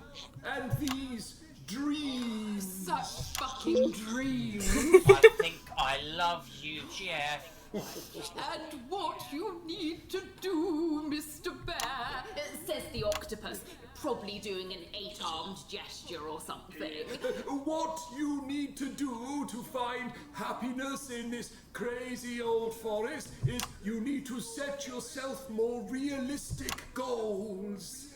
and these dreams." Such fucking dreams. I think I love you, Jeff. And what you need to do, Mr. Bear, says the octopus, probably doing an 8-armed gesture or something. What you need to do to find happiness in this crazy old forest is you need to set yourself more realistic goals.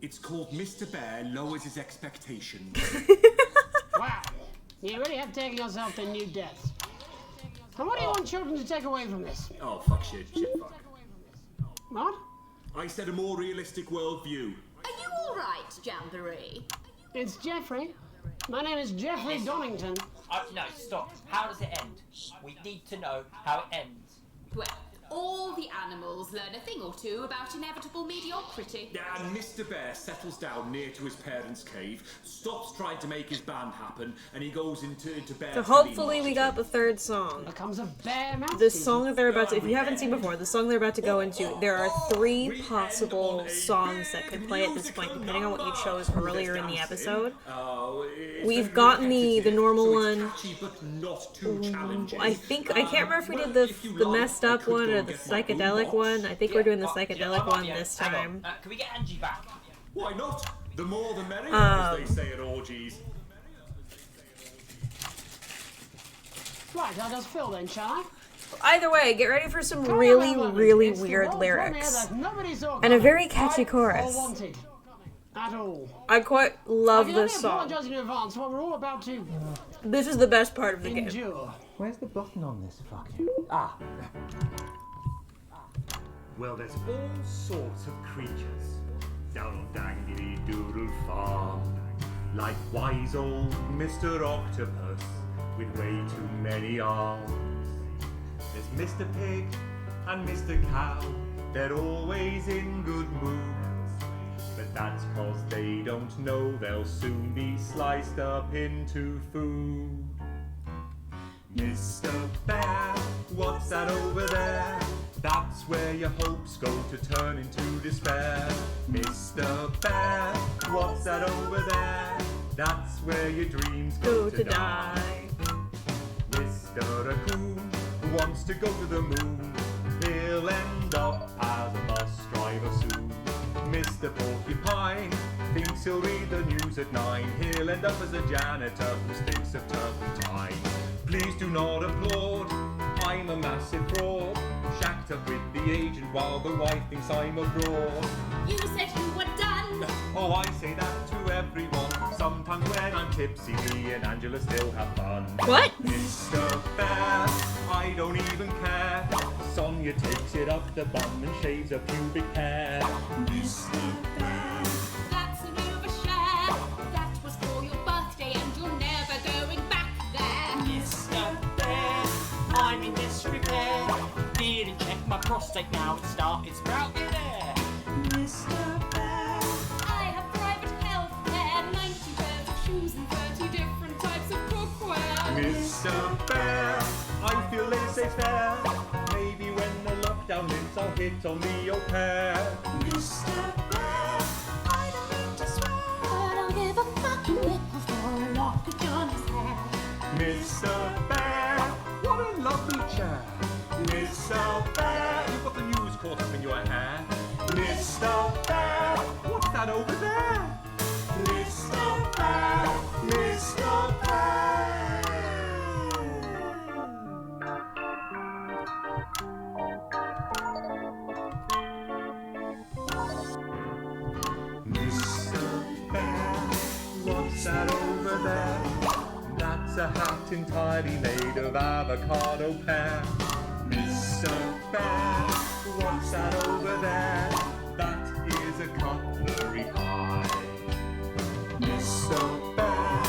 It's called Mr. Bear Lowers His Expectations. Wow. You really have taken yourself to new depths. And what do you want children to take away from this? Oh, fuck shit, fuck. What? I said a more realistic worldview. Are you alright, Jamboree? It's Jeffrey. My name is Jeffrey Donington. No, stop. How does it end? We need to know how it ends. Well, all the animals learn a thing or two about inevitable mediocrity. And Mr. Bear settles down near to his parents' cave, stops trying to make his band happen, and he goes into Bear. So hopefully we got the third song. Becomes a bear mouse. The song that they're about to, if you haven't seen before, the song they're about to go into, there are 3 possible songs that could play at this point, depending on what you chose earlier in the episode. We've gotten the normal one. I can't remember if we did the messed up one or the psychedelic one. I think we're doing the psychedelic one this time. Can we get Angie back? Why not? The more the merrier, as they say at orgies. Right, I'll just fill then, shall I? Either way, get ready for some really weird lyrics. And a very catchy chorus. At all. I quite love this song. I apologize in advance for what we're all about to This is the best part of the game. Where's the button on this fucking... Well, there's all sorts of creatures down on Dangly Doodle Farm. Like wise old Mr. Octopus with way too many arms. There's Mr. Pig and Mr. Cow. They're always in good moods. But that's 'cause they don't know they'll soon be sliced up into food. Mr. Bear, what's that over there? That's where your hopes go to turn into despair. Mr. Bear, what's that over there? That's where your dreams go to die. Mr. Raccoon wants to go to the moon. He'll end up as a bus driver soon. Mr. Porcupine thinks he'll read the news at 9. He'll end up as a janitor who stinks of turpentine. Please do not applaud, I'm a massive fraud. Shacked up with the agent while the wife thinks I'm abroad. You said you were done. Oh, I say that to everyone. sometimes when I'm tipsy, me and Angela still have fun. What? Mr. Bear, I don't even care. Sonia takes it up the bum and shaves her pubic hair. Mr. Bear, that's an overshare. That was for your birthday and you're never going back there. Mr. Bear, I'm in disrepair. Didn't check my prostate, now it started sprouting air. Mr. Bear, I have private health care, 90 pairs of shoes and 30 different types of cookware. Mr. Bear, I feel laissez-faire. Maybe when the lockdown lifts, I'll hit on the au pair. Mr. Bear, I don't mean to swear, but I'll give a fucking nickel for a lock of Johnny's hair. Mr. Bear, what a lovely chair. Mr. Bear, you've got the news caught up in your hair. Mr. Bear, what's that over there? Mr. Bear, Mr. Bear. Mr. Bear, what's that over there? That's a hat entirely made of avocado pear. Mr. Bear, what's that over there? That is a cutlery eye. Mr. Bear,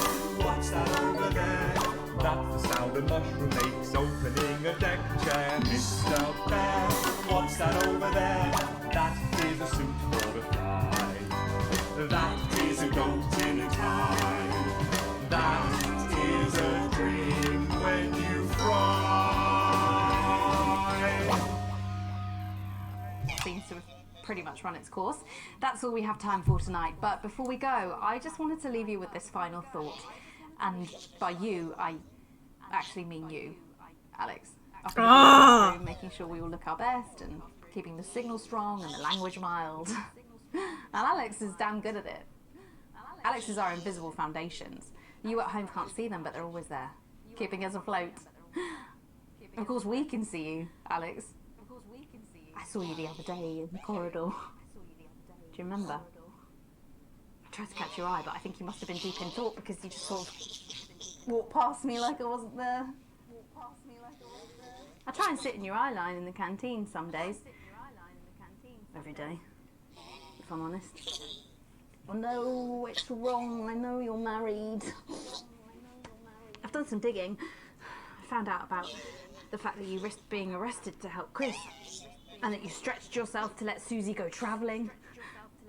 what's that over there? That's the sound a mushroom makes opening a deck chair. Mr. Bear, what's that over there? That is a suit for a fly. That is a goat in a tie. That is a dream when you fry. Seems to have pretty much run its course. That's all we have time for tonight. But before we go, I just wanted to leave you with this final thought. And by you, I actually mean you, Alex. I've been going through making sure we all look our best and keeping the signal strong and the language mild. And Alex is damn good at it. Alex is our invisible foundations. You at home can't see them, but they're always there, keeping us afloat. Of course, we can see you, Alex. I saw you the other day in the corridor. Do you remember? I tried to catch your eye, but I think you must have been deep in thought because you just sort of walked past me like I wasn't there. I try and sit in your eye line in the canteen some days. Every day, if I'm honest. Oh no, it's wrong. I know you're married. I've done some digging. I found out about the fact that you risked being arrested to help Chris, and that you stretched yourself to let Susie go travelling.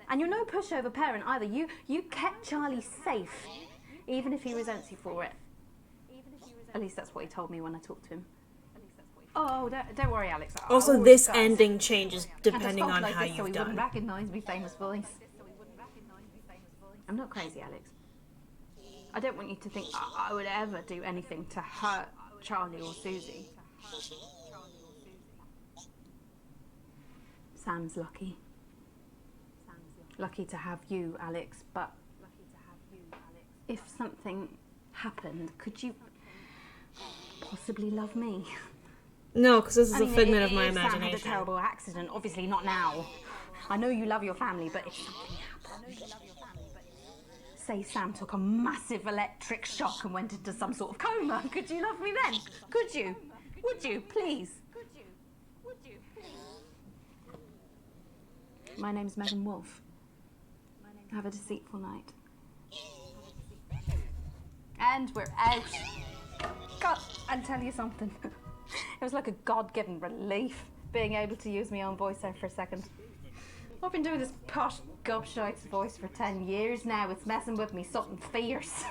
And you're no pushover parent either. You kept Charlie safe, even if he resents you for it. At least that's what he told me when I talked to him. Oh, don't worry, Alex. Also, this ending changes depending on how you've you've so he done. wouldn't recognise me famous voice. I'm not crazy, Alex. I don't want you to think I would ever do anything to hurt Charlie or Susie. Sam's lucky. Lucky to have you, Alex, but if something happened, could you possibly love me? No, because this is a mean, figment of my if Sam had a imagination. terrible accident, obviously not now. I know you love your family, but if something happened, say Sam took a massive electric shock and went into some sort of coma, could you love me then? Could you? Would you, please? My name's Megan Wolf. Have a deceitful night. And we're out. God, I'll tell you something. It was like a God-given relief being able to use my own voice there for a second. I've been doing this posh gobshites voice for 10 years now. It's messing with me something fierce.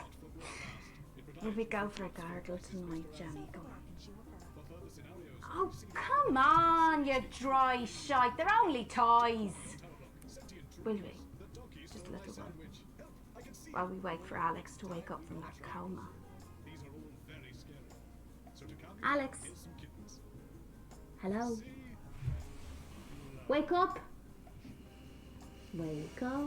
Will we go for a gargle tonight, Jenny? Come on. Oh, come on, you dry shite. They're only toys. Will we? Just a little one. While we wait for Alex to wake up from that coma. Alex. Hello. Wake up. Wake up.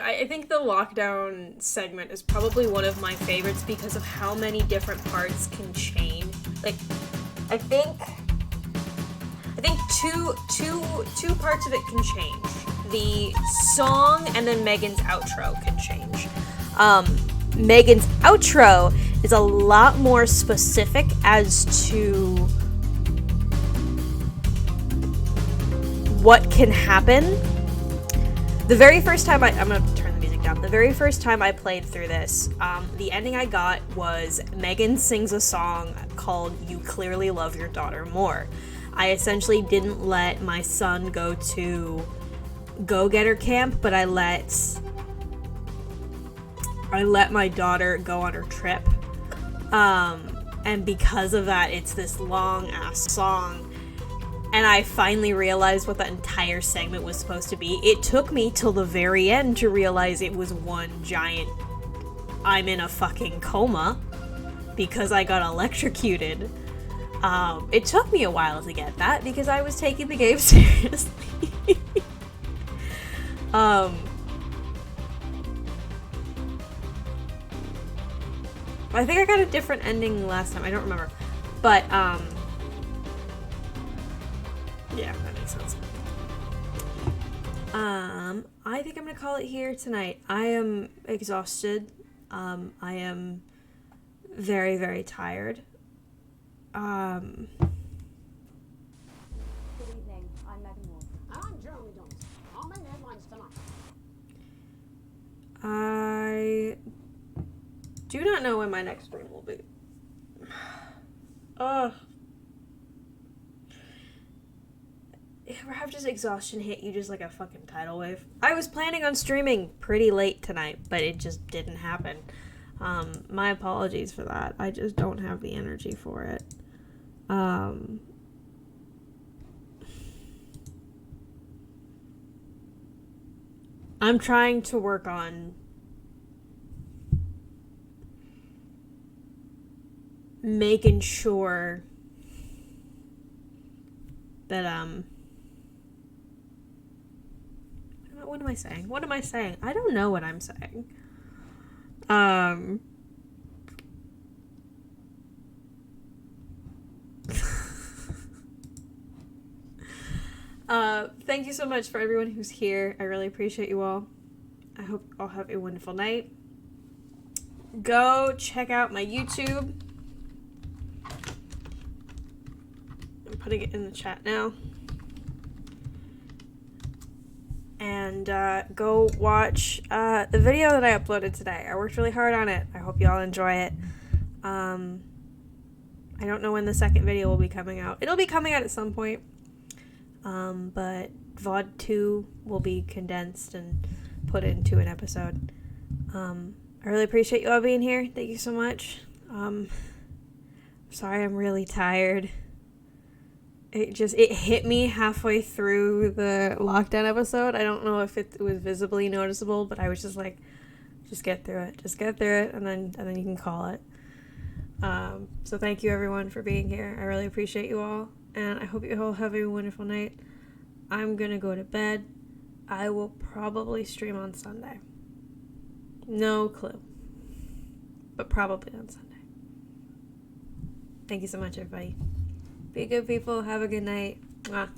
I think the lockdown segment is probably one of my favorites because of how many different parts can change like, I think two parts of it can change. The song and then Megan's outro can change. Megan's outro is a lot more specific as to what can happen. The very first time I'm gonna turn the music down. The very first time I played through this, the ending I got was Megan sings a song called "You Clearly Love Your Daughter More." I essentially didn't let my son go to go-getter camp, but I let my daughter go on her trip. And because of that, it's this long-ass song. And I finally realized what the entire segment was supposed to be. It took me till the very end to realize it was one giant I'm in a fucking coma because I got electrocuted. It took me a while to get that because I was taking the game seriously. I think I got a different ending last time. I don't remember. But, yeah, that makes sense. I think I'm gonna call it here tonight. I am exhausted. I am very, very tired. Good evening. I'm Megan Wolf. I'm Jeremy Johnson. Our main headlines tonight. I do not know when my next stream will be. Ever have just exhaustion hit you just like a fucking tidal wave? I was planning on streaming pretty late tonight, but it just didn't happen. My apologies for that. I just don't have the energy for it. I'm trying to work on making sure that, what am I saying? What am I saying? I don't know what I'm saying. Thank you so much for everyone who's here. I really appreciate you all. I hope you all have a wonderful night. Go check out my YouTube. I'm putting it in the chat now. And go watch the video that I uploaded today. I worked really hard on it. I hope you all enjoy it. I don't know when the second video will be coming out. It'll be coming out at some point. But VOD 2 will be condensed and put into an episode. I really appreciate you all being here. Thank you so much. Sorry I'm really tired. It hit me halfway through the lockdown episode. I don't know if it was visibly noticeable, but I was just like, just get through it. Just get through it, and then you can call it. So thank you everyone for being here. I really appreciate you all, and I hope you all have a wonderful night. I'm gonna go to bed. I will probably stream on Sunday. No clue. But probably on Sunday. Thank you so much, everybody. Be good, people. Have a good night. Mwah.